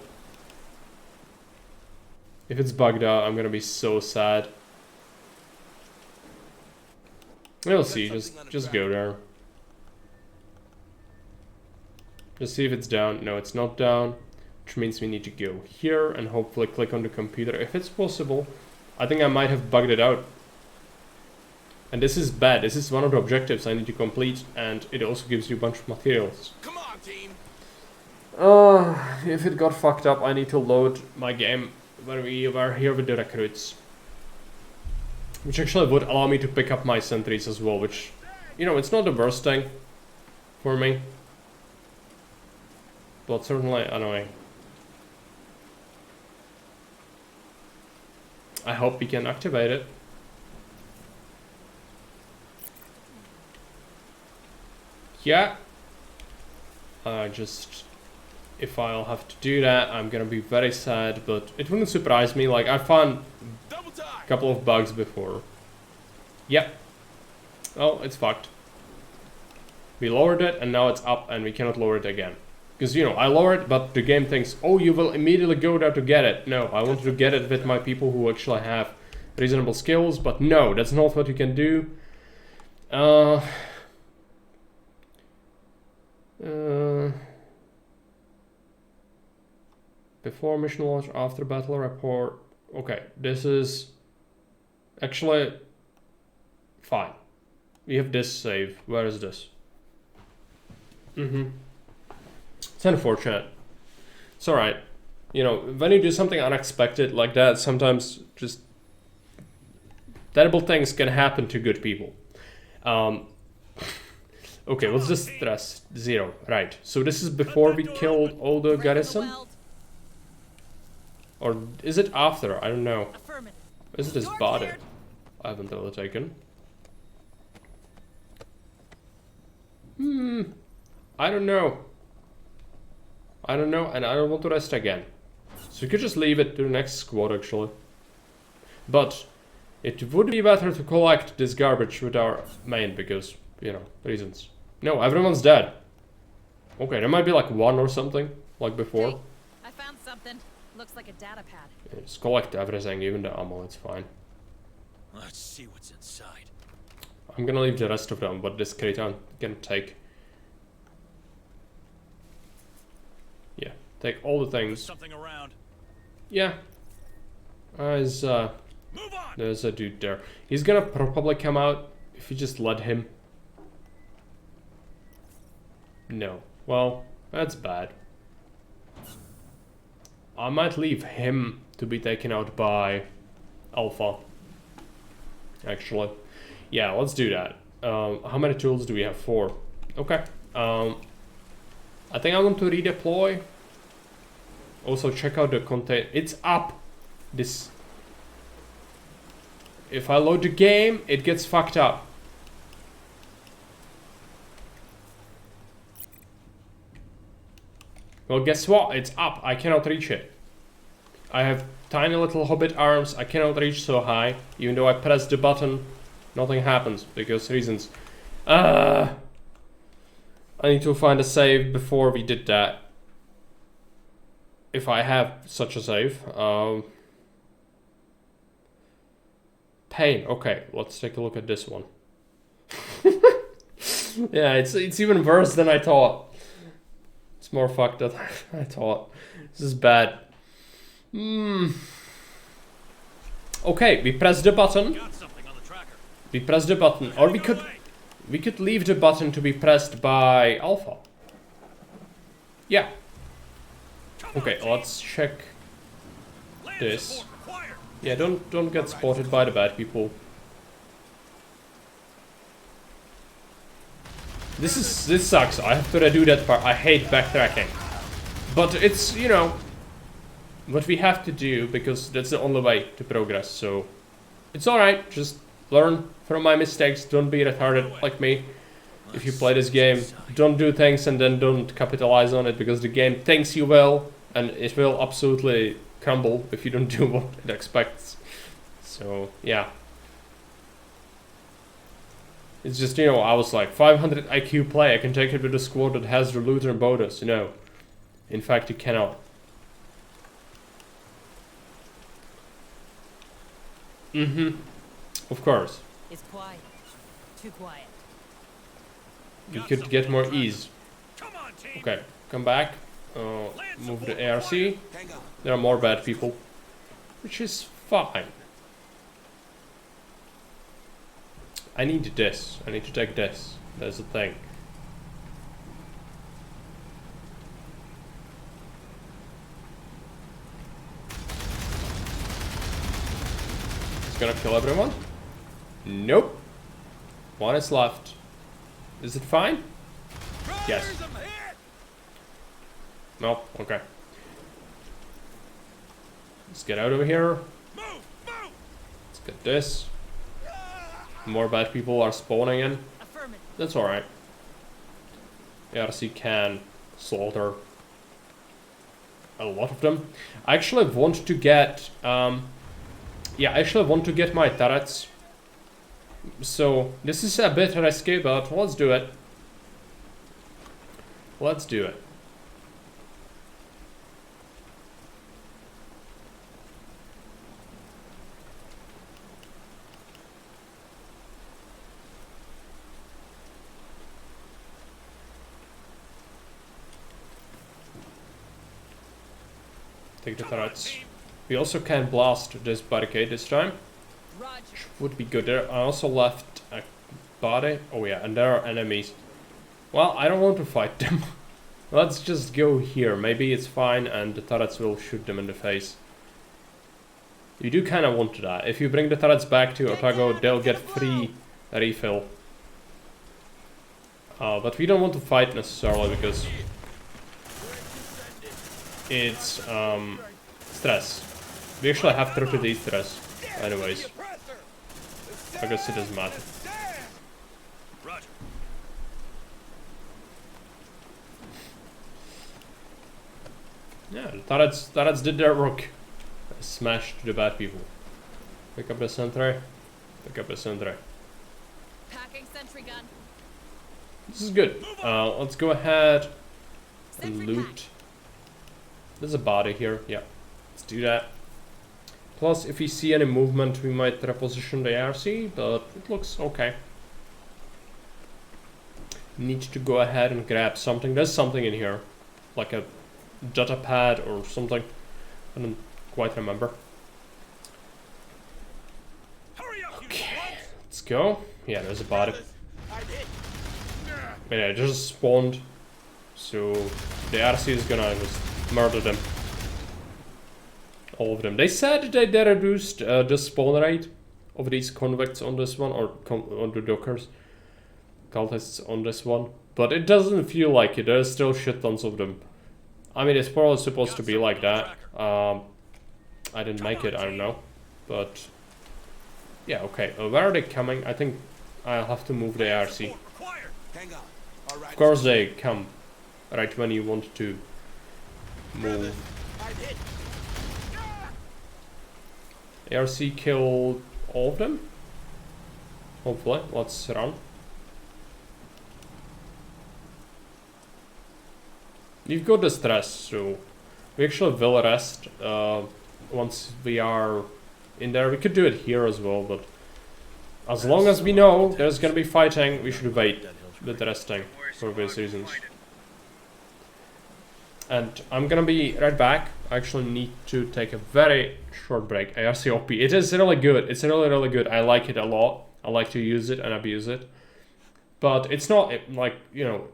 If it's bugged out, I'm gonna be so sad. We'll see, just go there. Just see if it's down. No, it's not down, which means we need to go here and hopefully click on the computer if it's possible. I think I might have bugged it out. And this is bad. This is one of the objectives I need to complete, and it also gives you a bunch of materials. Come on, team. If it got fucked up, I need to load my game where we were here with the recruits. Which actually would allow me to pick up my sentries as well, which, you know, it's not the worst thing for me. But certainly annoying. I hope we can activate it. Yeah. If I'll have to do that, I'm gonna be very sad, but it wouldn't surprise me. Like, I found a couple of bugs before. Yep. Oh, it's fucked. We lowered it, and now it's up, and we cannot lower it again. Because, you know, I lower it, but the game thinks, oh, you will immediately go there to get it. No, I wanted to get it with my people who actually have reasonable skills, but no, that's not what you can do. Before mission launch, after battle report. Okay, this is actually fine. We have this save. Where is this? It's unfortunate. It's alright. You know, when you do something unexpected like that, sometimes just terrible things can happen to good people. Okay, let's just stress 0. Right. So this is before we killed all the garrison? Or is it after? I don't know. Is it his body? I haven't really taken. I don't know. I don't know, and I don't want to rest again. So we could just leave it to the next squad, actually. But it would be better to collect this garbage with our main, because, you know, reasons. No, everyone's dead. Okay, there might be like 1 or something, like before. Hey, I found something. Looks like a data pad. Yeah, just collect everything, even the ammo, it's fine. Let's see what's inside. I'm gonna leave the rest of them, but this Kraton can take. Yeah, take all the things. Something around. Yeah. There's a dude there. He's gonna probably come out if you just let him. No. Well, that's bad. I might leave him to be taken out by Alpha. Actually. Yeah, let's do that. How many tools do we have? 4. Okay. I think I want to redeploy. Also check out the content. It's up. This. If I load the game, it gets fucked up. Well, guess what? It's up. I cannot reach it. I have tiny little hobbit arms. I cannot reach so high. Even though I press the button, nothing happens because reasons. I need to find a save before we did that. if I have such a save. Pain. Okay, let's take a look at this one. Yeah, it's even worse than I thought. It's more fucked up than I thought. This is bad. Okay, we press the button. We press the button, or we could leave the button to be pressed by Alpha. Yeah. Okay, let's check this. Yeah, don't get spotted by the bad people. This sucks. I have to redo that part. I hate backtracking. But it's, you know, what we have to do because that's the only way to progress. So it's alright. Just learn from my mistakes. Don't be retarded like me. If you play this game, don't do things and then don't capitalize on it because the game thinks you will, and it will absolutely crumble if you don't do what it expects. So yeah. It's just, you know, I was like 500 IQ play, I can take it with a squad that has the loot and bonus, you know. In fact, you cannot. Of course. It's quiet. Too quiet. You could get more ease. Okay, come back. Move the ARC. There are more bad people. Which is fine. I need this. I need to take this. That's the thing. It's gonna kill everyone? Nope. One is left. Is it fine? Yes. No? Okay. Let's get out of here. Let's get this. More bad people are spawning in. That's alright. ARC can slaughter a lot of them. I actually want to get yeah, I actually want to get my turrets. So this is a bit risky, but let's do it. Let's do it. Take the turrets. We also can blast this barricade this time. Which would be good. There I also left a body. Oh yeah, and there are enemies. Well, I don't want to fight them. Let's just go here. Maybe it's fine and the turrets will shoot them in the face. You do kind of want that. If you bring the turrets back to Otago, they'll get free refill. But we don't want to fight necessarily because it's stress. We actually have 30 stress anyways. I guess it doesn't matter. Yeah, the turrets did their work. Smashed the bad people. Pick up the sentry. Pick up the sentry. Packing sentry gun. This is good. Let's go ahead and loot. There's a body here. Yeah, let's do that. Plus, if we see any movement, we might reposition the ARC, but it looks okay. Need to go ahead and grab something. There's something in here, like a data pad or something. I don't quite remember. Okay, let's go. Yeah, there's a body. Yeah, it just spawned. So the ARC is gonna just murder them. All of them. They said they reduced the spawn rate of these convicts on this one, or on the dockers, cultists on this one, but it doesn't feel like it. There's still shit tons of them. I mean, it's probably supposed to be like that. I didn't make it, I don't know, but yeah, okay. Where are they coming? I think I'll have to move the ARC. Of course they come right when you want to move. ARC killed all of them? Hopefully. Let's run. You've got the stress, so We actually will rest once we are in there. We could do it here as well, but as long as we know there's gonna be fighting, we should wait with resting for obvious reasons. And I'm gonna be right back. I actually need to take a very short break. ARCOP, it is really good. It's really good. I like it a lot. I like to use it and abuse it. But it's not like, you know,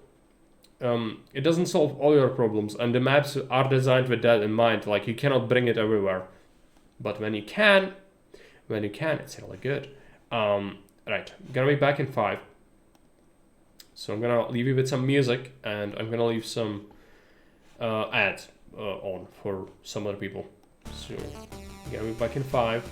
it doesn't solve all your problems. And the maps are designed with that in mind. Like, you cannot bring it everywhere. But when you can, it's really good. Right, I'm gonna be back in 5. So I'm gonna leave you with some music, and I'm gonna leave some ads on for some other people. So I'm gonna be back in 5.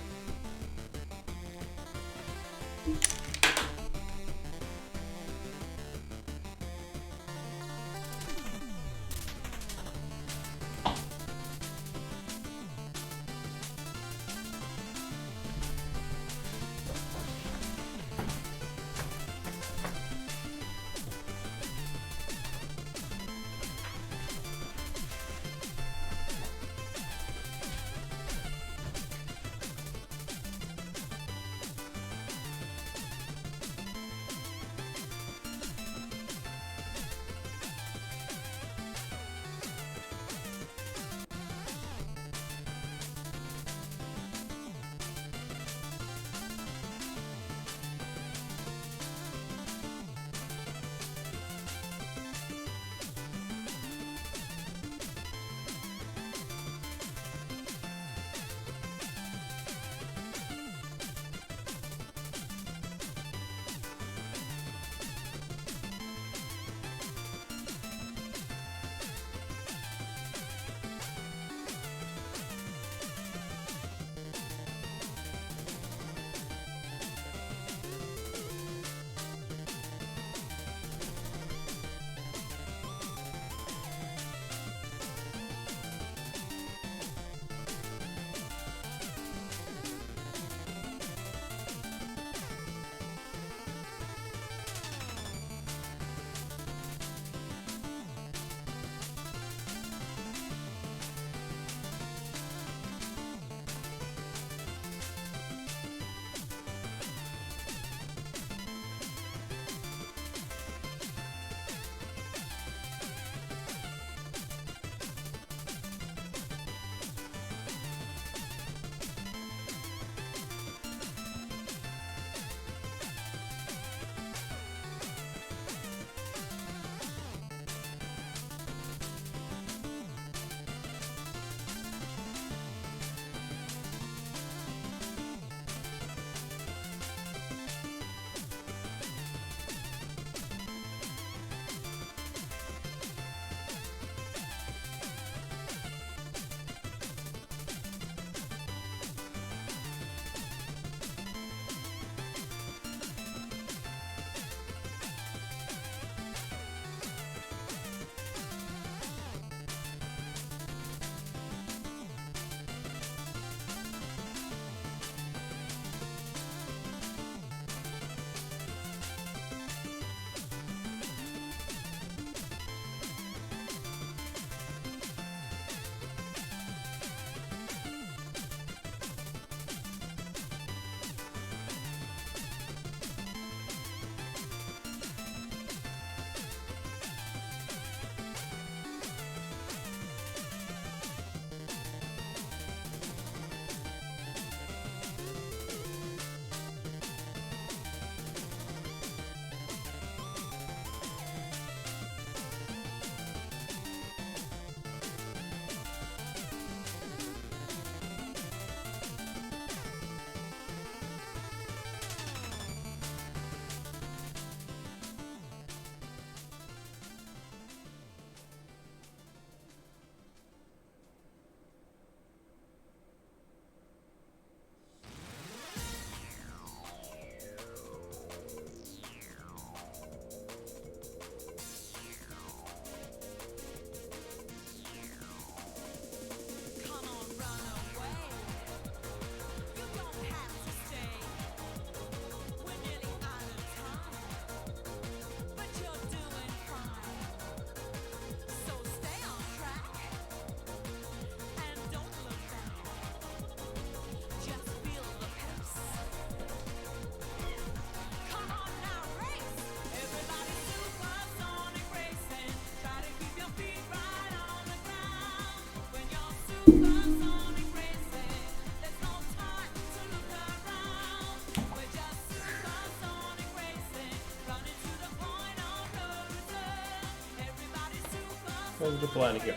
What's the plan here?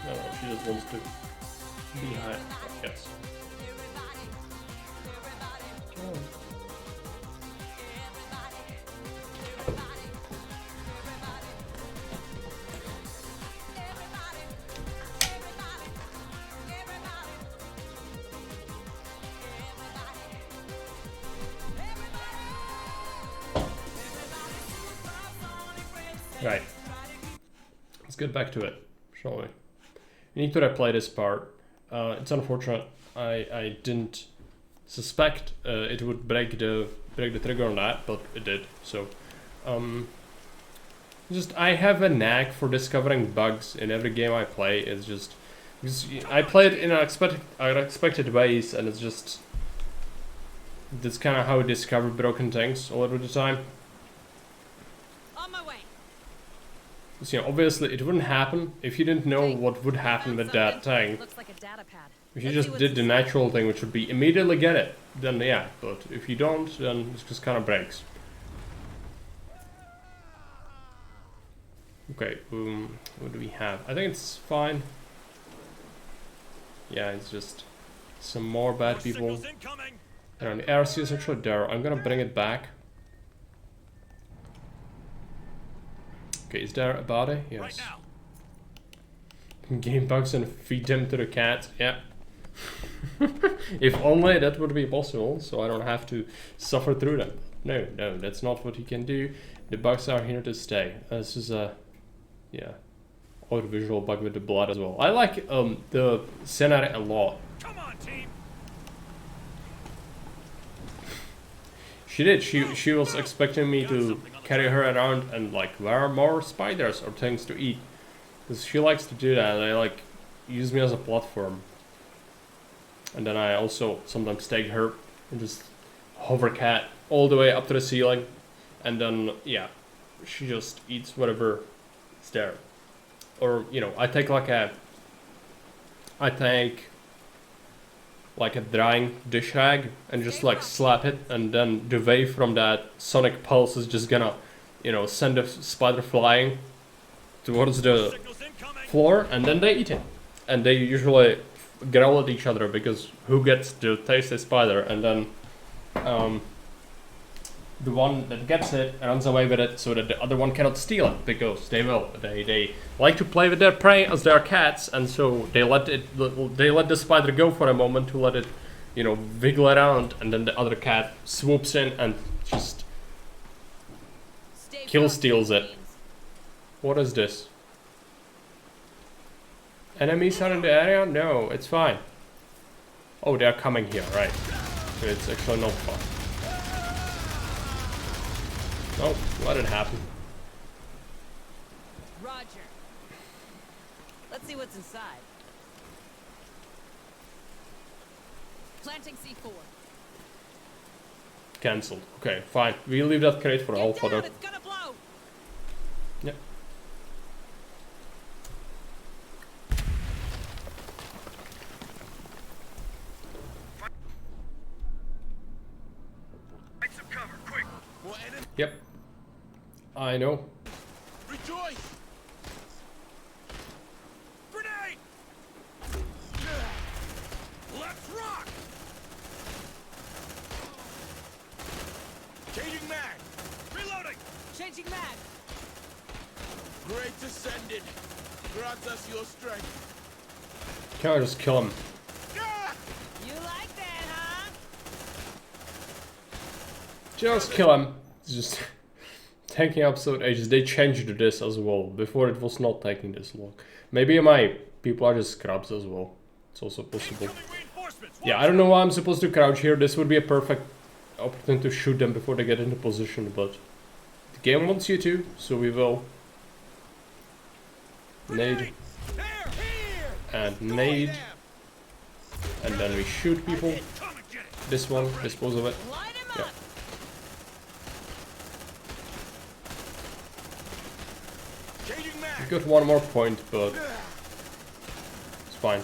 No, she just wants to be high, I guess. Oh. Right. Let's get back to it, shall we? We need to replay this part. It's unfortunate. I didn't suspect it would break the trigger on that, but it did. So, just I have a knack for discovering bugs in every game I play. It's just because I play it in unexpected ways, and it's just that's kind of how I discover broken things a lot of the time. So, you know, obviously it wouldn't happen if you didn't know what would happen with that thing. Looks like a data pad. If you just did the natural thing, which would be immediately get it, then yeah. But if you don't, then it just kind of breaks. Okay, what do we have? I think it's fine. Yeah, it's just some more bad people. And the RC is actually there. I'm gonna bring it back. Okay, is there a body? Yes. Game bugs and feed them to the cat. Yeah. If only that would be possible, so I don't have to suffer through them. No, that's not what you can do. The bugs are here to stay. This is a, yeah, audiovisual bug with the blood as well. I like the scenario a lot. Come on, team. She did. She was expecting me to carry her around and like where are more spiders or things to eat, because she likes to do that. They like use me as a platform, and then I also sometimes take her and just hover cat all the way up to the ceiling, and then yeah, she just eats whatever is there. Or you know, I take like a drying dish rag and just like slap it, and then the wave from that sonic pulse is just gonna, you know, send a spider flying towards the floor, and then they eat it. And they usually growl at each other because who gets to taste the spider, and then the one that gets it runs away with it so that the other one cannot steal it, because they will. They like to play with their prey as their cats, and so they let the spider go for a moment to let it, you know, wiggle around, and then the other cat swoops in and just kill steals it. What is this? Enemies are in the area? No, it's fine. Oh, they're coming here, right. It's actually not fun. Oh, let it happen. Roger. Let's see what's inside. Planting C4. Cancelled. Okay, fine. We leave that crate for Alpha though. It's gonna blow. Yep. Find some cover, quick. Yep. I know. Rejoice! Grenade! Let's rock! Changing mag! Reloading! Changing mag. Great descendant! Grant us your strength. Can't I just kill him? You like that, huh? Just kill him. It's just taking absolute ages. They changed this as well. Before it was not taking this long. Maybe my people are just scrubs as well. It's also possible. Yeah, I don't know why I'm supposed to crouch here. This would be a perfect opportunity to shoot them before they get into position, but the game wants you to, so we will. Nade. And nade. And then we shoot people. This one, dispose of it. Yeah. We got one more point, but it's fine.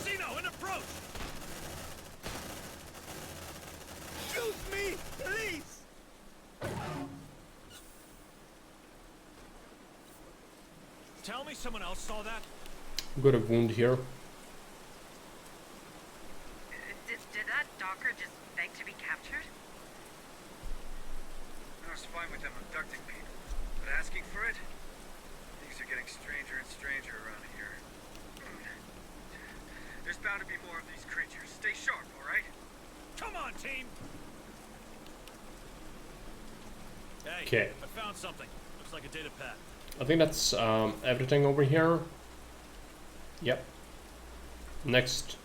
Shoot me, please! Tell me someone else saw that? Got a wound here. Did that Docker just beg to be captured? I was fine with them abducting people, but asking for it? Things are getting stranger and stranger around here. There's bound to be more of these creatures. Stay sharp, alright? Come on, team! Hey, Okay. I found something. Looks like a data pad. I think that's everything over here. Yep. Next,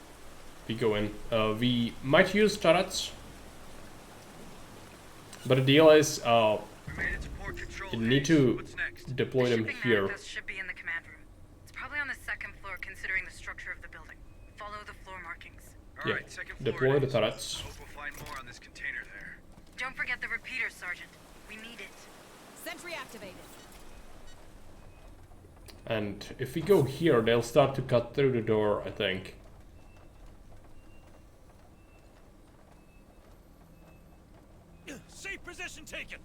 we go in. We might use turrets, but the deal is, you need to deploy them here. Manifest should be in the command room. It's probably on the second floor, considering the structure of the building. Follow the floor markings. Yeah. Deploy the turrets. Hope we'll find more on this container there. Don't forget the repeater, Sergeant. We need it. Sentry activated. And if we go here, they'll start to cut through the door, I think. Safe position taken.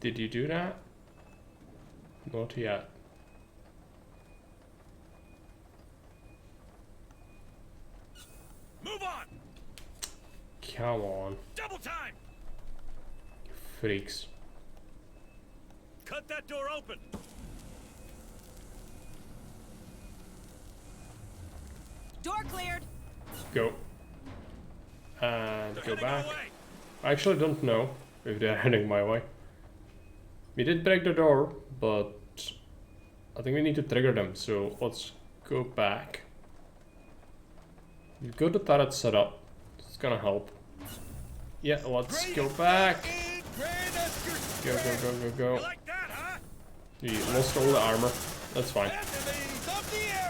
Did you do that? Not yet. Move on. Come on, Double time. you freaks. Cut that door open. Door cleared. Go. And go back. I actually don't know if they're heading my way. We did break the door, but I think we need to trigger them, so let's go back. We've got the turret set up. It's gonna help. Yeah, let's go back. Go, go, go, go, go. We lost all the armor. That's fine.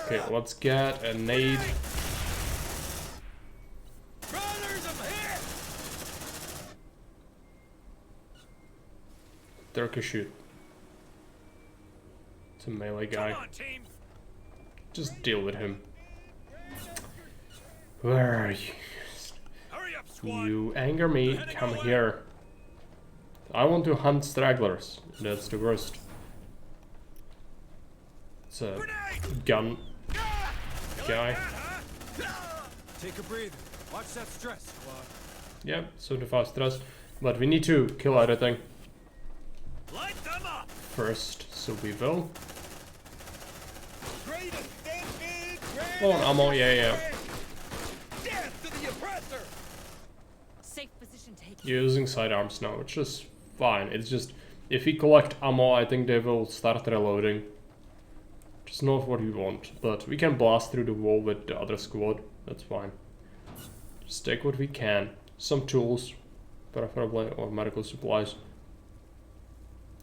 Okay, let's get a nade. Turkish shoot. It's a melee guy. Just deal with him. Where are you? You anger me. Come here. I want to hunt stragglers. That's the worst. It's a gun guy. Take a breather. Watch that stress, squad. Yep, so the fast stress. But we need to kill everything first, so we will. Come on, ammo, yeah. Safe position taken. You're using sidearms now, which is fine. It's just, if we collect ammo, I think they will start reloading. Just not what we want, but we can blast through the wall with the other squad. That's fine. Just take what we can. Some tools, preferably, or medical supplies.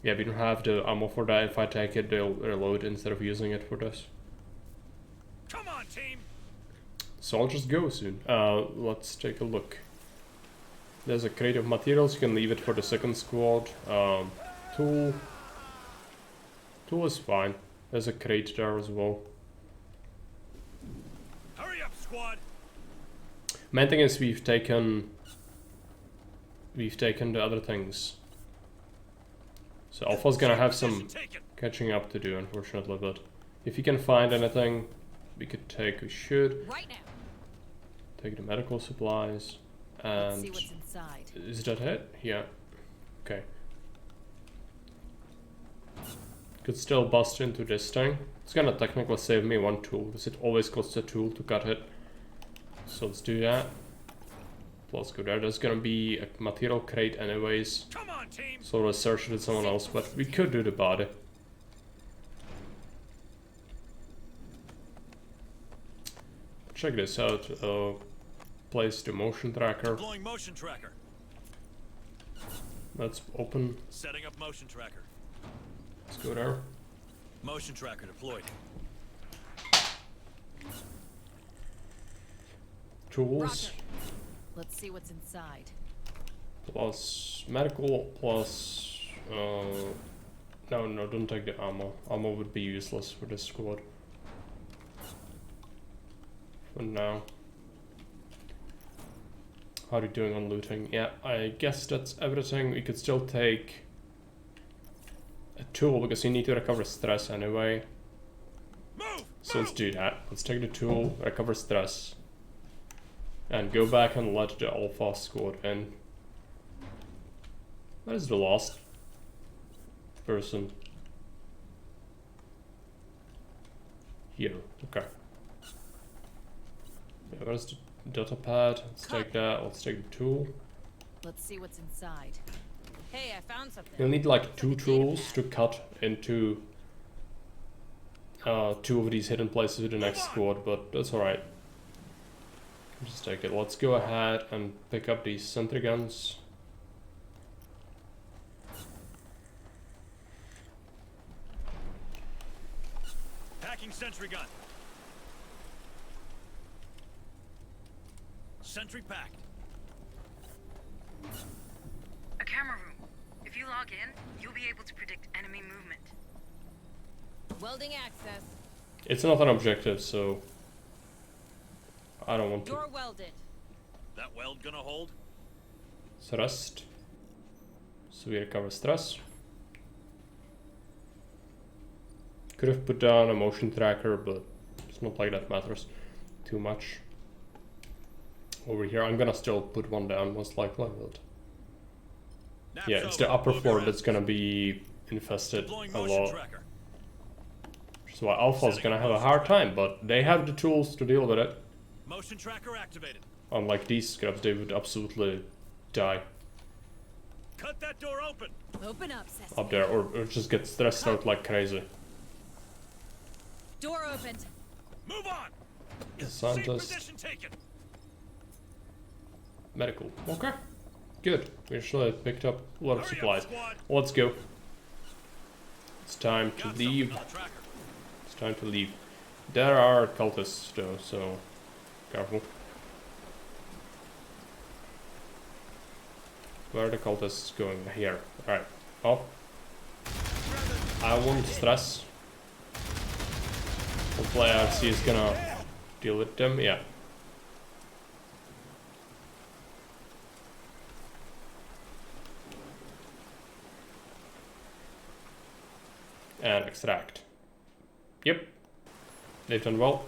Yeah, we don't have the ammo for that. If I take it, they'll reload instead of using it for this. Come on, team. So I'll just go soon. Let's take a look. There's a crate of materials. You can leave it for the second squad. Tool is fine. There's a crate there as well. Hurry up, squad. Main thing is we've taken the other things. So Alpha's gonna have some catching up to do, unfortunately, but if you can find anything we could take, we should. Right now. Take the medical supplies and... Let's see what's inside. Is that it? Yeah. Okay. Could still bust into this thing. It's gonna technically save me one tool, because it always costs a tool to cut it. So let's do that. Let's go there. There's gonna be a material crate anyways. Come on, team. So we'll search it with someone else, but we could do the body. Check this out. Place the motion tracker. Deploying motion tracker. Let's open. Setting up motion tracker. Let's go there. Motion tracker deployed. Tools. Roger. Let's see what's inside. Plus medical, plus... no, don't take the ammo. Ammo would be useless for this squad. For now. How are you doing on looting? Yeah, I guess that's everything. We could still take a tool because you need to recover stress anyway. So let's do that. Let's take the tool, recover stress, and go back and let the Alpha squad in. That is the last person. Here, okay. Yeah, where's the data pad? Let's take that, let's take the tool. Let's see what's inside. Hey, I found something. You'll need like 2 tools to cut into 2 of these hidden places with the next squad, but that's alright. Just take it. Let's go ahead and pick up these sentry guns. Hacking sentry gun. Sentry packed. A camera room. If you log in, you'll be able to predict enemy movement. Welding access. It's not an objective, so I don't want to. Door welded. That weld gonna hold? Thrust. So we recover stress. Could have put down a motion tracker, but it's not like that matters too much. Over here, I'm gonna still put one down, most likely, but yeah, it's the upper floor that's gonna be infested a lot. So Alpha's gonna have a hard time, but they have the tools to deal with it. Motion tracker activated. Unlike these scrubs, they would absolutely die. Cut that door open. Open up, Cecily. Up there, or just get stressed out like crazy. Door opened. Move on. Scientist. Position taken. Medical. Okay. Good. We actually picked up a lot of supplies. Let's go. It's time to leave. It's time to leave. There are cultists though, so careful. Where are the cultists going? Here. Alright. Off. I want stress. Hopefully RC is gonna deal with them. Yeah. And extract. Yep. They've done well.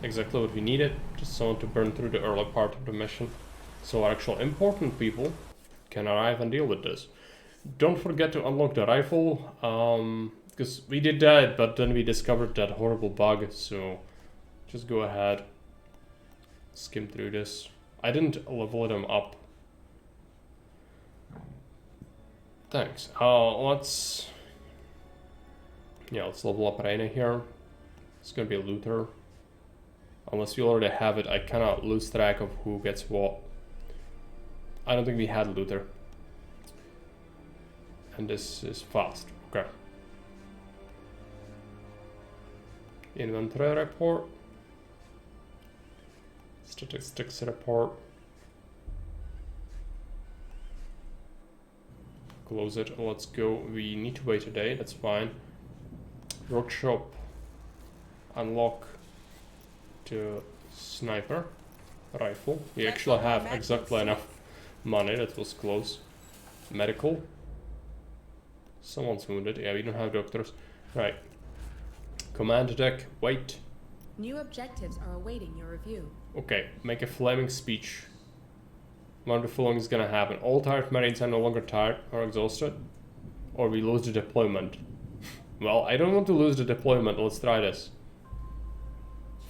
Exactly what we needed. Just someone to burn through the early part of the mission, so our actual important people can arrive and deal with this. Don't forget to unlock the rifle, because we did that, but then we discovered that horrible bug, so just go ahead, skim through this. I didn't level them up. Thanks. Let's level up Reyna here. It's gonna be a looter. Unless we already have it, I cannot lose track of who gets what. I don't think we had looter. And this is fast. Okay. Inventory report. Statistics report. Close it. Let's go. We need to wait a day. That's fine. Workshop. Unlock the sniper rifle. We actually have exactly enough money. That was close. Medical. Someone's wounded. Yeah, we don't have doctors. Right. Command deck. Wait. New objectives are awaiting your review. Okay, make a flaming speech. One of the following is gonna happen. All tired Marines are no longer tired or exhausted, or we lose the deployment. Well, I don't want to lose the deployment. Let's try this.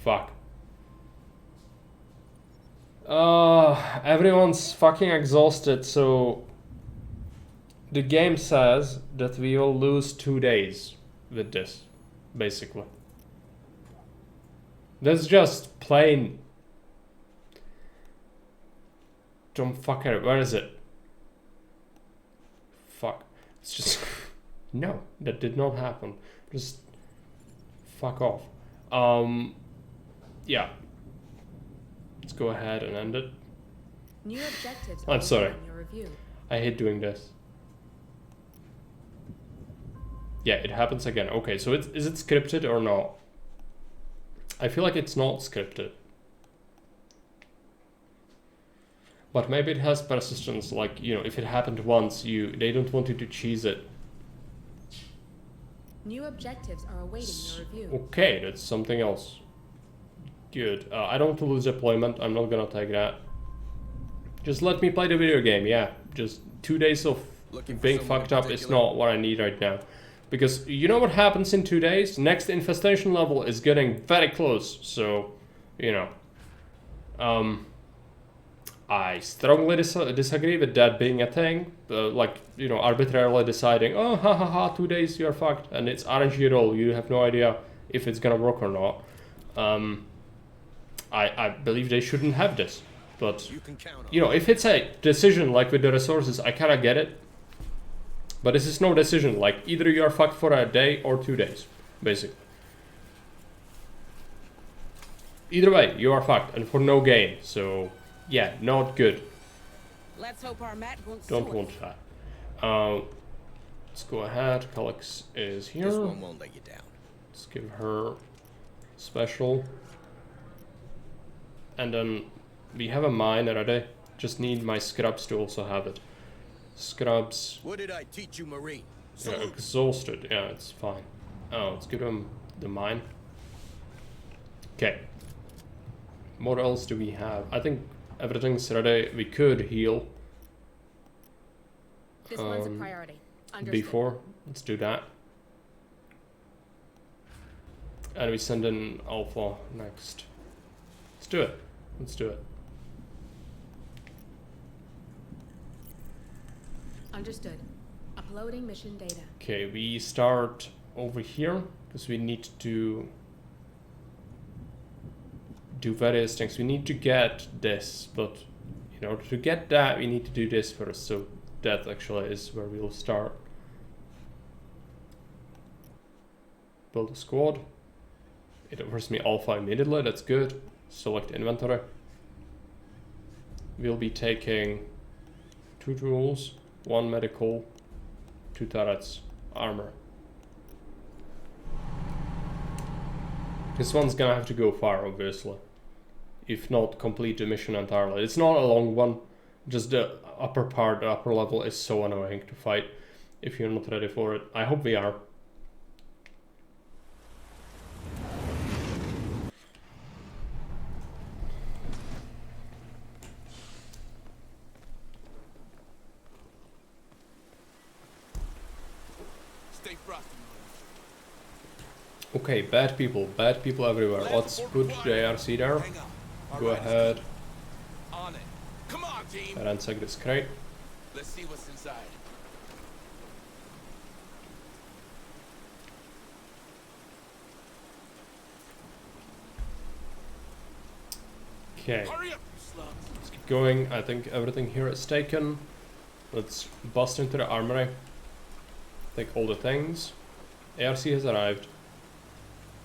Fuck. Everyone's fucking exhausted, so the game says that we will lose 2 days with this, basically. That's just plain. Don't fuck it. Where is it? Fuck. It's just. No, that did not happen. Just fuck off. Yeah. Let's go ahead and end it. New objectives I'm sorry. your review. I hate doing this. Yeah, it happens again. Okay, so is it scripted or not? I feel like it's not scripted. But maybe it has persistence, like, you know, if it happened once, they don't want you to cheese it. New objectives are awaiting your review. Okay, that's something else. Good. I don't want to lose deployment. I'm not gonna take that. Just let me play the video game, yeah. Just 2 days of being fucked up is not what I need right now. Because you know what happens in 2 days? Next infestation level is getting very close, so, you know. I strongly disagree with that being a thing. Like, you know, arbitrarily deciding, oh, ha ha ha, 2 days, you're fucked. And it's RNG roll, you have no idea if it's gonna work or not. I believe they shouldn't have this. But, you know, if it's a decision like with the resources, I kinda get it. But this is no decision, like either you're fucked for a day or 2 days, basically. Either way, you are fucked and for no gain, so yeah, not good. Let's hope our Matt won't Don't want that. Let's go ahead, Calyx is here. This one won't let you down. Let's give her special. And then we have a mine already. Just need my scrubs to also have it. Scrubs. What did I teach you, Marine? Yeah, exhausted. Yeah, it's fine. Oh, let's give him the mine. Okay. What else do we have? I think everything's ready. We could heal. This one's a priority. Understood. Before. Let's do that. And we send in Alpha next. Let's do it. Let's do it. Understood. Uploading mission data. Okay, we start over here because we need to do various things. We need to get this, but in order to get that, we need to do this first. So that actually is where we'll start. Build a squad. It offers me Alpha immediately. That's good. Select inventory. We'll be taking 2 tools, 1 medical, 2 turrets, armor. This one's gonna have to go far, obviously. If not complete the mission entirely. It's not a long one, just the upper part, the upper level is so annoying to fight if you're not ready for it. I hope we are. Okay, bad people everywhere. Let's put the ARC there. Go ahead. On it. Come on, team. Ransack this crate. Let's see what's inside. Okay. Hurry up, you slugs. Let's keep going. I think everything here is taken. Let's bust into the armory. Take all the things. ARC has arrived.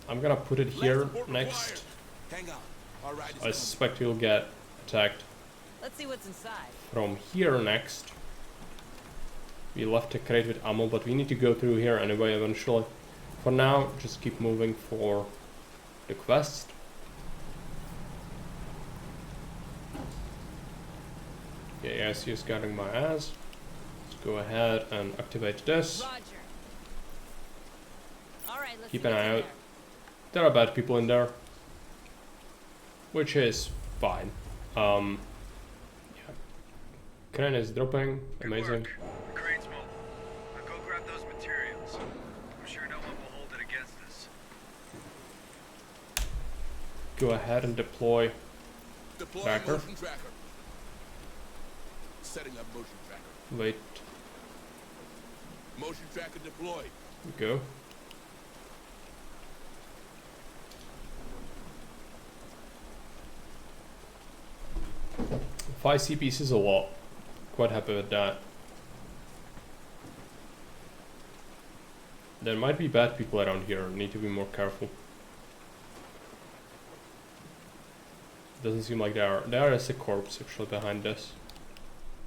I'm gonna put it here next. Hang on. All right, I suspect you'll get attacked Let's see what's inside. from here next. We left a crate with ammo, but we need to go through here anyway eventually. For now, just keep moving for the quest. Yeah, ARC is guarding my ass. Let's go ahead and activate this. Roger. All right, let's Keep an eye out. There are bad people in there, which is fine. Yeah. Crane is dropping. Amazing. The crane's mobile. Now go grab those materials. I'm sure no one will hold it against us. Go ahead and deploy tracker. Motion tracker. Setting up motion tracker. Wait. Motion tracker deployed. Go. Five CPs is a lot. Quite happy with that. There might be bad people around here. Need to be more careful. Doesn't seem like there are. There is a corpse actually behind this.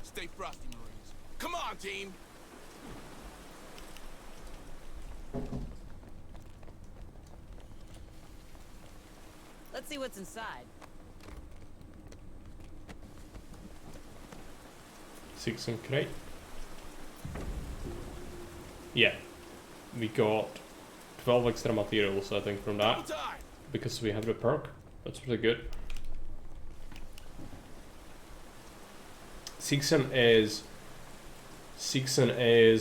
Stay frosty, Marines. Come on, team. Let's see what's inside. Seegson crate. Yeah, we got 12 extra materials, I think, from that, because we have the perk. That's pretty good. Seegson is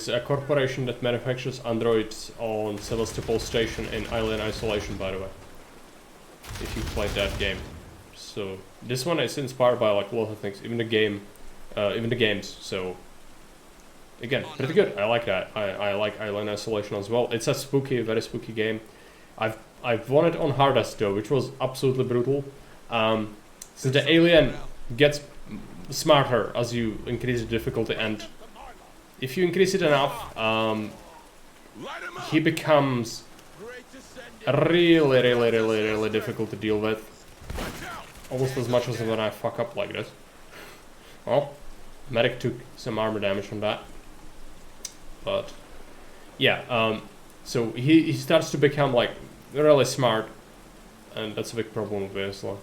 a corporation that manufactures androids on Sevastopol Station in Alien Isolation, by the way. If you played that game. So this one is inspired by like a lot of things, even the games. So again, pretty good. I like that. I like Alien Isolation as well. It's a spooky, very spooky game. I've won it on hardest though, which was absolutely brutal. Since the alien gets smarter as you increase the difficulty, and if you increase it enough, he becomes really difficult to deal with. Almost as much as when I fuck up like this. Well, medic took some armor damage from that. But yeah, so he starts to become like really smart, and that's a big problem with Vesla.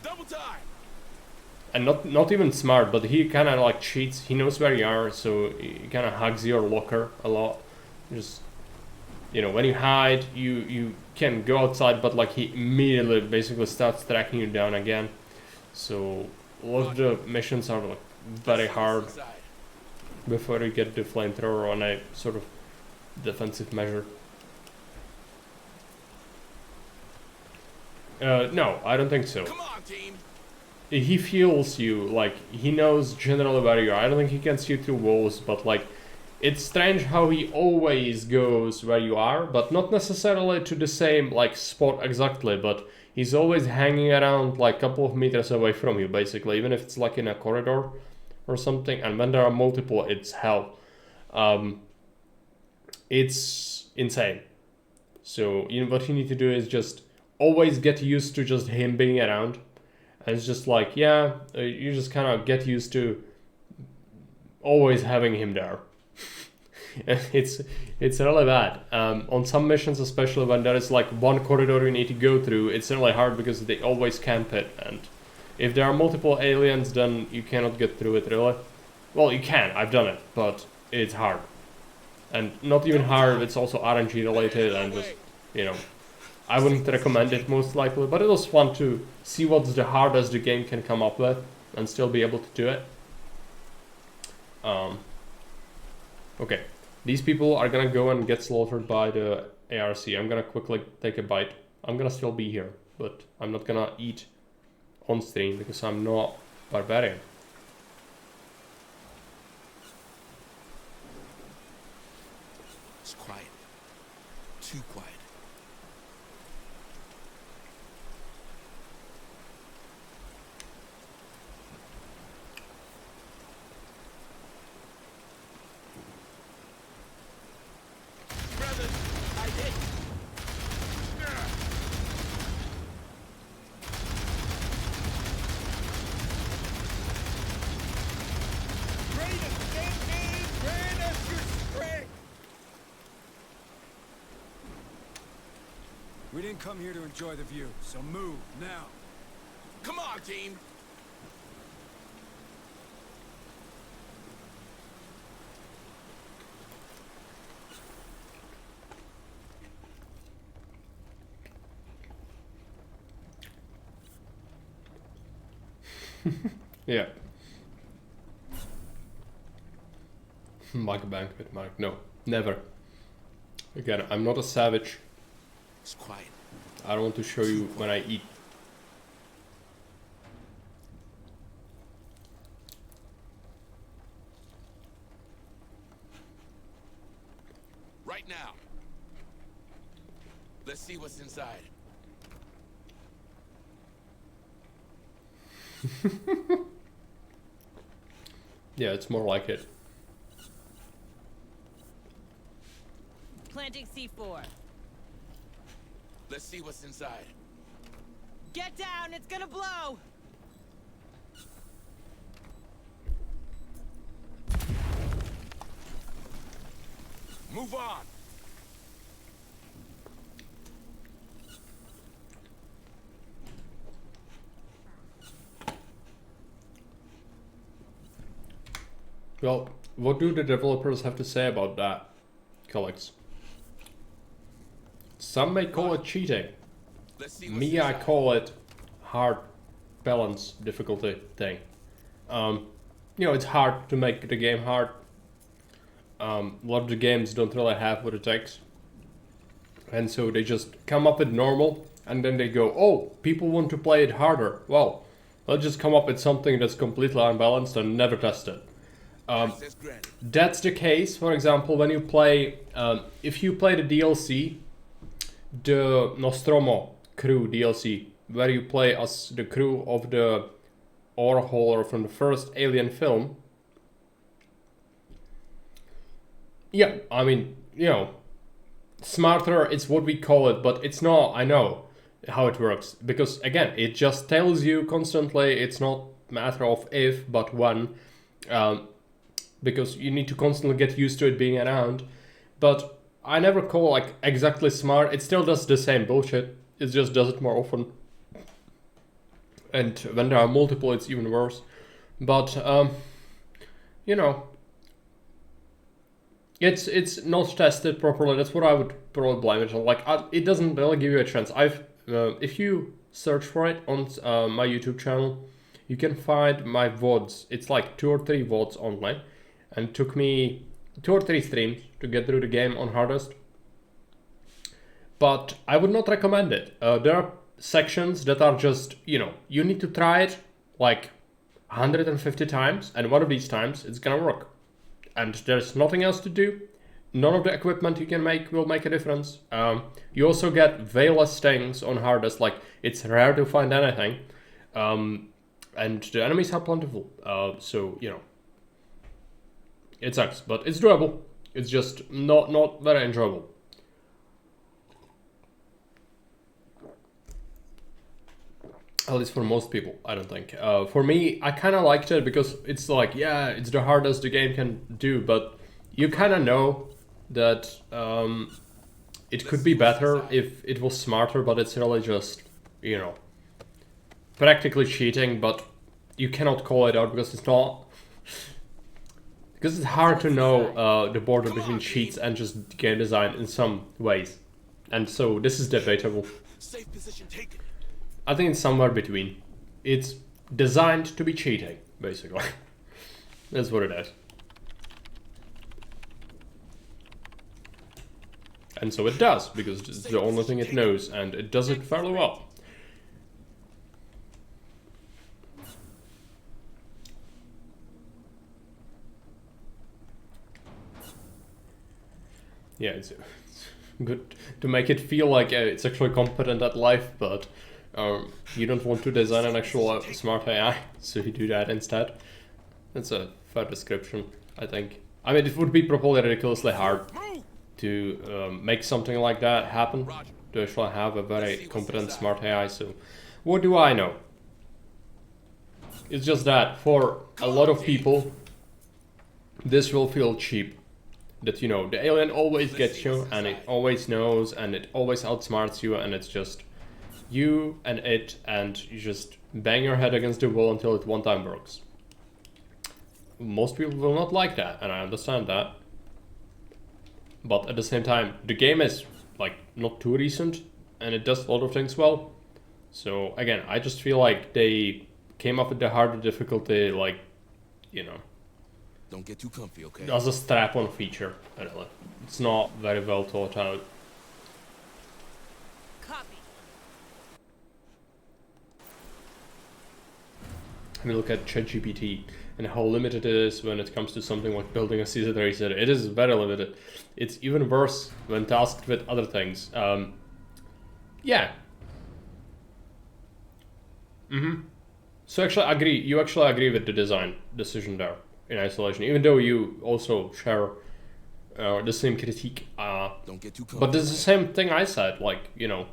Double time. And not even smart, but he kind of like cheats. He knows where you are, so he kind of hugs your locker a lot. Just, you know, when you hide, you can go outside, but like he immediately basically starts tracking you down again. So a lot of the missions are like very hard before you get the flamethrower on a sort of defensive measure. No, I don't think so. Come on, team. He feels you, like, he knows generally where you are. I don't think he can see you through walls, but like, it's strange how he always goes where you are, but not necessarily to the same, like, spot exactly, but he's always hanging around, like, a couple of meters away from you, basically, even if it's, like, in a corridor or something, and when there are multiple, it's hell. It's insane. So, you know, what you need to do is just always get used to just him being around. And it's just like, yeah, you just kind of get used to always having him there. It's really bad. On some missions, especially when there is like one corridor you need to go through, it's really hard because they always camp it. And if there are multiple aliens, then you cannot get through it really. Well, you can, I've done it, but it's hard. And not even hard, it's also RNG related and just, you know, I wouldn't recommend it most likely, but it was fun to see what's the hardest the game can come up with and still be able to do it. Okay, these people are gonna go and get slaughtered by the ARC. I'm gonna quickly take a bite. I'm gonna still be here, but I'm not gonna eat on stream because I'm not barbarian. It's quiet. Too quiet. We didn't come here to enjoy the view, so move now. Come on, team. Yeah. Mike Banquet, Mike. No, never. Again, I'm not a savage. It's quiet. I don't want to show you when I eat. Right now. Let's see what's inside. Yeah, it's more like it. Planting C4. Let's see what's inside. Get down, it's gonna blow! Move on! Well, what do the developers have to say about that, Calix? Some may call it cheating. Me, I call it hard balance difficulty thing. You know, it's hard to make the game hard. A lot of the games don't really have what it takes. And so they just come up with normal, and then they go, oh, people want to play it harder. Well, let's just come up with something that's completely unbalanced and never test it. That's the case, for example, when you play, if you play the DLC, the Nostromo crew DLC, where you play as the crew of the ore hauler from the first Alien film. Yeah, I mean, you know, smarter is what we call it, but it's not, I know how it works. Because, again, it just tells you constantly, it's not a matter of if, but when. Because you need to constantly get used to it being around. But I never call, like, exactly smart. It still does the same bullshit. It just does it more often. And when there are multiple, it's even worse. But, you know, it's not tested properly. That's what I would probably blame it on. Like, it doesn't really give you a chance. If you search for it on my YouTube channel, you can find my VODs. It's like 2 or 3 VODs only. And it took me 2 or 3 streams to get through the game on hardest. But I would not recommend it. There are sections that are just, you know, you need to try it like 150 times, and one of these times it's gonna work. And there's nothing else to do. None of the equipment you can make will make a difference. You also get way less things on hardest, like it's rare to find anything. And the enemies are plentiful. So, you know, it sucks, but it's doable. It's just not very enjoyable. At least for most people, I don't think. For me, I kind of liked it because it's like, yeah, it's the hardest the game can do, but you kind of know that it could be better if it was smarter, but it's really just, you know, practically cheating, but you cannot call it out because it's not. Because it's hard to know the border between cheats and just game design in some ways. And so this is debatable. I think it's somewhere between. It's designed to be cheating, basically. That's what it is. And so it does, because it's the only thing it knows, and it does it fairly well. Yeah, it's good to make it feel like it's actually competent at life, but you don't want to design an actual smart AI, so you do that instead. That's a fair description, I think. I mean, it would be probably ridiculously hard to make something like that happen, to actually have a very competent smart AI, so what do I know? It's just that for a lot of people, this will feel cheap. That, you know, the alien always gets you, and it always knows, and it always outsmarts you, and it's just you and it, and you just bang your head against the wall until it one time works. Most people will not like that, and I understand that. But at the same time, the game is, like, not too recent, and it does a lot of things well. So, again, I just feel like they came up with the harder difficulty, like, you know, don't get too comfy, okay? as a strap-on feature, really. It's not very well thought out. Copy. I mean, look at ChatGPT and how limited it is when it comes to something like building a CZ tracer. It is very limited. It's even worse when tasked with other things. Yeah. So actually agree. You actually agree with the design decision there in isolation, even though you also share the same critique. Don't get too comfy. But this is the same thing I said. Like, you know,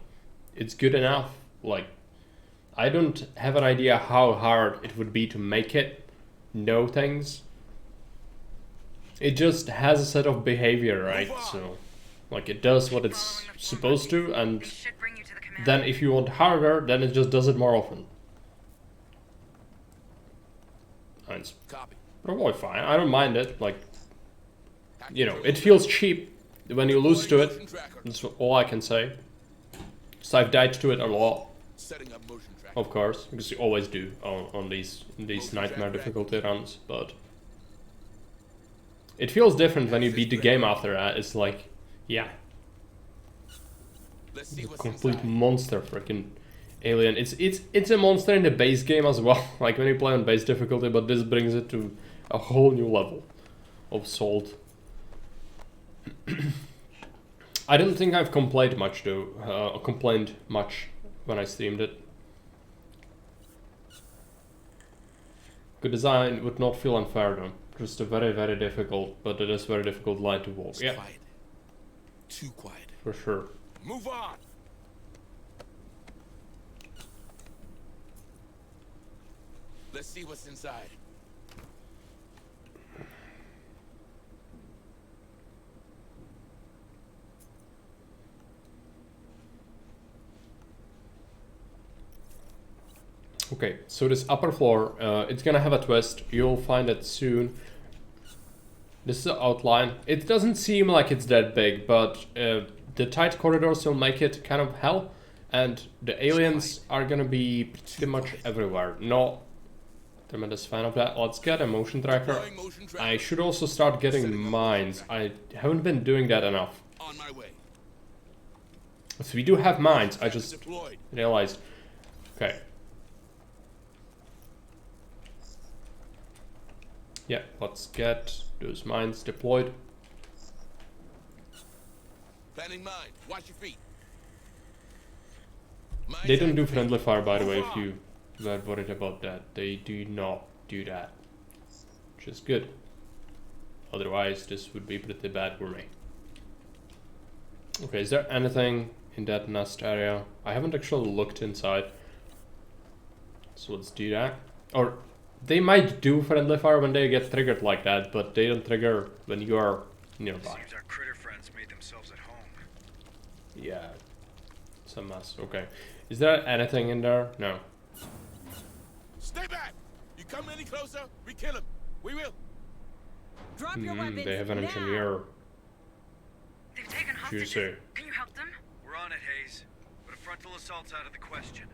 it's good enough. Like, I don't have an idea how hard it would be to make it know things. It just has a set of behavior, right? So, like, it does what it's supposed to, and then if you want harder, then it just does it more often. And it's probably fine. I don't mind it. Like, you know, it feels cheap when you lose to it. That's all I can say. So I've died to it a lot. Of course, because you always do on these nightmare difficulty runs, but it feels different when you beat the game after that. It's like, yeah, a complete monster, freaking alien. It's a monster in the base game as well, like when you play on base difficulty, but this brings it to a whole new level of salt. I don't think I've complained much though. Complained much when I streamed it. Good design would not feel unfair though. Just a very, very difficult, but it is very difficult line to walk. Yeah. Quiet. Too quiet. For sure. Move on. Let's see what's inside. Okay, so this upper floor, it's gonna have a twist. You'll find it soon. This is the outline. It doesn't seem like it's that big, but the tight corridors will make it kind of hell. And the aliens are gonna be pretty much everywhere. Not tremendous fan of that. Let's get a motion tracker. I should also start getting mines. I haven't been doing that enough. On my way. So we do have mines. I just realized. Okay. Yeah, let's get those mines deployed. Planning mine. Watch your feet. They don't do friendly fire, by the way, if you were worried about that. They do not do that. Which is good. Otherwise, this would be pretty bad for me. Okay, is there anything in that nest area? I haven't actually looked inside. So let's do that. Or they might do friendly fire when they get triggered like that, but they don't trigger when you are nearby. Seems our critter friends made themselves at home. Yeah, it's a mess. Okay, is there anything in there? No. Stay back! You come any closer, we kill him. We will. Drop your weapons. They have an engineer. They've taken hostages. Juicy. Can you help them? We're on it, Hayes. But a frontal assault's out of the question.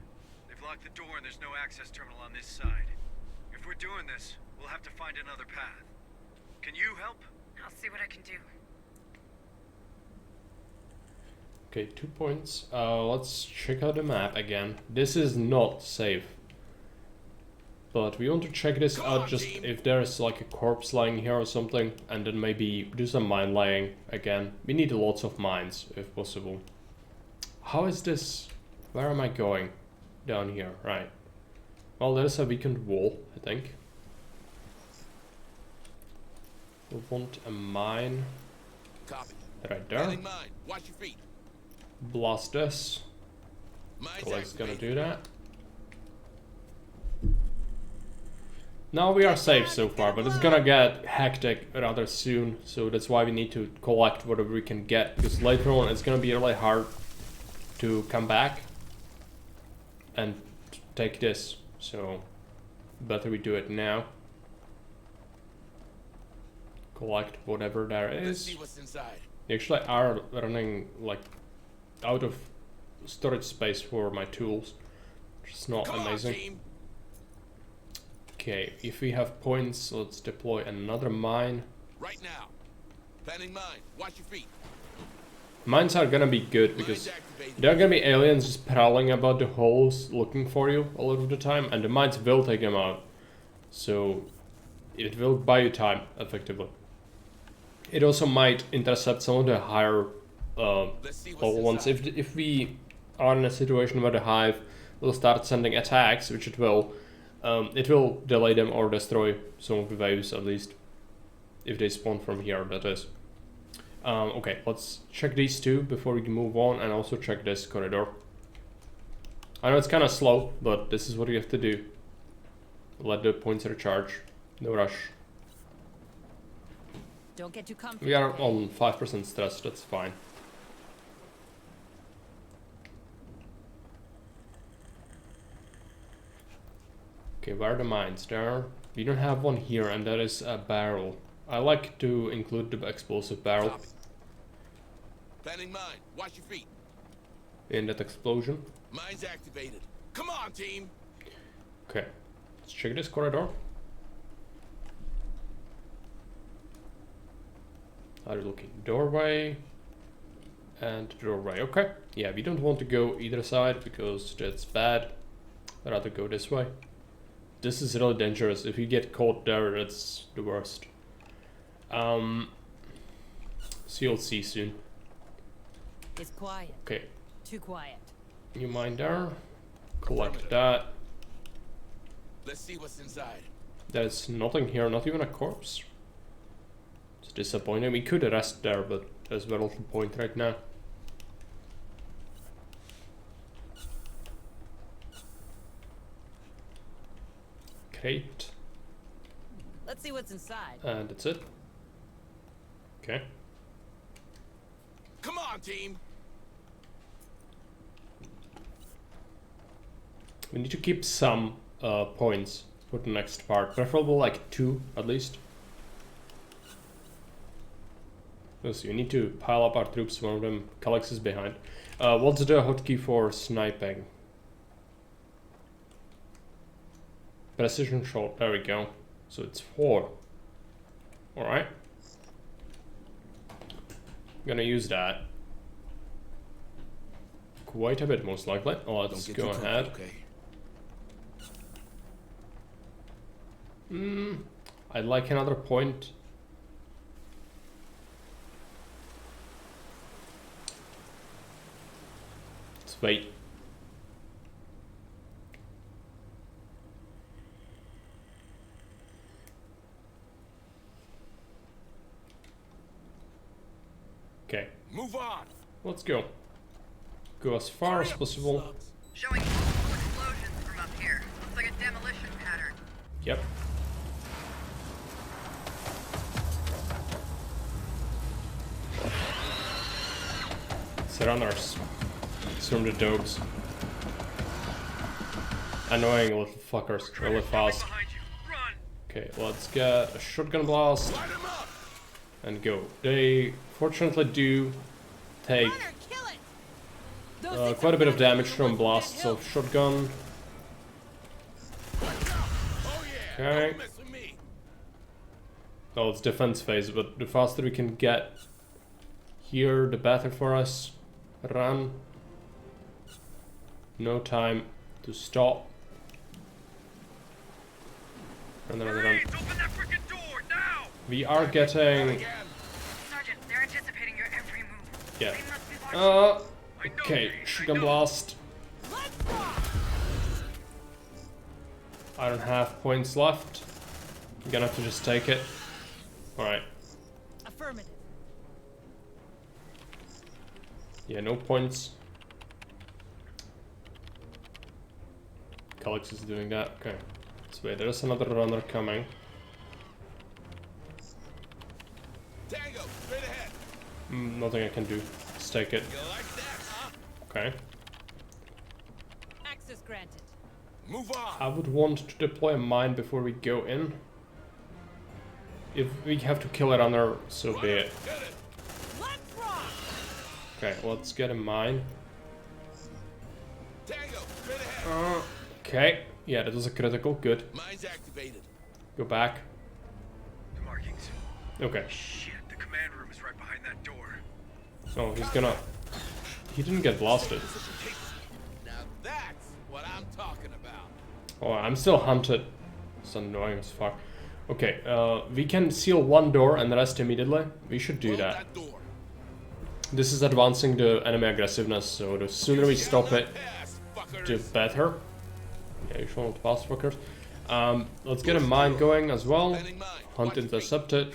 They've locked the door and there's no access terminal on this side. If we're doing this, we'll have to find another path. Can you help? I'll see what I can do. Okay, 2 points. Let's check out the map again. This is not safe. But we want to check this out just if there's like a corpse lying here or something, and then maybe do some mine laying again. We need lots of mines if possible. How is this? Where am I going? Down here, right. Well, there's a weakened wall, I think. We want a mine. Copy. Right there. Mine. Watch your feet. Blast this. Collect's gonna do that. Now we are safe so far, but it's gonna get hectic rather soon, so that's why we need to collect whatever we can get, because later on it's gonna be really hard to come back and take this, so better we do it now. Collect whatever there is. Let's see what's inside. We actually are running like out of storage space for my tools, which is not amazing. Okay, if we have points, let's deploy another mine. Right now. Planning mine. Watch your feet. Mines are gonna be good because there are gonna be aliens just prowling about the holes looking for you a lot of the time, and the mines will take them out. So it will buy you time, effectively. It also might intercept some of the higher level ones. If we are in a situation where the hive will start sending attacks, which it will delay them or destroy some of the waves, at least. If they spawn from here, that is. Okay, let's check these two before we move on, and also check this corridor. I know it's kind of slow, but this is what you have to do. Let the points recharge. No rush. Don't get too comfortable. We are on 5% stress, that's fine. Okay, where are the mines? There. We don't have one here, and that is a barrel. I like to include the explosive barrel Planning mine. Watch your feet. in that explosion. Mine's activated. Come on, team. Okay, let's check this corridor. Are you looking? Doorway and doorway. Okay, yeah, we don't want to go either side because that's bad. I'd rather go this way. This is really dangerous. If you get caught there, that's the worst. So you'll see soon. It's quiet. Okay, Too quiet. new mine there. Collect that. Let's see what's inside. There's nothing here, not even a corpse. It's disappointing. We could rest there, but there's very little point right now. Crate. Let's see what's inside. And that's it. Okay. Come on, team. We need to keep some points for the next part. Preferable like 2 at least. So you need to pile up our troops. One of them, Calyx, is behind. What's the hotkey for sniping? Precision shot. There we go. So it's 4. Alright. Gonna use that. Quite a bit, most likely. Oh, let's go ahead. I'd like another point. Let's wait. Okay. Move on. Let's go. Go as far as possible. Showing multiple explosions from up here. Looks like a demolition pattern. Yep. Runners. Storm the dogs. Annoying little fuckers, really fast. Okay, let's get a shotgun blast and go. They fortunately do take quite a bit of damage from blasts of shotgun. Okay. Well, it's defense phase, but the faster we can get here, the better for us. Run. No time to stop. Run, run, run. We are getting... Sergeant, they're anticipating your every move. Yeah. Okay, shotgun blast. I don't have points left. I'm gonna have to just take it. Alright. Affirmative. Yeah, no points. Calyx is doing that. Okay. Let's wait. There's another runner coming. Tango, straight ahead. Nothing I can do. Just take it. You like that, huh? Okay. Access granted. Move on. I would want to deploy a mine before we go in. If we have to kill a runner, so be it. Okay, let's get a mine. Tango, straight ahead. Okay, yeah, that was a critical. Good. Mine's activated. Go back. The markings. Okay. Shit, the command room is right behind that door. Oh, he's gonna... He didn't get blasted. Now that's what I'm talking about. Oh, I'm still hunted. It's annoying as fuck. Okay, we can seal one door and rest immediately. We should do that. This is advancing the enemy aggressiveness, so the sooner we stop it, the better. Yeah, you shall not pass, fuckers. Let's get a mine going as well. Hunt intercepted.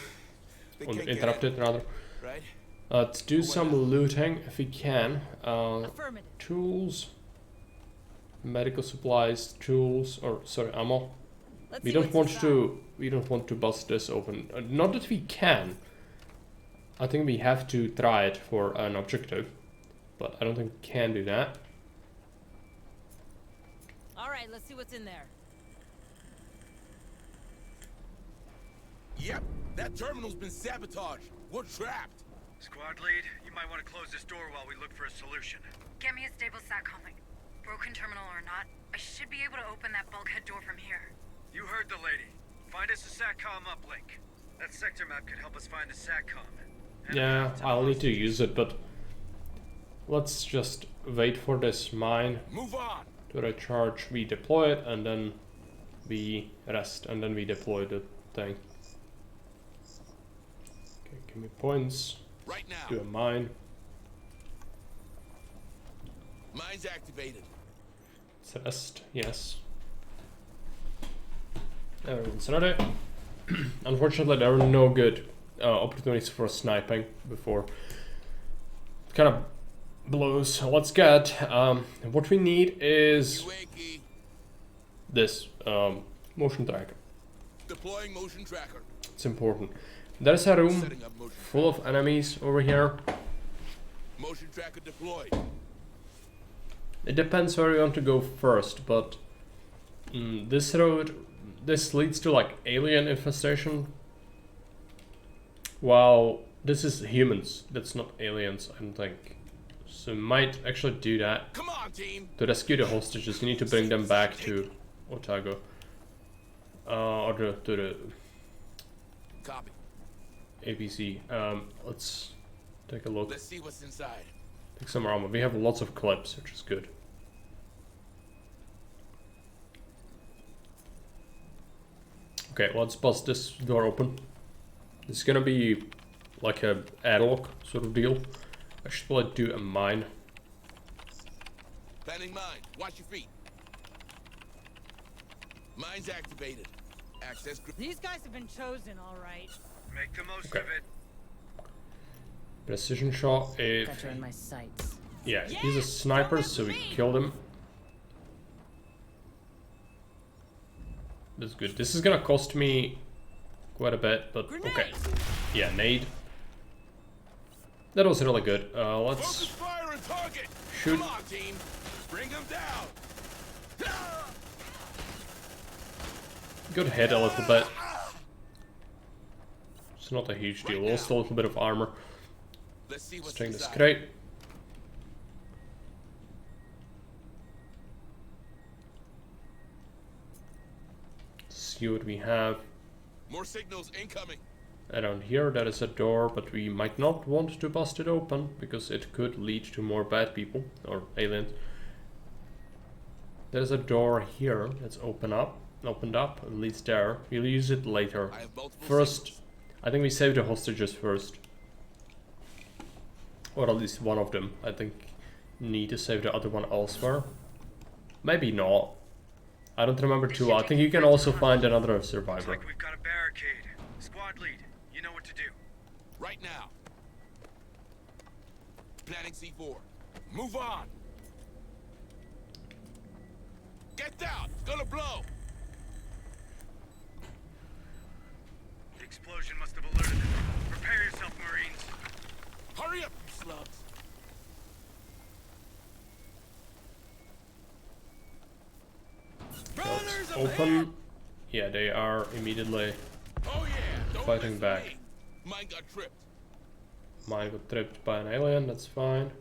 Or interrupted, rather. Let's do some looting if we can. Tools. Medical supplies, tools, or sorry, ammo. We don't want to bust this open. Not that we can. I think we have to try it for an objective, but I don't think we can do that. All right, let's see what's in there. Yep, that terminal's been sabotaged. We're trapped. Squad lead, you might want to close this door while we look for a solution. Get me a stable SATCOM link. Broken terminal or not, I should be able to open that bulkhead door from here. You heard the lady. Find us a SATCOM uplink. That sector map could help us find the SATCOM. Yeah, I'll need to use it, but let's just wait for this mine Move on. to recharge. We deploy it and then we rest and then we deploy the thing. Okay, give me points. Right now. Do a mine. Mine's activated. Let's rest, yes. Everyone's ready. Unfortunately, there were no good opportunities for sniping before. It kind of blows. Let's get what we need is this motion tracker. Deploying motion tracker. It's important. There's a room full of enemies over here. Motion tracker deployed. It depends where you want to go first, but this road, this leads to like alien infestation. While this is humans, that's not aliens, I don't think. So we might actually do that. Come on, team. To rescue the hostages, you need to bring them back to Otago. Or to the Copy. APC. Let's take a look. Let's see what's inside. Take some armor. We have lots of clips, which is good. Okay, let's bust this door open. It's gonna be like a airlock sort of deal. I should probably do a mine. Planning mine. Watch your feet. Mine's activated. Access. These guys have been chosen, all right. Make the most Okay. of it. Precision shot. If Got you in my sights. yeah, he's a sniper, so we killed him. That's good. This is gonna cost me quite a bit, but okay. Yeah, nade. That was really good. Let's Fire and target. shoot. Come on, team. Bring them down. Got hit a little bit. It's not a huge deal. Lost a little bit of armor. Let's see Let's what's take this inside. crate. See what we have. More signals incoming. Around here there is a door, but we might not want to bust it open because it could lead to more bad people or aliens. There's a door here that's opened up, at least there. We'll use it later. First, I think we save the hostages first. Or at least one of them. I think need to save the other one elsewhere. Maybe not. I don't remember too well. I think you can also find another survivor. We've got a barricade. Squad lead, you know what to do. Right now. Planning C4. Move on. Get down. It's gonna blow. The explosion must have alerted them. Prepare yourself, Marines. Hurry up, you slugs. Let's open. Yeah, they are immediately fighting back. Mine got tripped. Mine got tripped by an alien, that's fine.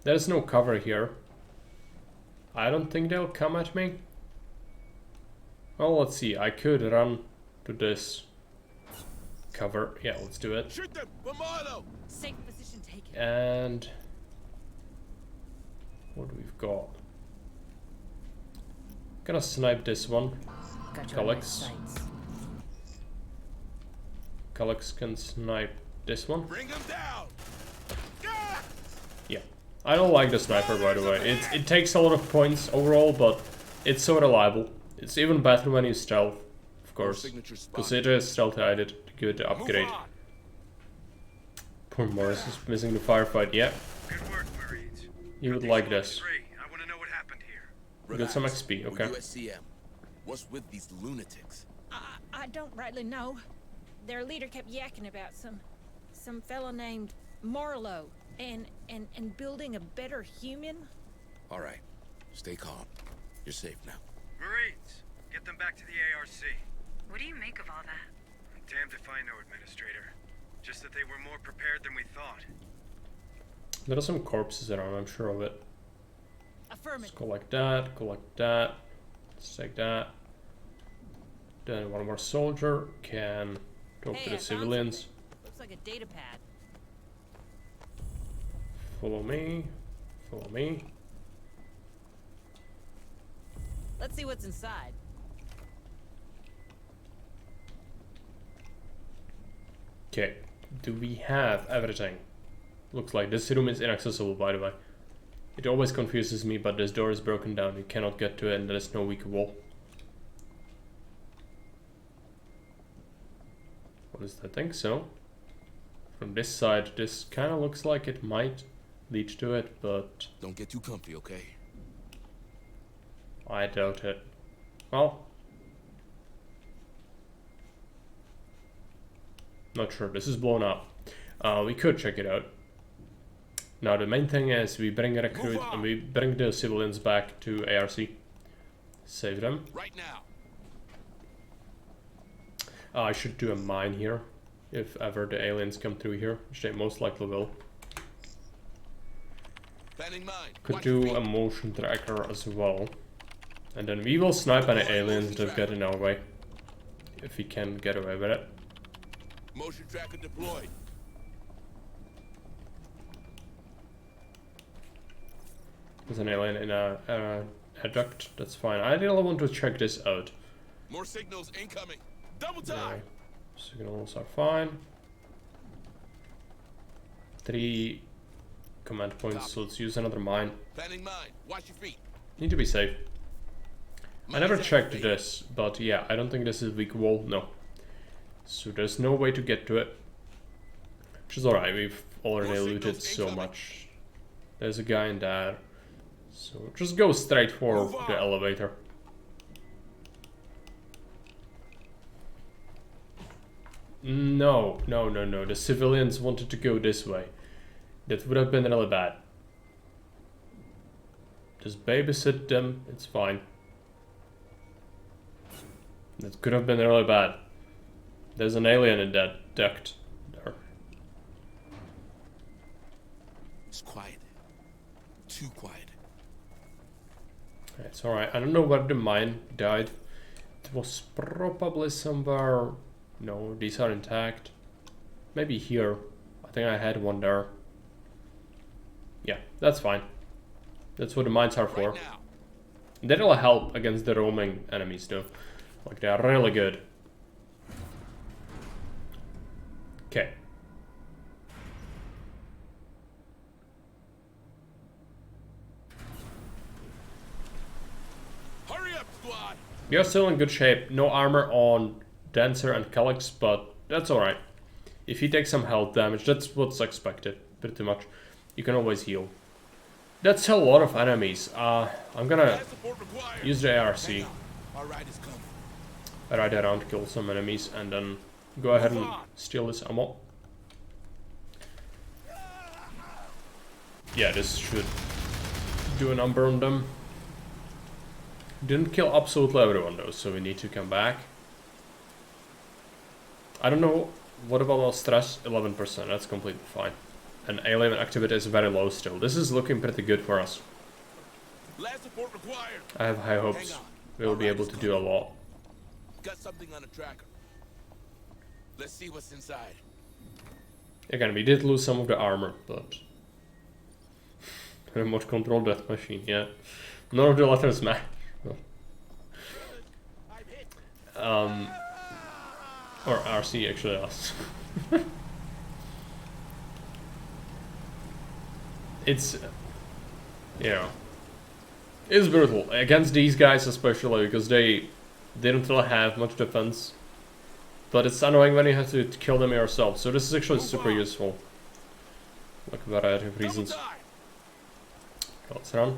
There's no cover here. I don't think they'll come at me. Well, let's see. I could run to this cover. Yeah, let's do it. Shoot them, Bombardo. Safe position taken. And what we've got? Gonna snipe this one. Got you in my Calyx. sights. Calyx can snipe this one. Bring them down. Yeah. I don't like the sniper, by the way. It takes a lot of points overall, but it's so reliable. It's even better when you stealth, of course. Because it is stealthy, I did give it the upgrade. Poor Morris is missing the firefight, yeah. Good work, Marines. You would like this. I want to know what happened here. We got some XP, okay. USCM. What's with these lunatics? I don't rightly know. Their leader kept yakking about some fellow named Marlowe and building a better human. All right. Stay calm. You're safe now. Marines, get them back to the ARC. What do you make of all that? Damned if I know, Administrator. Just that they were more prepared than we thought. There are some corpses around, I'm sure of it. Affirmative. Let's go like that, go like that. Let's take that. Then one more soldier can talk to Hey, the I found civilians. something. Looks like a data pad. Follow me. Follow me. Let's see what's inside. Okay, do we have everything? Looks like this room is inaccessible, by the way. It always confuses me, but this door is broken down. You cannot get to it and there is no weak wall. What is that? I think so. From this side, this kind of looks like it might lead to it, but... Don't get too comfy, okay? I doubt it. Well... Not sure. This is blown up. We could check it out. Now the main thing is we bring a recruit and we bring the civilians back to ARC. Save them. Right now. I should do a mine here. If ever the aliens come through here, which they most likely will. Could do a motion tracker as well. And then we will snipe any aliens that get in our way. If we can get away with it. Motion tracker deployed. There's an alien in a duct. That's fine. I really want to check this out. More signals incoming. Double time. Anyway, signals are fine. 3 command points, so let's use another mine. Planning mine. Watch your feet. Need to be safe. I never checked this, but yeah, I don't think this is weak wall. No. So there's no way to get to it. Which is alright, we've already looted so much. There's a guy in there. So just go straight for the elevator. No, no, no, no. The civilians wanted to go this way. That would have been really bad. Just babysit them, it's fine. That could have been really bad. There's an alien in that duct there. It's quiet. Too quiet. It's alright. I don't know where the mine died. It was probably somewhere... No, these are intact. Maybe here. I think I had one there. Yeah, that's fine. That's what the mines are for. That'll help against the roaming enemies though. Like, they are really good. Okay. Hurry up, squad. You're still in good shape. No armor on Dancer and Calyx, but that's alright. If you take some health damage, that's what's expected, pretty much. You can always heal. That's a lot of enemies. I'm gonna use the ARC. Ride around, kill some enemies, and then go ahead and steal this ammo. Yeah, this should do a number on them. Didn't kill absolutely everyone though, so we need to come back. I don't know, what about our stress? 11%, that's completely fine. And alien activity is very low still. This is looking pretty good for us. Last support required. I have high hopes. We'll be able to do a lot. Got something on the tracker. Let's see what's inside. Again, we did lose some of the armor, but... Remote control death machine, yeah. None of the letters match. Or RC actually lost. It's, you know, it's brutal against these guys especially because they didn't really have much defense. But it's annoying when you have to kill them yourself. So this is actually super useful, like a variety of reasons. Let's run.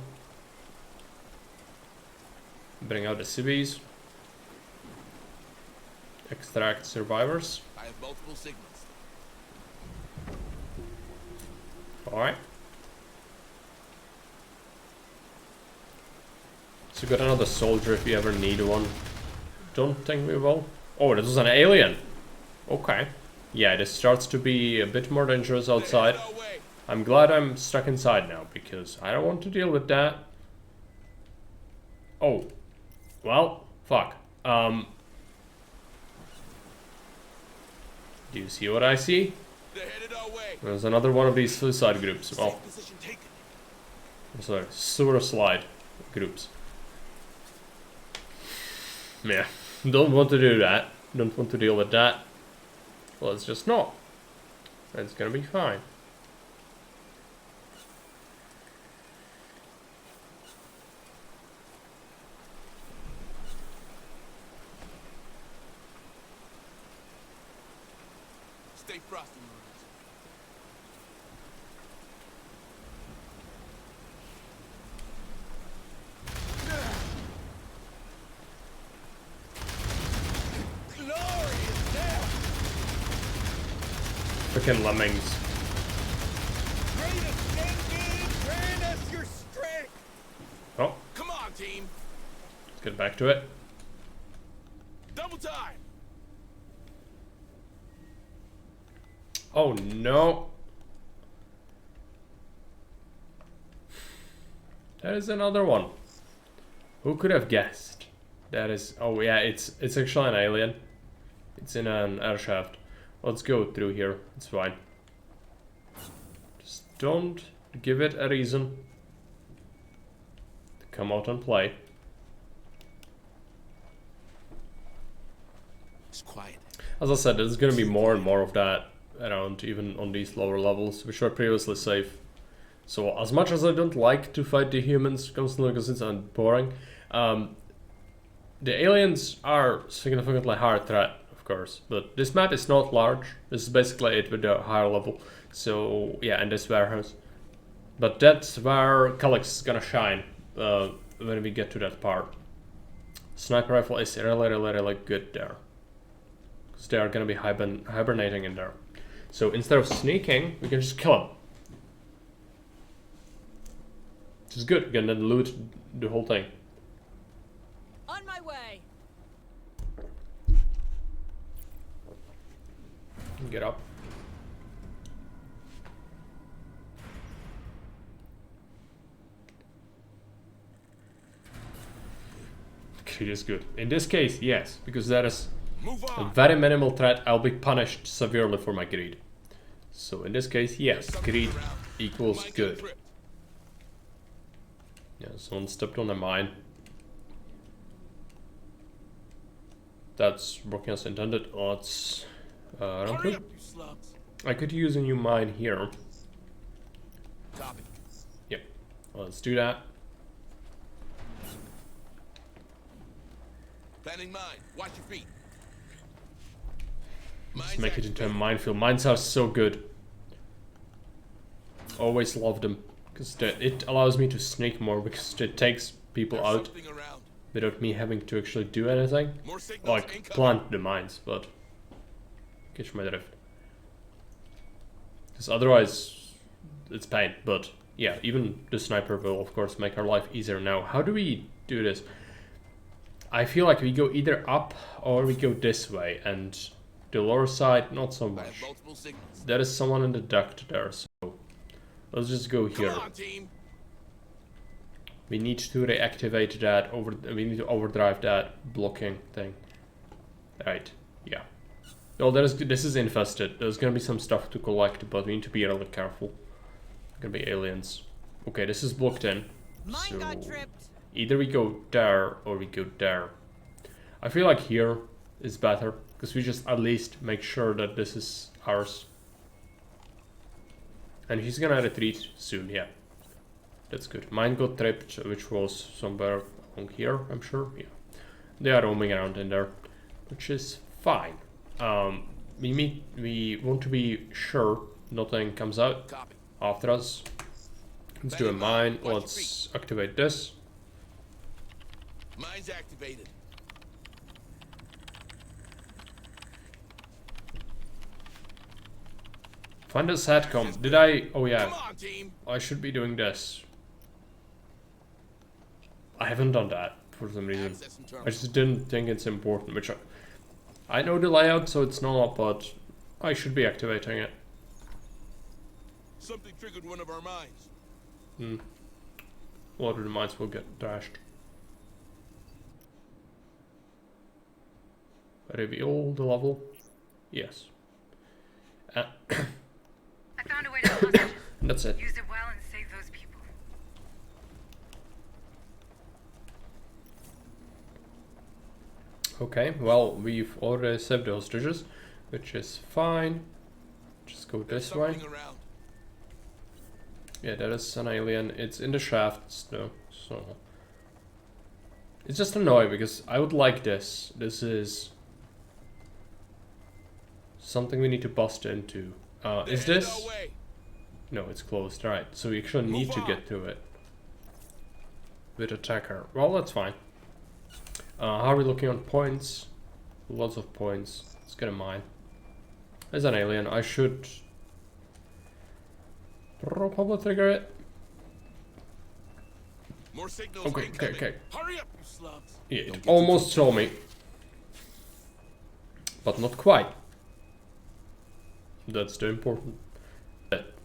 Bring out the civvies. Extract survivors. I have multiple signals. Alright. So got another soldier if you ever need one. Don't think we will. Oh, this was an alien. Okay. Yeah, this starts to be a bit more dangerous outside. I'm glad I'm stuck inside now, because I don't want to deal with that. Oh. Well, fuck. Do you see what I see? There's another one of these suicide groups. Well, sorry, sewer slide groups. Yeah, don't want to do that. Don't want to deal with that. Well, it's just not. It's gonna be fine. Stay frosty, Marines. Freaking lemmings. Oh. Come on, team. Let's get back to it. Double time. Oh no. That is another one. Who could have guessed? That is, oh yeah, it's actually an alien. It's in an air shaft. Let's go through here. It's fine. Just don't give it a reason to come out and play. It's quiet. As I said, there's gonna be more and more of that around, even on these lower levels, which were previously safe. So as much as I don't like to fight the humans constantly because it's boring, the aliens are significantly higher threat, of course. But this map is not large. This is basically it with a higher level. So yeah, and this warehouse. But that's where Calyx is gonna shine when we get to that part. Sniper rifle is really good there, because they are gonna be hibernating in there. So instead of sneaking, we can just kill them. Which is good. We can then loot the whole thing. On my way. Get up. It is good. In this case, yes, because that is a very minimal threat. I'll be punished severely for my greed. So in this case, yes, greed equals good. Yeah, someone stepped on a mine. That's working as intended. Oh, it's I could use a new mine here. Yep. Well, let's do that. Planning mine. Watch your feet. Let's make it into a minefield. Mines are so good. Always love them, because it allows me to sneak more, because it takes people out without me having to actually do anything. Like plant the mines, but catch my drift. Because otherwise it's pain. But yeah, even the sniper will of course make our life easier. Now, how do we do this? I feel like we go either up or we go this way, and the lower side not so much. There is someone in the duct there, so let's just go here. We need to reactivate that we need to overdrive that blocking thing. Right, yeah. Oh, this is infested. There's gonna be some stuff to collect, but we need to be really careful. Gonna be aliens. Okay, this is blocked in. So either we go there or we go there. I feel like here is better, because we just at least make sure that this is ours. And he's gonna retreat soon, yeah. That's good. Mine got tripped, which was somewhere along here, I'm sure. Yeah. They are roaming around in there, which is fine. We want to be sure nothing comes out after us. Let's do a mine. Let's activate this. Mine's activated. Find a SATCOM. Did I? Oh yeah. I should be doing this. I haven't done that for some reason. I just didn't think it's important, which I know the layout, so it's not, but I should be activating it. Something triggered one of our mines. A lot of the mines will get trashed. Reveal the level. Yes. I found a way to the hostages. That's it. Use it well and save those people. Okay, well, we've already saved the hostages, which is fine. Just go this way. Yeah, that is an alien. It's in the shafts though, so... It's just annoying because I would like this. This is... something we need to bust into. Is this? No, it's closed. Right, so we actually need to get to it. With attacker. Well, that's fine. How are we looking on points? Lots of points. Let's get a mine. There's an alien. I should... probably trigger it. More signals. Okay. Hurry up, you slugs. Yeah, it almost saw me. But not quite. That's the important bit.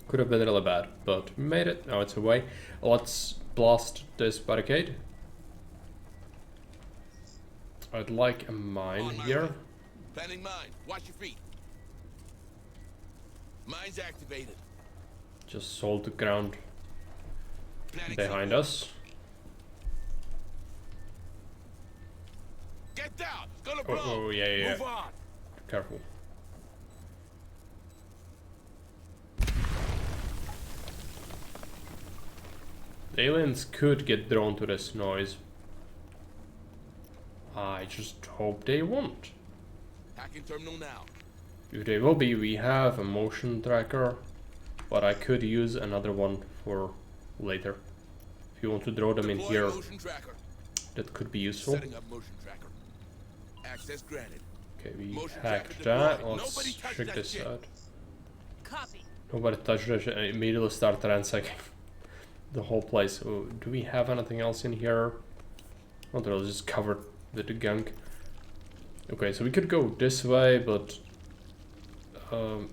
Could have been really bad, but we made it. Now it's away. Let's blast this barricade. I'd like a mine here. Planning mine. Watch your feet. Mine's activated. Just hold the ground behind us. Get down. It's gonna blow. Oh, yeah. Move on. Careful. The aliens could get drawn to this noise. I just hope they won't. Hacking terminal now. If they will be, we have a motion tracker, but I could use another one for later. If you want to draw them in here, that could be useful. Setting up motion tracker. Access granted. Okay, we hacked that. Let's check this out. Copy. Nobody touched it. I immediately start ransacking the whole place. Oh, do we have anything else in here? Not really, just covered with the gunk. Okay, so we could go this way, but I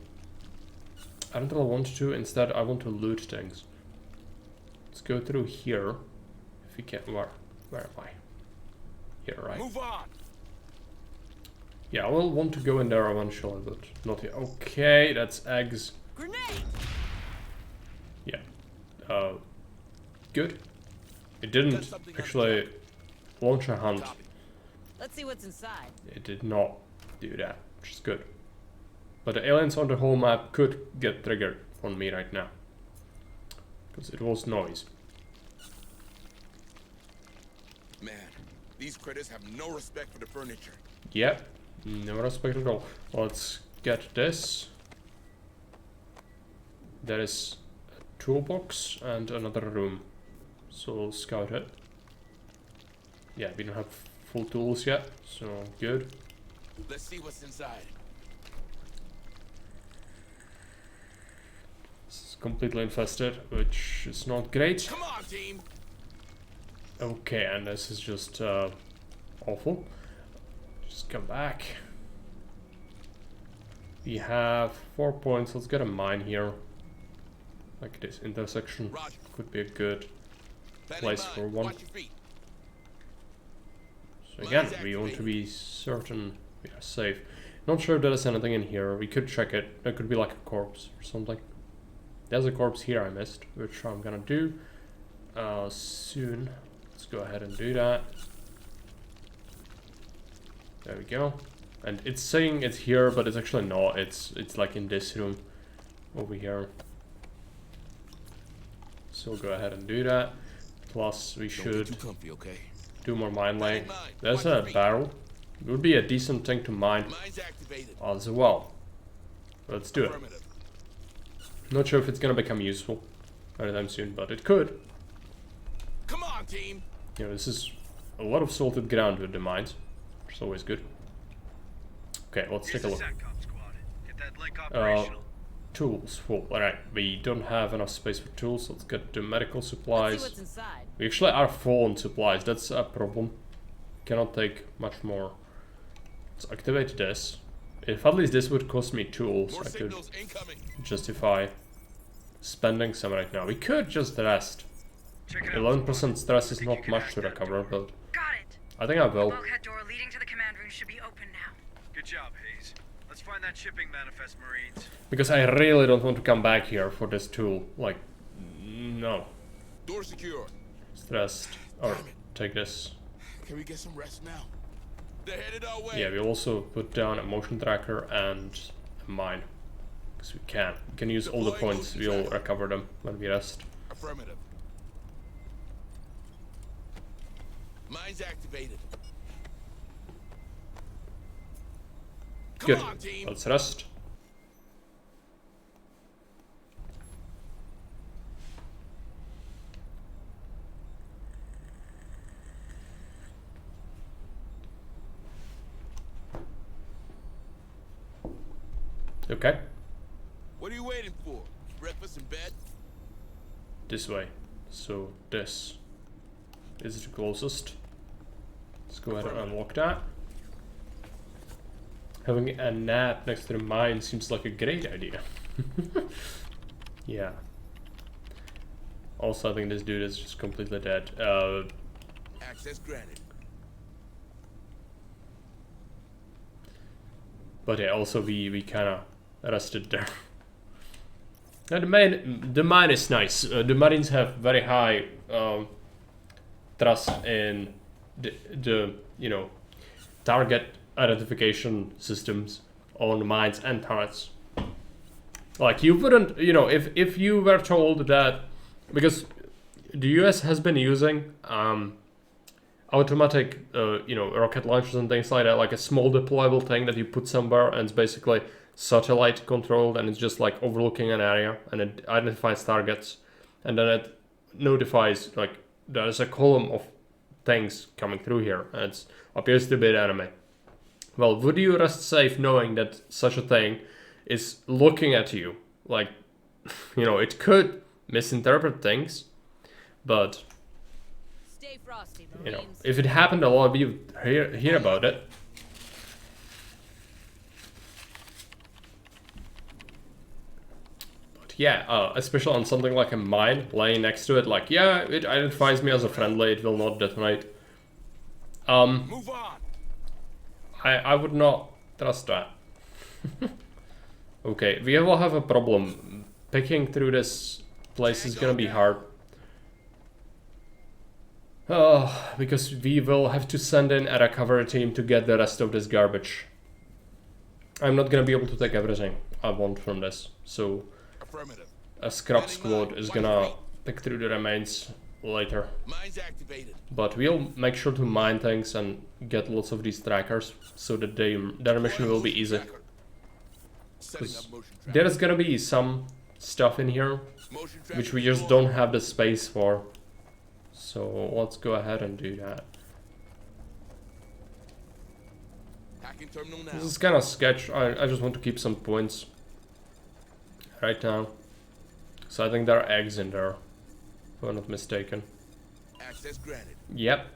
don't really want to. Instead, I want to loot things. Let's go through here, if we can. Where am I? Here, right? Move on. Yeah, I will want to go in there eventually, but not yet. Okay, that's eggs. Grenade. Yeah. Good. It didn't actually launch a hunt. Let's see what's inside. It did not do that, which is good. But the aliens on the whole map could get triggered on me right now. Because it was noise. Man, these critters have no respect for the furniture. Yep, no respect at all. Let's get this. There is a toolbox and another room. So we'll scout it. Yeah, we don't have full tools yet, so good. Let's see what's inside. It's completely infested, which is not great. Come on, team. Okay, and this is just awful. Just come back. We have 4 points. Let's get a mine here. Like this intersection could be a good place for one. So again, we want to be certain we are safe. Not sure if there is anything in here. We could check it. There could be like a corpse or something. There's a corpse here I missed, which I'm gonna do soon. Let's go ahead and do that. There we go. And it's saying it's here, but it's actually not. It's like in this room over here. So we'll go ahead and do that. Plus we should do more mine laying. There's a barrel. It would be a decent thing to mine as well. Let's do it. Not sure if it's gonna become useful anytime soon, but it could. Come on, team. You know, this is a lot of salted ground with the mines, which is always good. Okay, let's take a look. Tools full. Alright, we don't have enough space for tools. Let's get the medical supplies. Let's see what's inside. We actually are full on supplies. That's a problem. cannot take much more. Let's activate this. If at least this would cost me tools, I could justify spending some right now. We could just rest. 11% stress is not much to recover, but I think I will. The bulkhead door leading to the command room should be open now. Good job, Hayes. Let's find that shipping manifest, Marines. Because I really don't want to come back here for this tool. Like, no. Door secure. Stressed. Or take this. Can we get some rest now? They're headed our way. Yeah, we also put down a motion tracker and a mine. Because we can. We can use all the points. We'll recover them when we rest. Affirmative. Mine's activated. Good. Let's rest. Okay. What are you waiting for? Breakfast in bed? This way. So this is the closest. Let's go ahead and unlock that. Having a nap next to the mine seems like a great idea. Yeah. Also, I think this dude is just completely dead. Access granted. But yeah, also we kind of rested there. Now the mine is nice. The Marines have very high trust in the you know, target identification systems on mines and turrets. Like, you wouldn't, you know, if you were told that, because the US has been using automatic you know, rocket launchers and things like that, like a small deployable thing that you put somewhere and it's basically satellite controlled and it's just like overlooking an area and it identifies targets and then it notifies like there's a column of things coming through here and it appears to be the enemy. Well, would you rest safe knowing that such a thing is looking at you? Like, you know, it could misinterpret things, but Stay frosty, you know, if it happened, a lot of you hear about it. But yeah, especially on something like a mine laying next to it, like, yeah, it identifies me as a friendly, it will not detonate. Move on. I would not trust that. Okay, we will have a problem. Picking through this place is gonna be hard. Oh, because we will have to send in a recovery team to get the rest of this garbage. I'm not gonna be able to take everything I want from this, so a scrap squad is gonna pick through the remains later. Mine's activated. But we'll make sure to mine things and get lots of these trackers so that their mission will be easy. Because there is gonna be some stuff in here which we just don't have the space for. So let's go ahead and do that. This is kind of sketch. I just want to keep some points right now. So I think there are eggs in there, if I'm not mistaken. Access granted. Yep.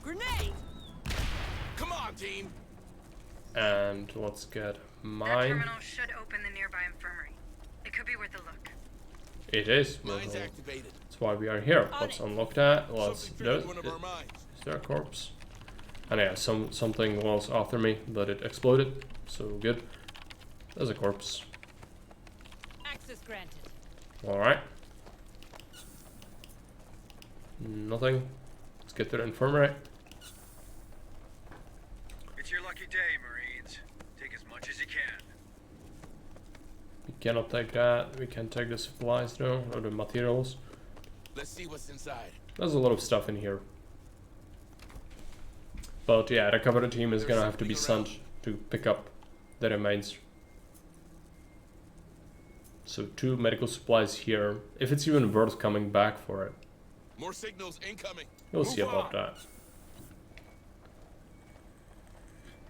Grenade! Come on, team. And let's get That mine. terminal should open the nearby infirmary. It could be worth a look. It is. Mine's activated. That's why we are here. Let's unlock that. Let's Something do it. triggered one of our mines. Is there a corpse? And yeah, something was after me, but it exploded. So good. There's a corpse. Access granted. Alright. Nothing. Let's get to the infirmary. It's your lucky day, Marines. Take as much as you can. We cannot take that. We can take the supplies though, or the materials. Let's see what's inside. There's a lot of stuff in here. But yeah, the recovery team is gonna have to be sent to pick up the remains. So 2 medical supplies here, if it's even worth coming back for it. More signals incoming. We'll see about that.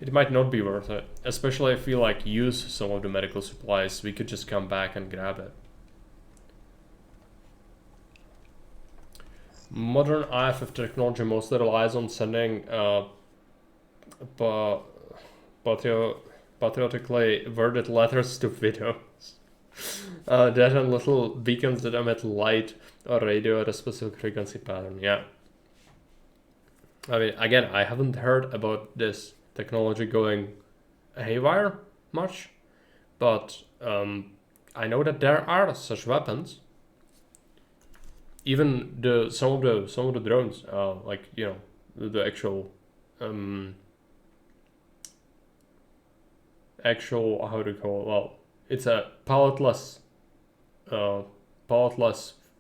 It might not be worth it, especially if we like use some of the medical supplies, we could just come back and grab it. Modern IFF technology mostly relies on sending patriotically worded letters to widows. That and little beacons that emit light or radio at a specific frequency pattern. Yeah. I mean, again, I haven't heard about this technology going haywire much, but I know that there are such weapons. Even some of the drones, like, you know, the actual how do you call it? Well, it's a pilotless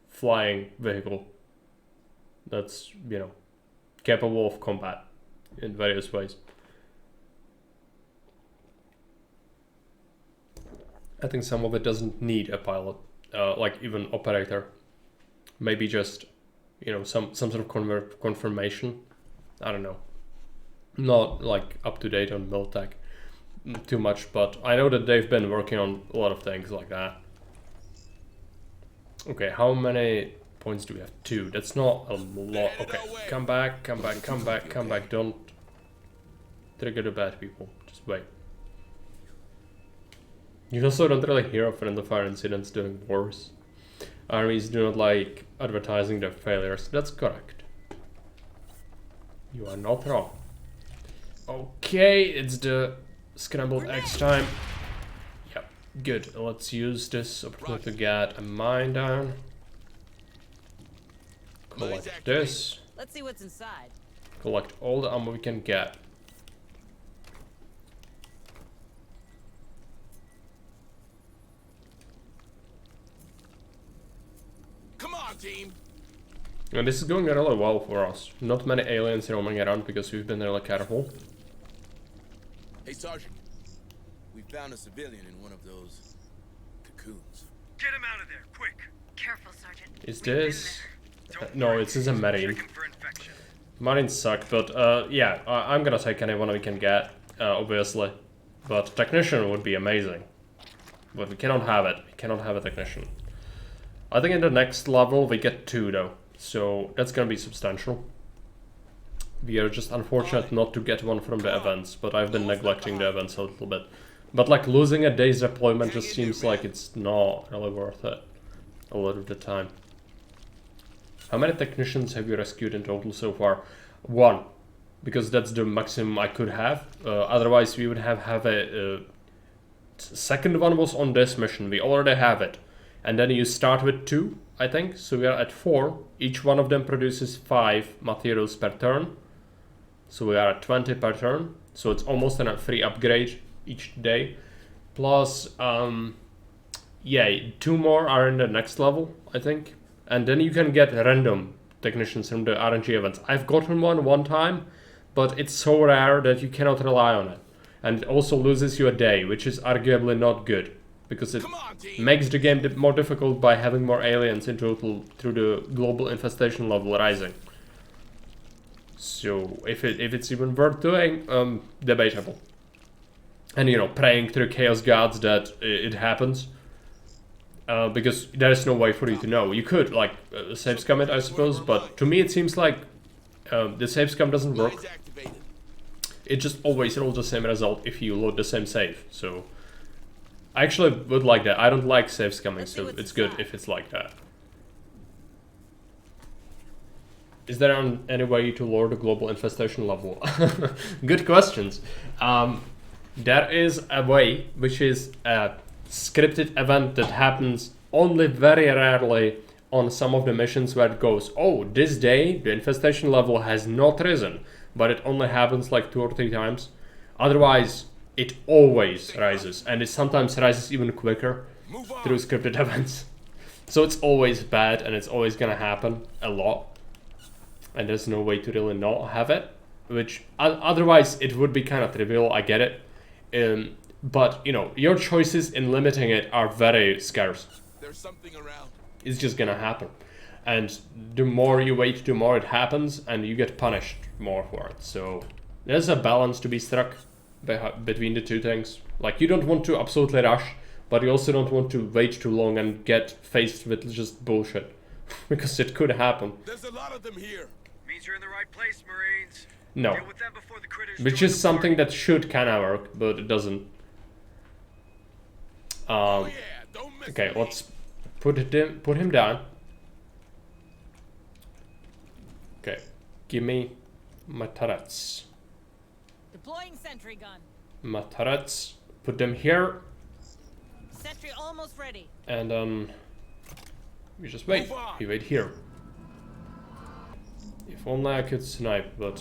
flying vehicle that's, you know, capable of combat in various ways. I think some of it doesn't need a pilot, like even operator. Maybe just, you know, some sort of confirmation. I don't know. Not like up to date on Miltech too much, but I know that they've been working on a lot of things like that. Okay, how many points do we have? 2. That's not a lot. Okay, come back. Don't trigger the bad people. Just wait. You also don't really hear of friendly fire incidents during wars. Armies do not like advertising their failures. That's correct. You are not wrong. Okay, it's the scrambled eggs time. Yep, good. Let's use this opportunity to get a mine down. Collect this. Let's see what's inside. Collect all the ammo we can get. Come on, team. And this is going really well for us. Not many aliens roaming around because we've been really careful. Hey, Sergeant. We found a civilian in one of those cocoons. Get him out of there, quick. Careful, Sergeant. Is this... no, this is a Marine. Marines suck, but yeah, I'm gonna take anyone we can get, obviously. But Technician would be amazing. But we cannot have it. We cannot have a Technician. I think in the next level we get 2 though, so that's gonna be substantial. We are just unfortunate not to get one from the events, but I've been neglecting the events a little bit. But like losing a day's deployment just seems like it's not really worth it a lot of the time. How many Technicians have you rescued in total so far? 1, because that's the maximum I could have. Otherwise we would have a second one was on this mission. We already have it. And then you start with 2, I think. So we are at 4. Each one of them produces 5 materials per turn. So we are at 20 per turn. So it's almost a free upgrade each day. Plus, yeah, 2 more are in the next level, I think. And then you can get random Technicians from the RNG events. I've gotten one time, but it's so rare that you cannot rely on it. And it also loses you a day, which is arguably not good. Because it makes the game more difficult by having more aliens in total through the global infestation level rising. So if it's even worth doing, debatable. And you know, praying to the Chaos Gods that it happens. Because there is no way for you to know. You could, like, save scum it, I suppose, but to me it seems like the save scum doesn't work. It just always rolls the same result if you load the same save, so... I actually would like that. I don't like save scumming, so it's good if it's like that. Is there any way to lower the global infestation level? Good questions. There is a way, which is a scripted event that happens only very rarely on some of the missions where it goes, oh, this day the infestation level has not risen, but it only happens like 2 or 3 times. Otherwise, it always rises, and it sometimes rises even quicker through scripted events. So it's always bad, and it's always gonna happen a lot. And there's no way to really not have it, which otherwise it would be kind of trivial, I get it. But, you know, your choices in limiting it are very scarce. There's something around. It's just gonna happen. And the more you wait, the more it happens, and you get punished more for it. So there's a balance to be struck between the 2 things. Like, you don't want to absolutely rush, but you also don't want to wait too long and get faced with just bullshit. because it could happen. There's a lot of them here. Means you're in the right place, Marines. No. Deal with them before the critters Which join is the something party. that should kinda work, but it doesn't. Okay, let's put him down. Okay, give me my turrets. Deploying sentry gun. My turrets. Put them here, Sentry almost ready. and then we just wait. We wait here. If only I could snipe, but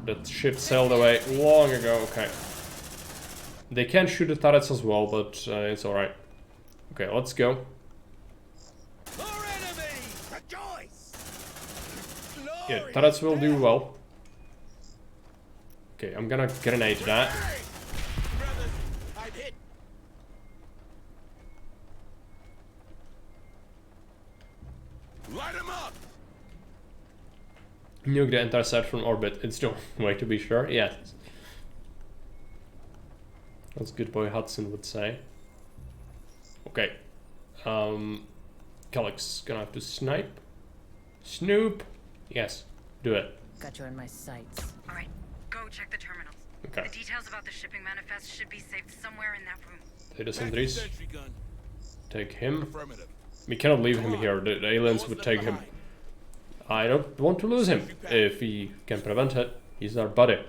that ship sailed away long ago. Okay. They can shoot the turrets as well, but it's alright. Okay, let's go. Yeah, turrets will do well. Okay, I'm gonna grenade that. Light 'em up. Nuke the entire set from orbit. It's the way to be sure. Yes. As good boy Hudson would say. Okay. Calyx gonna have to snipe. Snoop. Yes. Do it. Got you in my sights. Alright, go check the terminals. Okay. The details about the shipping manifest should be saved somewhere in that room. Data sentries. Take him. We cannot leave him here. The aliens would take him. I don't want to lose him. If we can prevent it, he's our buddy.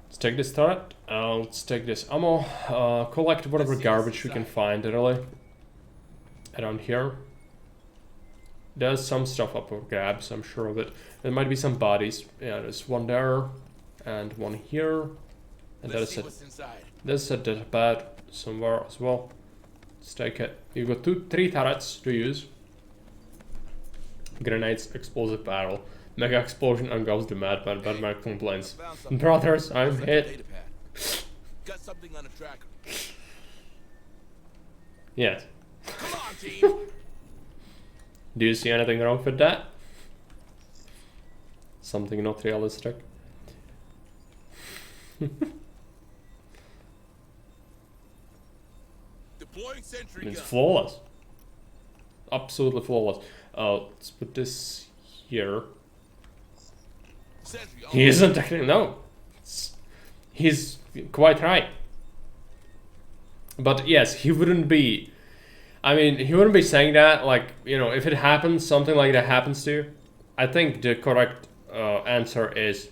Let's take this turret. Let's take this ammo. Collect whatever garbage we can find, really. Around here. There's some stuff up for grabs, I'm sure of it. There might be some bodies. Yeah, there's one there. And one here. And there's a dead pad somewhere as well. Let's take it. You've got 3 turrets to use. Grenades, explosive barrel. Mega explosion engulfs the madman. Batman complains. Brothers, I'm hit. Got something on the tracker. Yes. Come on, team. Do you see anything wrong with that? Something not realistic. Deploying sentry It's gun. flawless. Absolutely flawless. Let's put this here. Sentry He isn't actually, no. He's quite right. But yes, he wouldn't be, I mean, he wouldn't be saying that, like, you know, if it happens, something like that happens to you. I think the correct answer is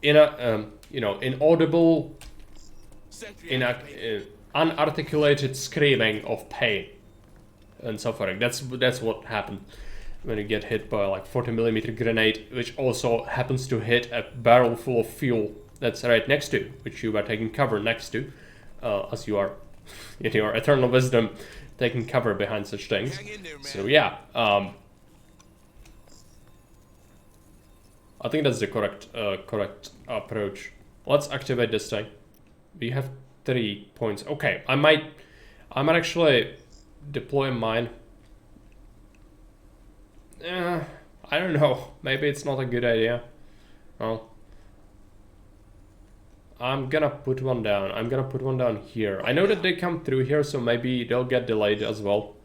in a, you know, inaudible, unarticulated screaming of pain and suffering. That's what happened when you get hit by like 40mm grenade, which also happens to hit a barrel full of fuel that's right next to, which you are taking cover next to, as you are in your eternal wisdom taking cover behind such things. So yeah, I think that's the correct approach. Let's activate this thing. We have 3 points. Okay, I might actually deploy mine. I don't know. Maybe it's not a good idea. Well, I'm gonna put one down. I'm gonna put one down here. I know that they come through here, so maybe they'll get delayed as well.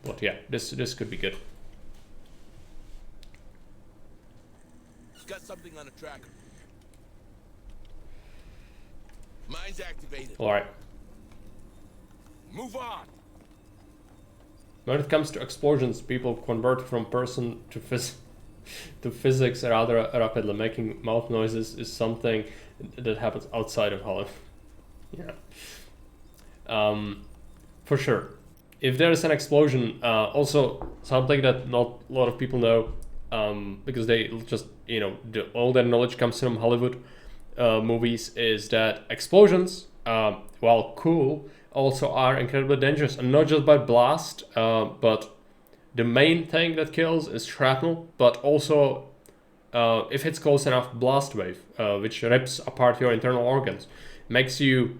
But yeah, this could be good. Got something on the tracker. Mine's activated. All right. Move on. When it comes to explosions, people convert from person to physics rather rapidly. Making mouth noises is something that happens outside of Hollywood. Yeah. For sure. If there is an explosion, also something that not a lot of people know, because they just, you know, all their knowledge comes from Hollywood movies, is that explosions, while cool, also are incredibly dangerous, and not just by blast, but the main thing that kills is shrapnel, but also if it's close enough, blast wave, which rips apart your internal organs, makes you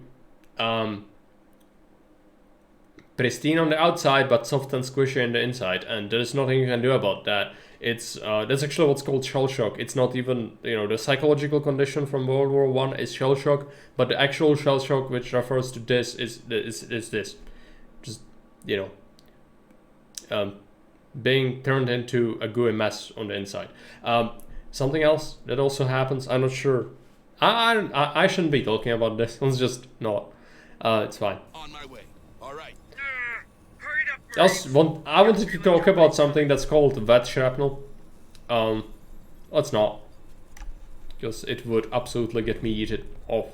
pristine on the outside but soft and squishy in the inside, and there's nothing you can do about that. It's that's actually what's called shell shock. It's not even, you know, the psychological condition from World War I is shell shock, but the actual shell shock, which refers to this, is this. Just, you know, being turned into a gooey mess on the inside. Something else that also happens, I'm not sure. I shouldn't be talking about this. Let's just not. It's fine. On my way. All right. I wanted to talk about something that's called vet shrapnel. Let's not, because it would absolutely get me yeeted off.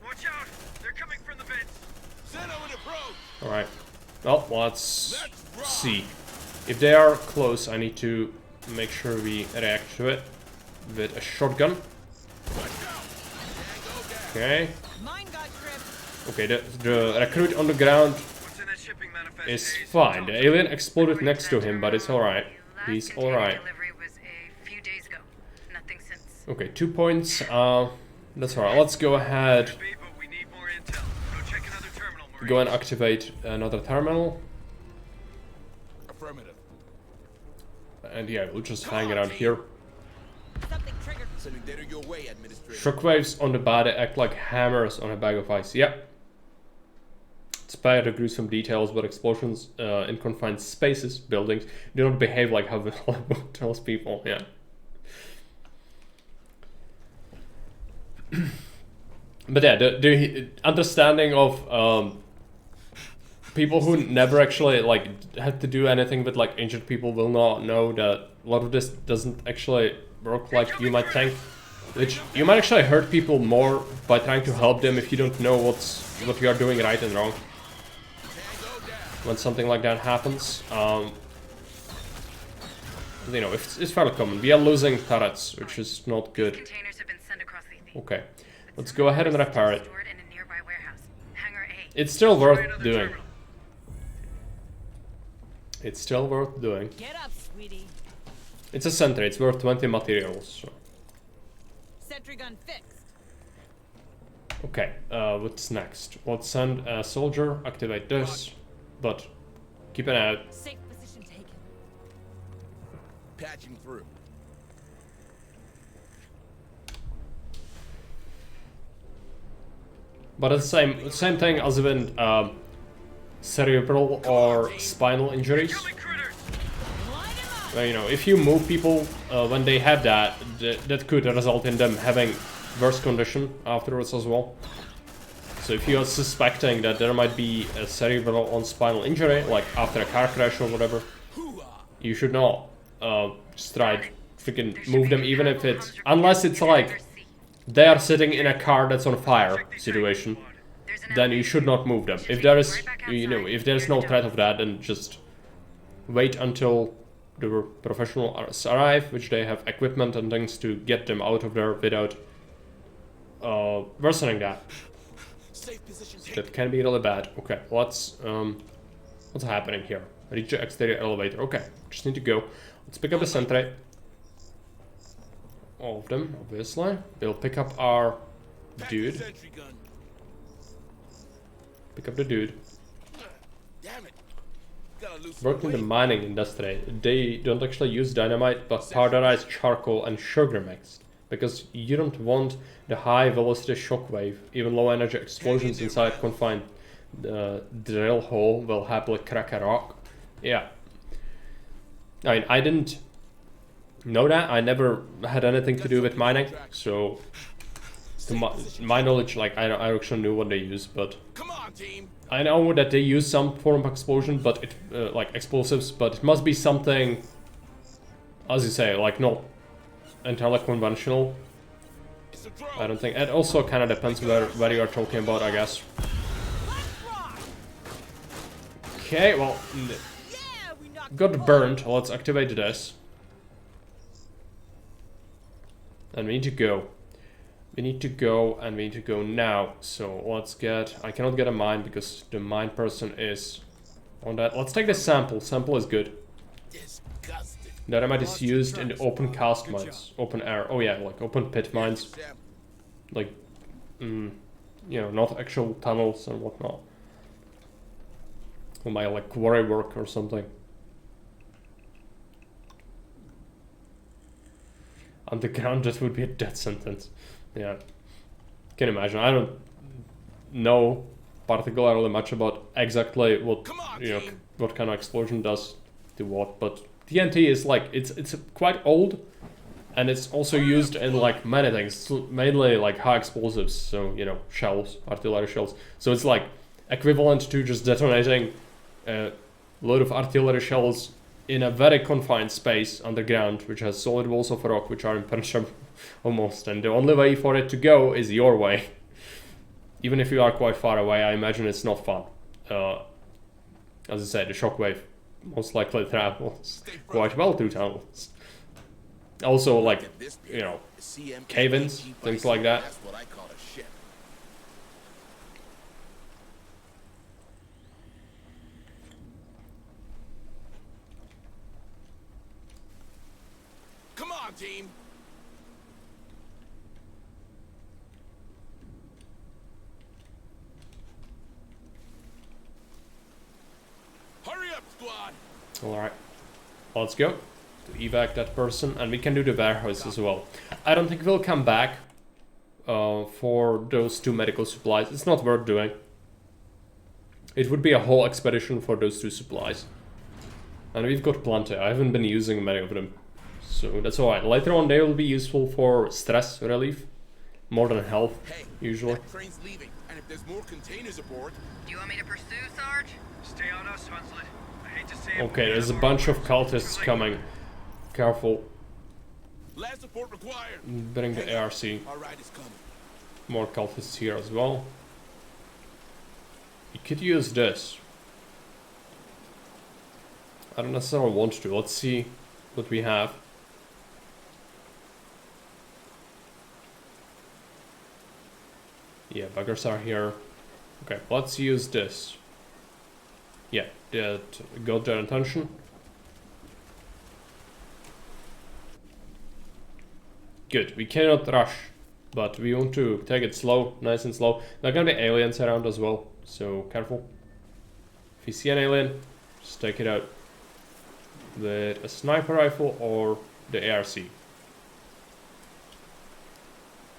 Watch out! They're coming from the vents. Send over the approach. All right. Well, let's see. If they are close, I need to make sure we react to it with a shotgun. Okay. Okay, the recruit on the ground is fine. The alien exploded next to him, but it's alright. He's alright. Okay, 2 points. That's alright. Let's go ahead. Go and activate another terminal. Affirmative. And yeah, we'll just hang around here. Sending data your way, Administrator. Shockwaves on the body act like hammers on a bag of ice. Yep. Spare the gruesome details, but explosions in confined spaces, buildings, do not behave like how Vanilla tells people. Yeah. But yeah, the understanding of people who never actually like had to do anything with like injured people will not know that a lot of this doesn't actually work like you might think. Which you might actually hurt people more by trying to help them if you don't know what you are doing right and wrong. When something like that happens, you know, it's fairly common. We are losing turrets, which is not good. Okay, let's go ahead and repair it. It's still worth doing. It's still worth doing. Get up, sweetie. It's a sentry. It's worth 20 materials. So. Sentry gun fixed. Okay, what's next? Let's send a soldier, activate this, but keep an eye out. Safe position taken. Patching through. But it's the same thing as in cerebral or spinal injuries. You know, if you move people when they have that, that could result in them having worse condition afterwards as well. So if you are suspecting that there might be a cerebral or spinal injury, like after a car crash or whatever, you should not just try to freaking move them, even if it's, unless it's like they are sitting in a car that's on fire situation, then you should not move them. If there is, you know, if there's no threat of that, then just wait until the professionals arrive, which they have equipment and things to get them out of there without worsening that. That can be really bad. Okay, what's happening here? Reach the exterior elevator. Okay, just need to go. Let's pick up the sentry. All of them, obviously. We'll pick up our dude. Pick up the dude. Work in the mining industry. They don't actually use dynamite, but powderized charcoal and sugar mixed. Because you don't want the high velocity shockwave. Even low energy explosions inside confined drill hole will happily crack a rock. Yeah. I mean, I didn't know that. I never had anything to do with mining, so to my knowledge, like I actually knew what they use, but I know that they use some form of explosion, but it like explosives, but it must be something, as you say, like not entirely conventional. I don't think. It also kind of depends where you are talking about, I guess. Okay, well, got burned. Let's activate this. And we need to go. We need to go, and we need to go now. So let's get... I cannot get a mine because the mine person is on that. Let's take the sample. Sample is good. Dynamite is used in the open cast mines. Open air. Oh yeah, like open pit mines. Like, you know, not actual tunnels and whatnot. Or my like quarry work or something. Underground, that would be a death sentence. Yeah, can imagine. I don't know particularly much about exactly what what kind of explosion does to what, but TNT is like, it's quite old, and it's also used in like many things, mainly like high explosives, so you know, shells, artillery shells. So it's like equivalent to just detonating a load of artillery shells in a very confined space underground, which has solid walls of rock which are impenetrable almost, and the only way for it to go is your way. Even if you are quite far away, I imagine it's not fun. As I said, the shockwave most likely travels quite well through tunnels. Also, like, you know, cave-ins, things like that. That's what I call a ship. Come on, team. Hurry up, squad. Alright, let's go to evac that person, and we can do the warehouse as well. I don't think we'll come back for those 2 medical supplies. It's not worth doing. It would be a whole expedition for those 2 supplies. And we've got plenty. I haven't been using many of them. So that's alright. Later on they will be useful for stress relief. More than health, usually. That train's leaving, and if there's more containers aboard... Do you want me to pursue, Sarge? Stay on us, Hunslet. I hate to say it. Okay, there's a bunch of cultists coming. Careful. Last support required. Bring the ARC. Our ride is coming. More cultists here as well. You could use this. I don't necessarily want to. Let's see what we have. Yeah, buggers are here. Okay, let's use this. Yeah, that got their attention. Good, we cannot rush, but we want to take it slow, nice and slow. There are gonna be aliens around as well, so careful. If you see an alien, just take it out with a sniper rifle or the ARC.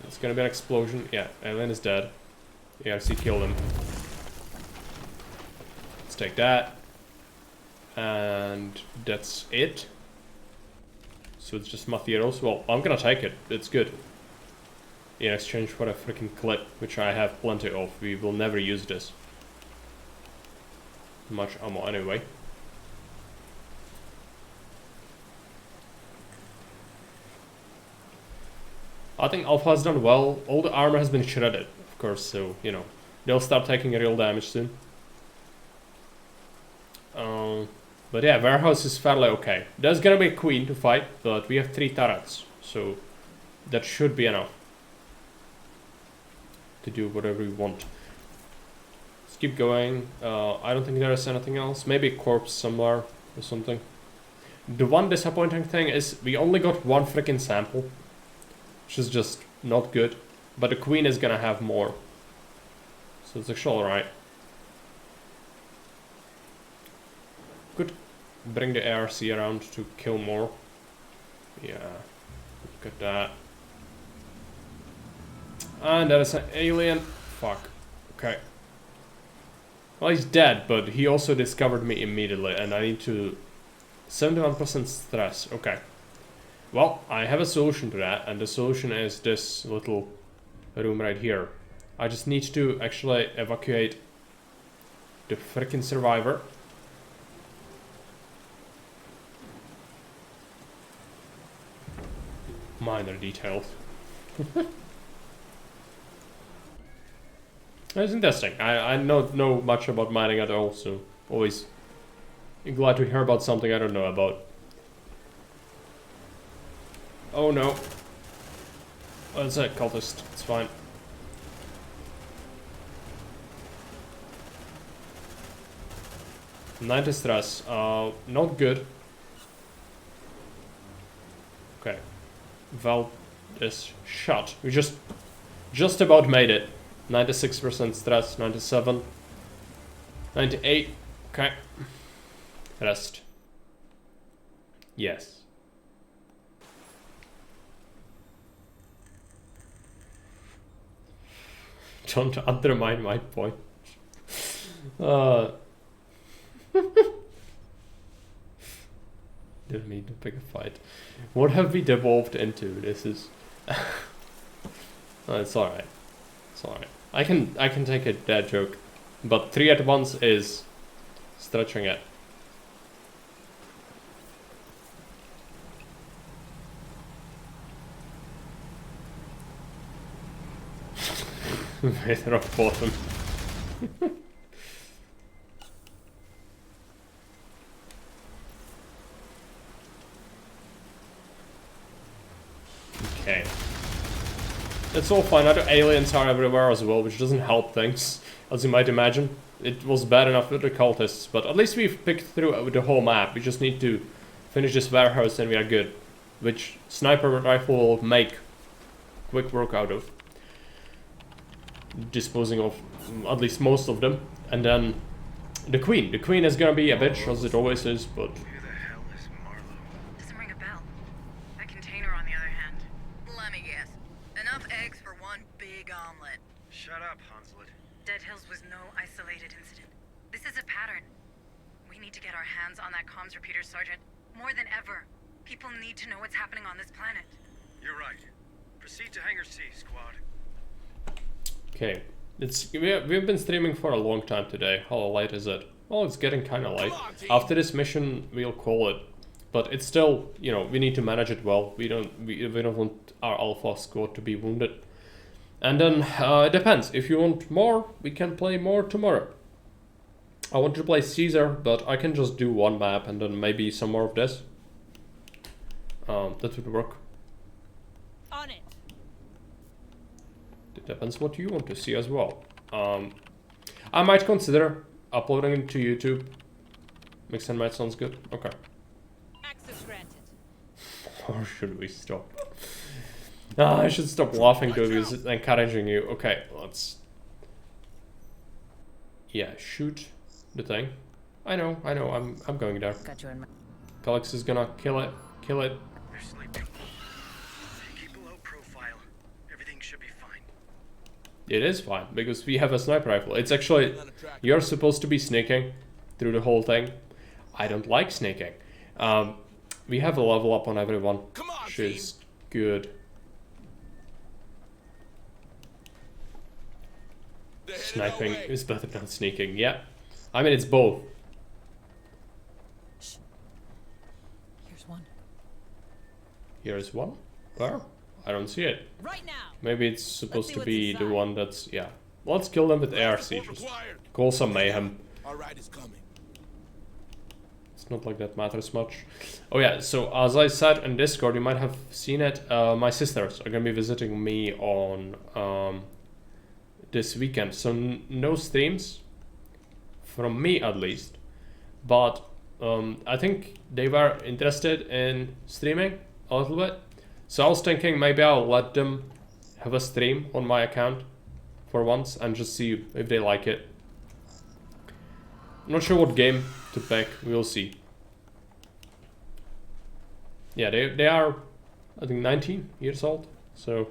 It's gonna be an explosion. Yeah, alien is dead. ARC killed him. Let's take that. And that's it. So it's just Mathieros. Well, I'm gonna take it. It's good. In exchange for a freaking clip, which I have plenty of. We will never use this. Much ammo anyway. I think Alpha has done well. All the armor has been shredded, of course, so, you know, they'll start taking real damage soon. But yeah, warehouse is fairly okay. There's gonna be a queen to fight, but we have 3 turrets, so that should be enough to do whatever we want. Let's keep going. I don't think there is anything else. Maybe a corpse somewhere or something. The one disappointing thing is we only got 1 freaking sample, which is just not good. But the queen is gonna have more, so it's actually alright. Could bring the ARC around to kill more. Yeah, look at that. And there is an alien. Fuck. Okay. Well, he's dead, but he also discovered me immediately, and I need to... 71% stress. Okay. Well, I have a solution to that, and the solution is this little room right here. I just need to actually evacuate the freaking survivor. Minor details. It's interesting. I don't know much about mining at all, so always glad to hear about something I don't know about. Oh no. Oh, it's a cultist. It's fine. Ninety stress. Not good. Okay. Valve is shut. We just about made it. 96% stress, 97, 98. Okay. Rest. Yes. Don't undermine my point. Didn't mean to pick a fight. What have we devolved into? This is... Oh, it's alright. It's alright. I can take a dad joke. But 3 at once is stretching it. Better off bottom. Okay. It's all fine. Other aliens are everywhere as well, which doesn't help things, as you might imagine. It was bad enough with the cultists, but at least we've picked through the whole map. We just need to finish this warehouse and we are good. Which sniper rifle will make quick work out of. Disposing of at least most of them. And then the queen. The queen is gonna be a bitch, as it always is, but... Who the hell is Marlowe? Doesn't ring a bell. That container, on the other hand. Let me guess. Enough eggs for one big omelet. Shut up, Hunslet. Dead Hills was no isolated incident. This is a pattern. We need to get our hands on that comms repeater, Sergeant. More than ever. People need to know what's happening on this planet. You're right. Proceed to Hangar C, squad. Okay. We've been streaming for a long time today. How late is it? Well, it's getting kind of late. After this mission, we'll call it. But it's still, you know, we need to manage it well. We don't want our Alpha squad to be wounded. And then it depends. If you want more, we can play more tomorrow. I want to play Caesar, but I can just do one map and then maybe some more of this. That would work. On it. It depends what you want to see as well. I might consider uploading it to YouTube. Mix and match sounds good. Okay. Access granted. Or should we stop? I should stop laughing to because it's encouraging you. Okay, let's... Yeah, shoot the thing. I know, I'm going there. Got you in my... Calix is gonna kill it. They're sleeping. Keep a low profile. Everything should be fine. It is fine, because we have a sniper rifle. It's actually... You're supposed to be sneaking through the whole thing. I don't like sneaking. We have a level up on everyone, which is good. Sniping is better than sneaking, yeah. I mean, it's both. Here's one. Here's one? Where? I don't see it. Right now. Maybe it's supposed to be the one that's... Yeah. Let's kill them with AR sieges. Call some mayhem. It's not like that matters much. Oh yeah, so as I said in Discord, you might have seen it. My sisters are gonna be visiting me on this weekend. So no streams, from me at least. But I think they were interested in streaming a little bit. So I was thinking maybe I'll let them have a stream on my account for once and just see if they like it. I'm not sure what game to pick, we'll see. Yeah, they are, I think, 19 years old, so,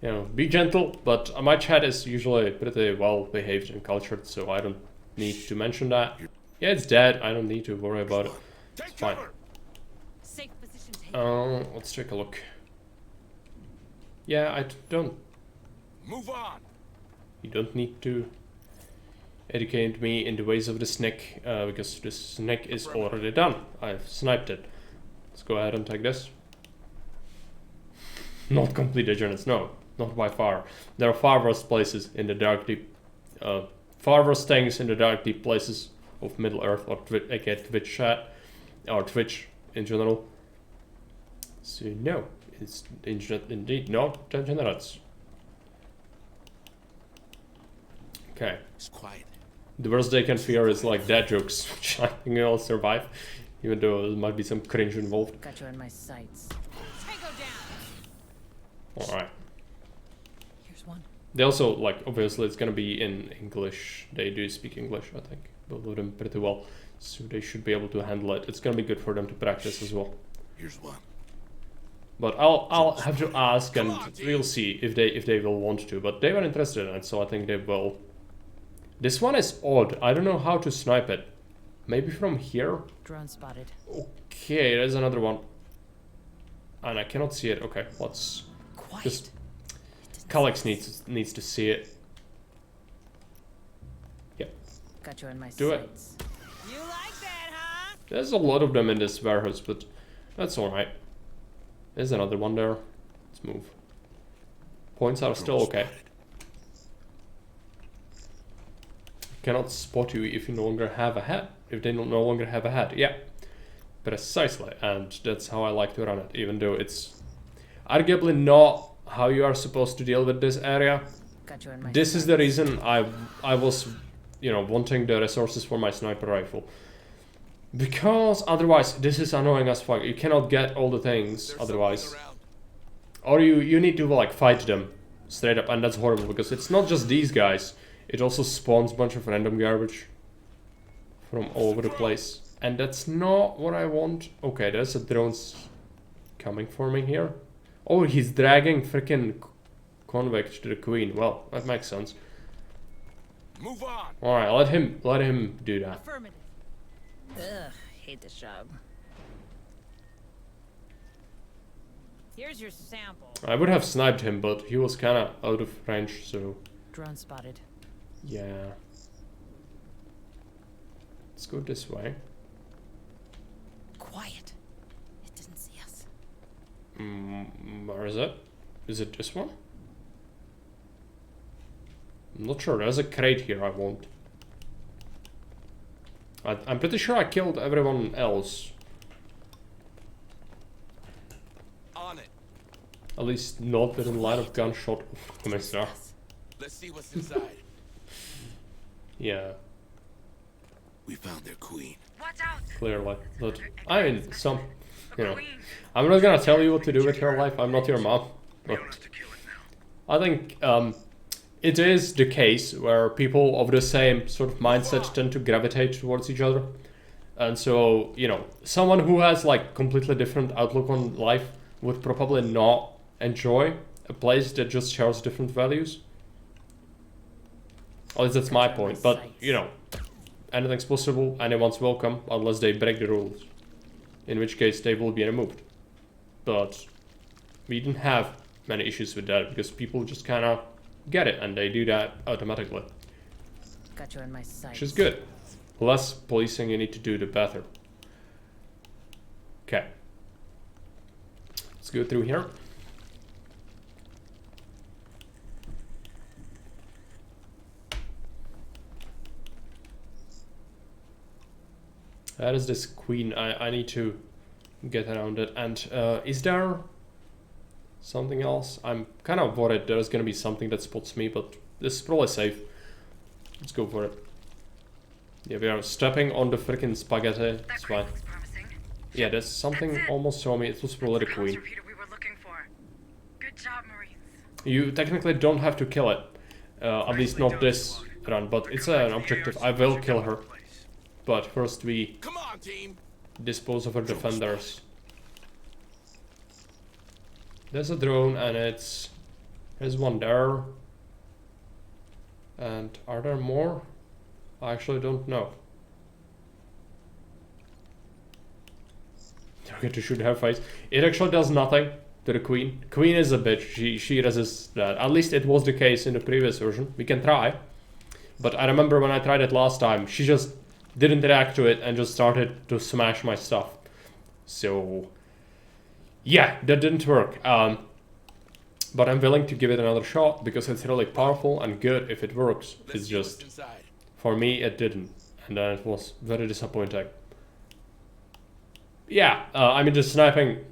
you know, be gentle, but my chat is usually pretty well behaved and cultured, so I don't need to mention that. Yeah, it's dead, I don't need to worry about it. It's fine. Let's take a look. Yeah, I don't... Move on! You don't need to educate me in the ways of the snake, because the snake is already done. I've sniped it. Let's go ahead and take this. Not complete degenerates, no, not by far. There are far worse places in the dark deep, far worse things in the dark deep places of Middle Earth, or aka Twitch chat, or Twitch in general. So no, it's indeed not degenerates. Okay. It's quiet. The worst they can fear is like dad jokes, which I think I'll survive, even though there might be some cringe involved. Got you in my sights. Alright. Here's one. They also, like, obviously it's gonna be in English. They do speak English, I think. Both of them pretty well. So they should be able to handle it. It's gonna be good for them to practice as well. Here's one. But I'll have to ask, and we'll see if they will want to. But they were interested in it, so I think they will. This one is odd. I don't know how to snipe it. Maybe from here? Drone spotted. Okay, there's another one. And I cannot see it. Okay, let's just... Calyx needs to see it. Yep. Got you in my Do sights. it. You like that, huh? There's a lot of them in this warehouse, but that's alright. There's another one there. Let's move. Points are still okay. Cannot spot you if you no longer have a head. If they no longer have a head. Yeah. Precisely. And that's how I like to run it. Even though it's arguably not how you are supposed to deal with this area. Got you in my This is the reason I was, you know, wanting the resources for my sniper rifle. Because otherwise this is annoying as fuck. You cannot get all the things otherwise. Or you need to like fight them straight up, and that's horrible because it's not just these guys. It also spawns a bunch of random garbage from all over the place. And that's not what I want. Okay, there's a drone coming for me here. Oh, he's dragging freaking convict to the queen. Well, that makes sense. Move on. All right, let him do that. Affirmative. Ugh, hate this job. Here's your sample. I would have sniped him, but he was kind of out of range, so Drone spotted. yeah. Let's go this way. Quiet. It didn't see us. Where is it? Is it this one? I'm not sure. There's a crate here I want. I'm pretty sure I killed everyone else. On it. At least not within line of gunshot of Commissar. Let's see what's inside. Yeah, We found their queen. Watch out! clearly. But I mean, you know, I'm not gonna tell you what to do with your life. I'm not your mom. But I think it is the case where people of the same sort of mindset tend to gravitate towards each other. And so, you know, someone who has like completely different outlook on life would probably not enjoy a place that just shares different values. At least that's my point. But, you know, anything's possible, anyone's welcome, unless they break the rules. In which case they will be removed. But we didn't have many issues with that because people just kind of get it and they do that automatically. Got you in my sights. Which is good. Less policing you need to do, the better. Okay. Let's go through here. That is this queen. I need to get around it. And is there something else? I'm kind of worried there's gonna be something that spots me, but this is probably safe. Let's go for it. Yeah, we are stepping on the freaking spaghetti. It's fine. Yeah, there's something almost saw me. It was probably the queen. We were looking for. Good job, Marines. You technically don't have to kill it. At least not this run, but it's an objective. I will kill her. But first we Come on, team. dispose of her defenders. There's a drone and there's one there. And are there more? I actually don't know. Target to shoot her face. It actually does nothing to the queen. Queen is a bitch. She resists that. At least it was the case in the previous version. We can try. But I remember when I tried it last time, she just didn't react to it and just started to smash my stuff. So yeah, that didn't work. But I'm willing to give it another shot because it's really powerful and good if it works. It's just, for me it didn't, and then it was very disappointing. Yeah, I mean the sniping,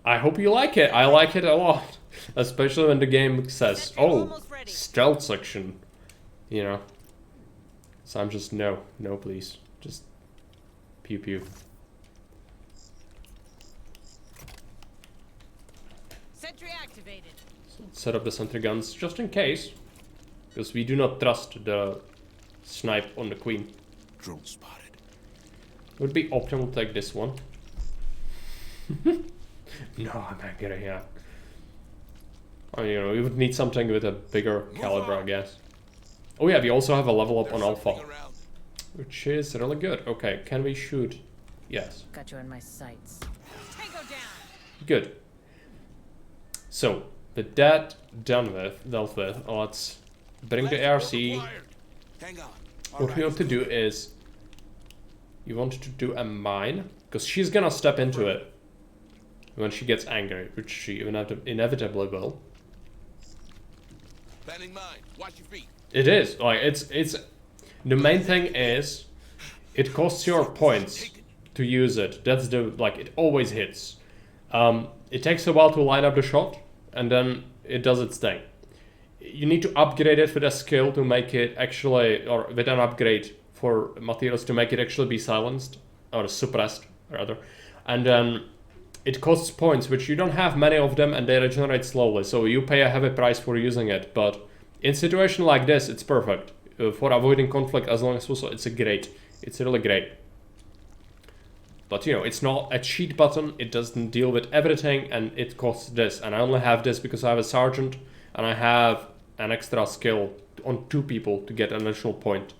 I hope you like it. I like it a lot, especially when the game says, oh, stealth section, you know. So I'm just, no please, just pew pew. Sentry activated. Set up the sentry guns just in case, because we do not trust the snipe on the queen. Drone spotted. Would be optimal to take this one. No, I'm not getting here. I mean, you know, we would need something with a bigger caliber, I guess. Oh yeah, we also have a level up on Alpha, which is really good. Okay, can we shoot Yes. Got you in my sights. Tango down. Good. So, with that dealt with, let's bring the ARC. Hang on. What we want to do is, you want to do a mine, because she's gonna step into it when she gets angry, which she inevitably will. Planning mine. Watch your feet. It is, like, it's, the main thing is, it costs your points to use it. That's the, like, it always hits. It takes a while to line up the shot, and then it does its thing. You need to upgrade it with a skill to make it actually, or with an upgrade for materials to make it actually be silenced, or suppressed, rather. And then it costs points, which you don't have many of them, and they regenerate slowly, so you pay a heavy price for using it. But in a situation like this, it's perfect. For avoiding conflict as long as possible, it's really great. But you know, it's not a cheat button, it doesn't deal with everything, and it costs this. And I only have this because I have a sergeant, and I have an extra skill on 2 people to get an additional point.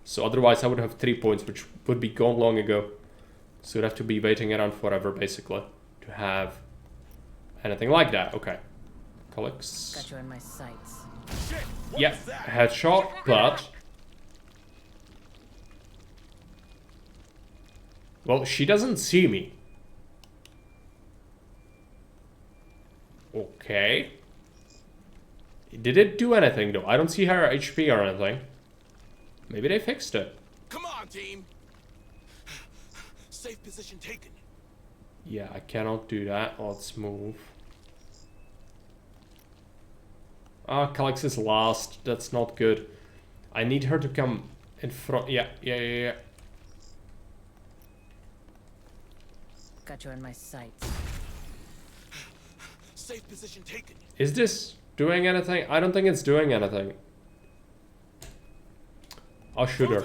So otherwise I would have 3 points, which would be gone long ago. So you'd have to be waiting around forever, basically, to have anything like that. Okay. Collects. Got you in my sights. Yeah, headshot, but... Well, she doesn't see me. Okay. Did it do anything, though? I don't see her HP or anything. Maybe they fixed it. Come on, team. Safe position taken. Yeah, I cannot do that. Let's move. Ah, Calyx is last. That's not good. I need her to come in front. Yeah. Got you in my sights. Safe position taken. Is this doing anything? I don't think it's doing anything. I'll shoot her.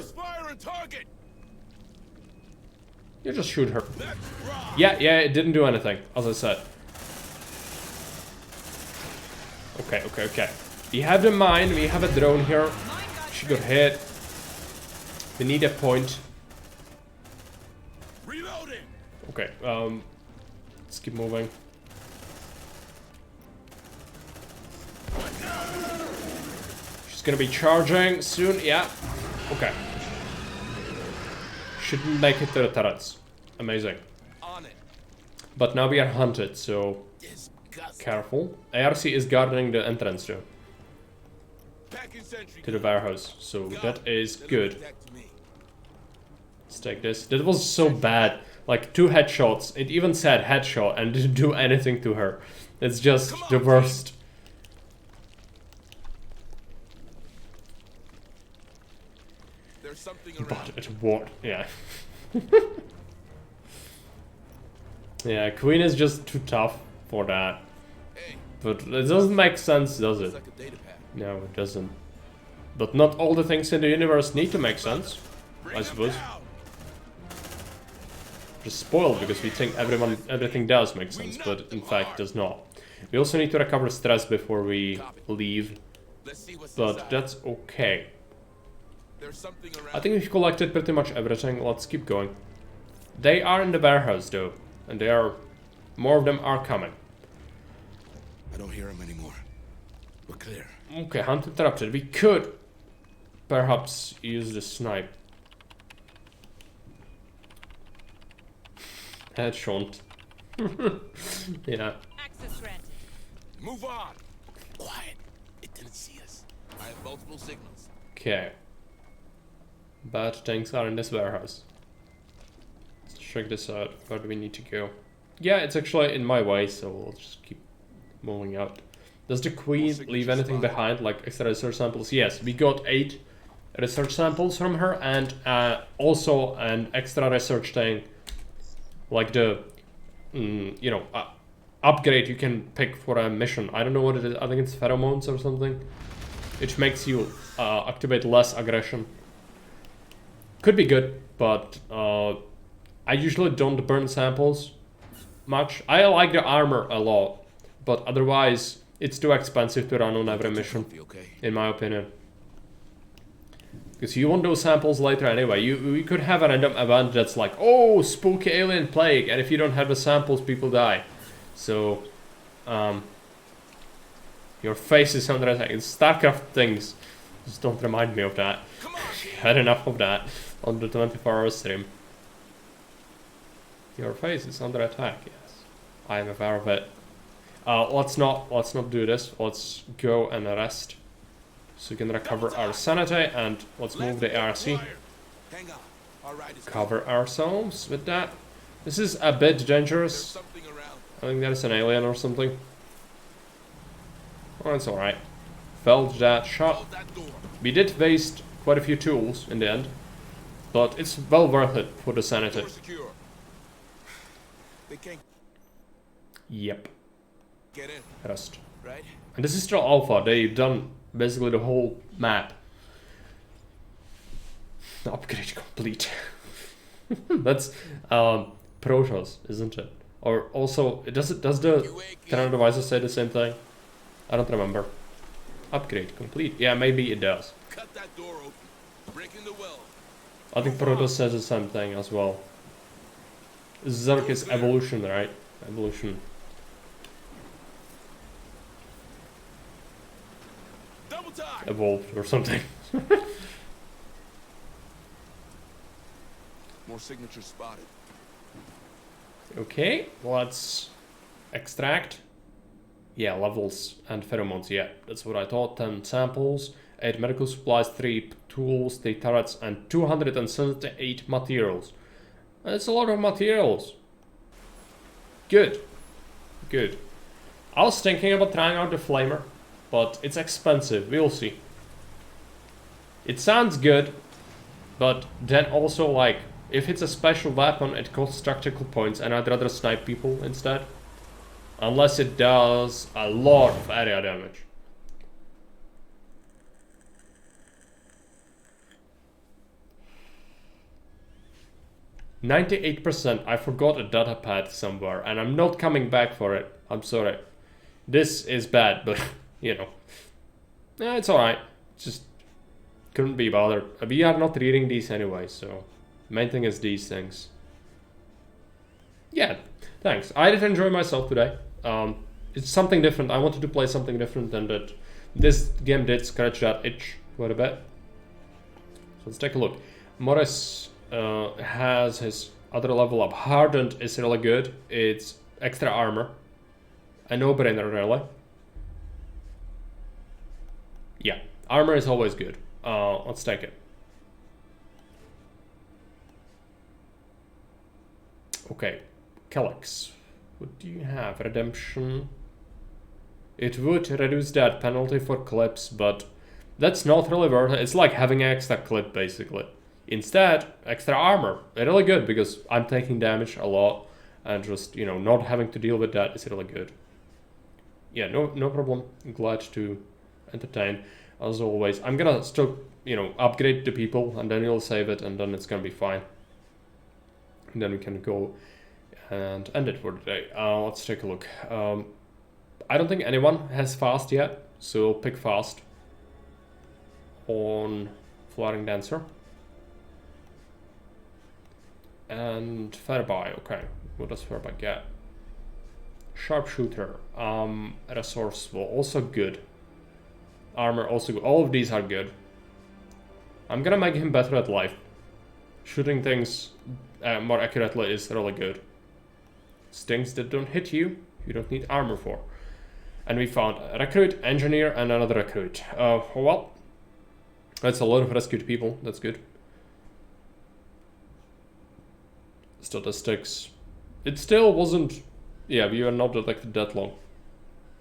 Target. You just shoot her. Yeah, it didn't do anything, as I said. Okay. We have the mine, we have a drone here. She got hit. We need a point. Reloading. Okay, let's keep moving. She's gonna be charging soon, yeah. Okay. Shouldn't make it to the turrets. Amazing. On it. But now we are hunted, so careful. ARC is guarding the entrance to the warehouse, so that is good. Let's take this. That was so bad. Like 2 headshots. It even said headshot and didn't do anything to her. It's just the worst. But it worked, yeah. Yeah, Queen is just too tough for that. But it doesn't make sense, does it? No, it doesn't. But not all the things in the universe need to make sense, I suppose. Just spoiled because we think everything does make sense, but in fact does not. We also need to recover stress before we leave, but that's okay. I think we've collected pretty much everything. Let's keep going. They are in the warehouse though, and more of them are coming. I don't hear them anymore. We're clear. Okay, hunt interrupted. We could perhaps use the snipe. Headshot. Yeah. Access granted. Move on. Quiet. It didn't see us. I have multiple signals. Okay. Bad things are in this warehouse. Let's check this out. Where do we need to go? Yeah, it's actually in my way, so we'll just keep moving out. Does the Queen leave anything behind, like extra research samples? Yes, we got 8 research samples from her, and also an extra research thing, like the, you know, upgrade you can pick for a mission. I don't know what it is. I think it's pheromones or something, which makes you activate less aggression. Could be good, but I usually don't burn samples much. I like the armor a lot, but otherwise it's too expensive to run on every mission, in my opinion. Because you want those samples later anyway. You could have a random event that's like, oh, spooky alien plague, and if you don't have the samples, people die. So, your face is under attack. It's StarCraft things. Just don't remind me of that. Had enough of that on the 24-hour stream. Your face is under attack. Yes, I am aware of it. Let's not do this. Let's go and rest, so we can recover our sanity, and let's move the ARC. Cover ourselves with that. This is a bit dangerous. I think there's an alien or something. Oh, it's alright. Felt that shot. We did waste quite a few tools in the end, but it's well worth it for the sanity. Yep. Rest. And this is still alpha. They've done basically the whole map. Upgrade complete. That's Protoss, isn't it? Or also, does the Terran Devices say the same thing? I don't remember. Upgrade complete. Yeah, maybe it does. Cut that door open. Break in the well. I think Protoss says the same thing as well. Zerg is evolution, right? Evolution. Evolved or something. More signatures spotted. Okay, let's extract. Yeah, levels and pheromones. Yeah, that's what I thought. 10 samples, 8 medical supplies, 3 tools, 3 turrets, and 278 materials. That's a lot of materials. Good. Good. I was thinking about trying out the flamer, but it's expensive. We'll see. It sounds good, but then also, like, if it's a special weapon, it costs tactical points, and I'd rather snipe people instead. Unless it does a lot of area damage. %. I forgot a data pad somewhere, and I'm not coming back for it. I'm sorry. This is bad, but, you know. Yeah, it's alright. Just couldn't be bothered. We are not reading these anyway, so main thing is these things. Yeah, thanks. I did enjoy myself today. It's something different. I wanted to play something different, and that this game did scratch that itch quite a bit. So let's take a look. Morris has his other level up. Hardened is really good. It's extra armor. A no-brainer, really. Yeah, armor is always good. Let's take it. Okay, Calyx. What do you have? Redemption. It would reduce that penalty for clips, but that's not really worth it. It's like having an extra clip, basically. Instead, extra armor. Really good, because I'm taking damage a lot, and just, you know, not having to deal with that is really good. Yeah, no problem. Glad to entertain, as always. I'm gonna still, you know, upgrade the people, and then you'll save it, and then it's gonna be fine. And then we can go and end it for today. Let's take a look. I don't think anyone has fast yet, so pick fast on Flaring Dancer. And Fairby, okay. What does Fairby get? Sharpshooter, Resourceful, also good. Armor, also good. All of these are good. I'm gonna make him better at life. Shooting things more accurately is really good. Stings that don't hit you, you don't need armor for. And we found a recruit, engineer, and another recruit. Well, that's a lot of rescued people, that's good. Statistics. It still wasn't... Yeah, we were not detected that long.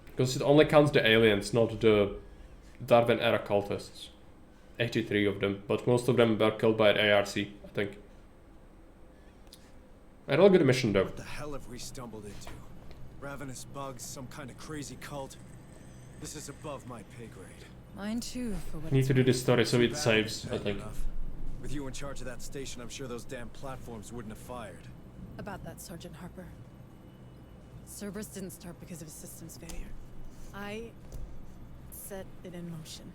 Because it only counts the aliens, not the Darwin era cultists. 83 of them, but most of them were killed by an ARC, I think. A real good mission though. What the hell have we stumbled into? Ravenous bugs, some kind of crazy cult? This is above my pay grade. Mine too, for what Need it's to do this story so it Bad saves, I bad think. enough. With you in charge of that station, I'm sure those damn platforms wouldn't have fired. about that, Sergeant Harper. Cerberus didn't start because of a systems failure. I set it in motion.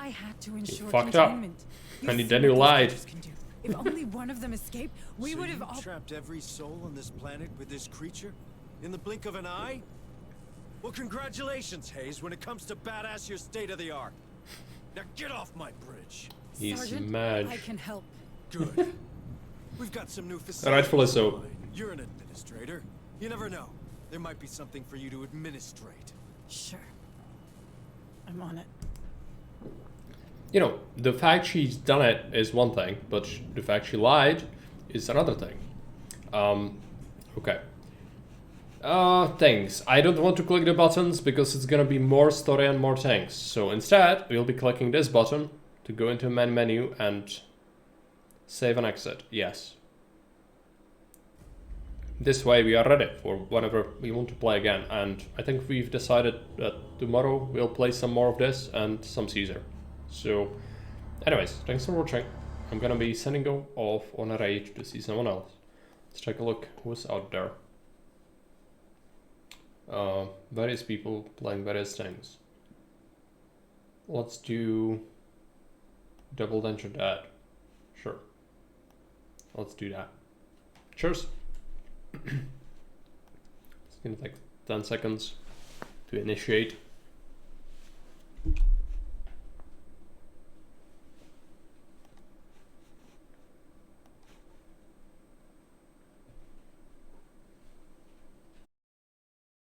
I had to ensure fucked up. containment. And see then you what these lied. creatures can do. If only one of them escaped, we So would have you all... trapped every soul on this planet with this creature? In the blink of an eye? Well, congratulations, Hayes. When it comes to badass, you're state-of-the-art. Now get off my bridge. He's Sergeant, mad. I can help. Good. We've got some new facilities. Rightfully so. You're an administrator. You never know. There might be something for you to administrate. Sure. I'm on it. You know, the fact she's done it is one thing, but the fact she lied is another thing. Okay. Things. I don't want to click the buttons because it's gonna be more story and more things. So instead, we'll be clicking this button to go into main menu and save and exit. Yes. This way we are ready for whenever we want to play again. And I think we've decided that tomorrow we'll play some more of this and some Caesar. So, anyways, thanks for watching. I'm gonna be sending off on a raid to see someone else. Let's take a look who's out there. Various people playing various things. Let's do Double Danger Dad. Sure. Let's do that. Cheers. It's gonna take 10 seconds to initiate.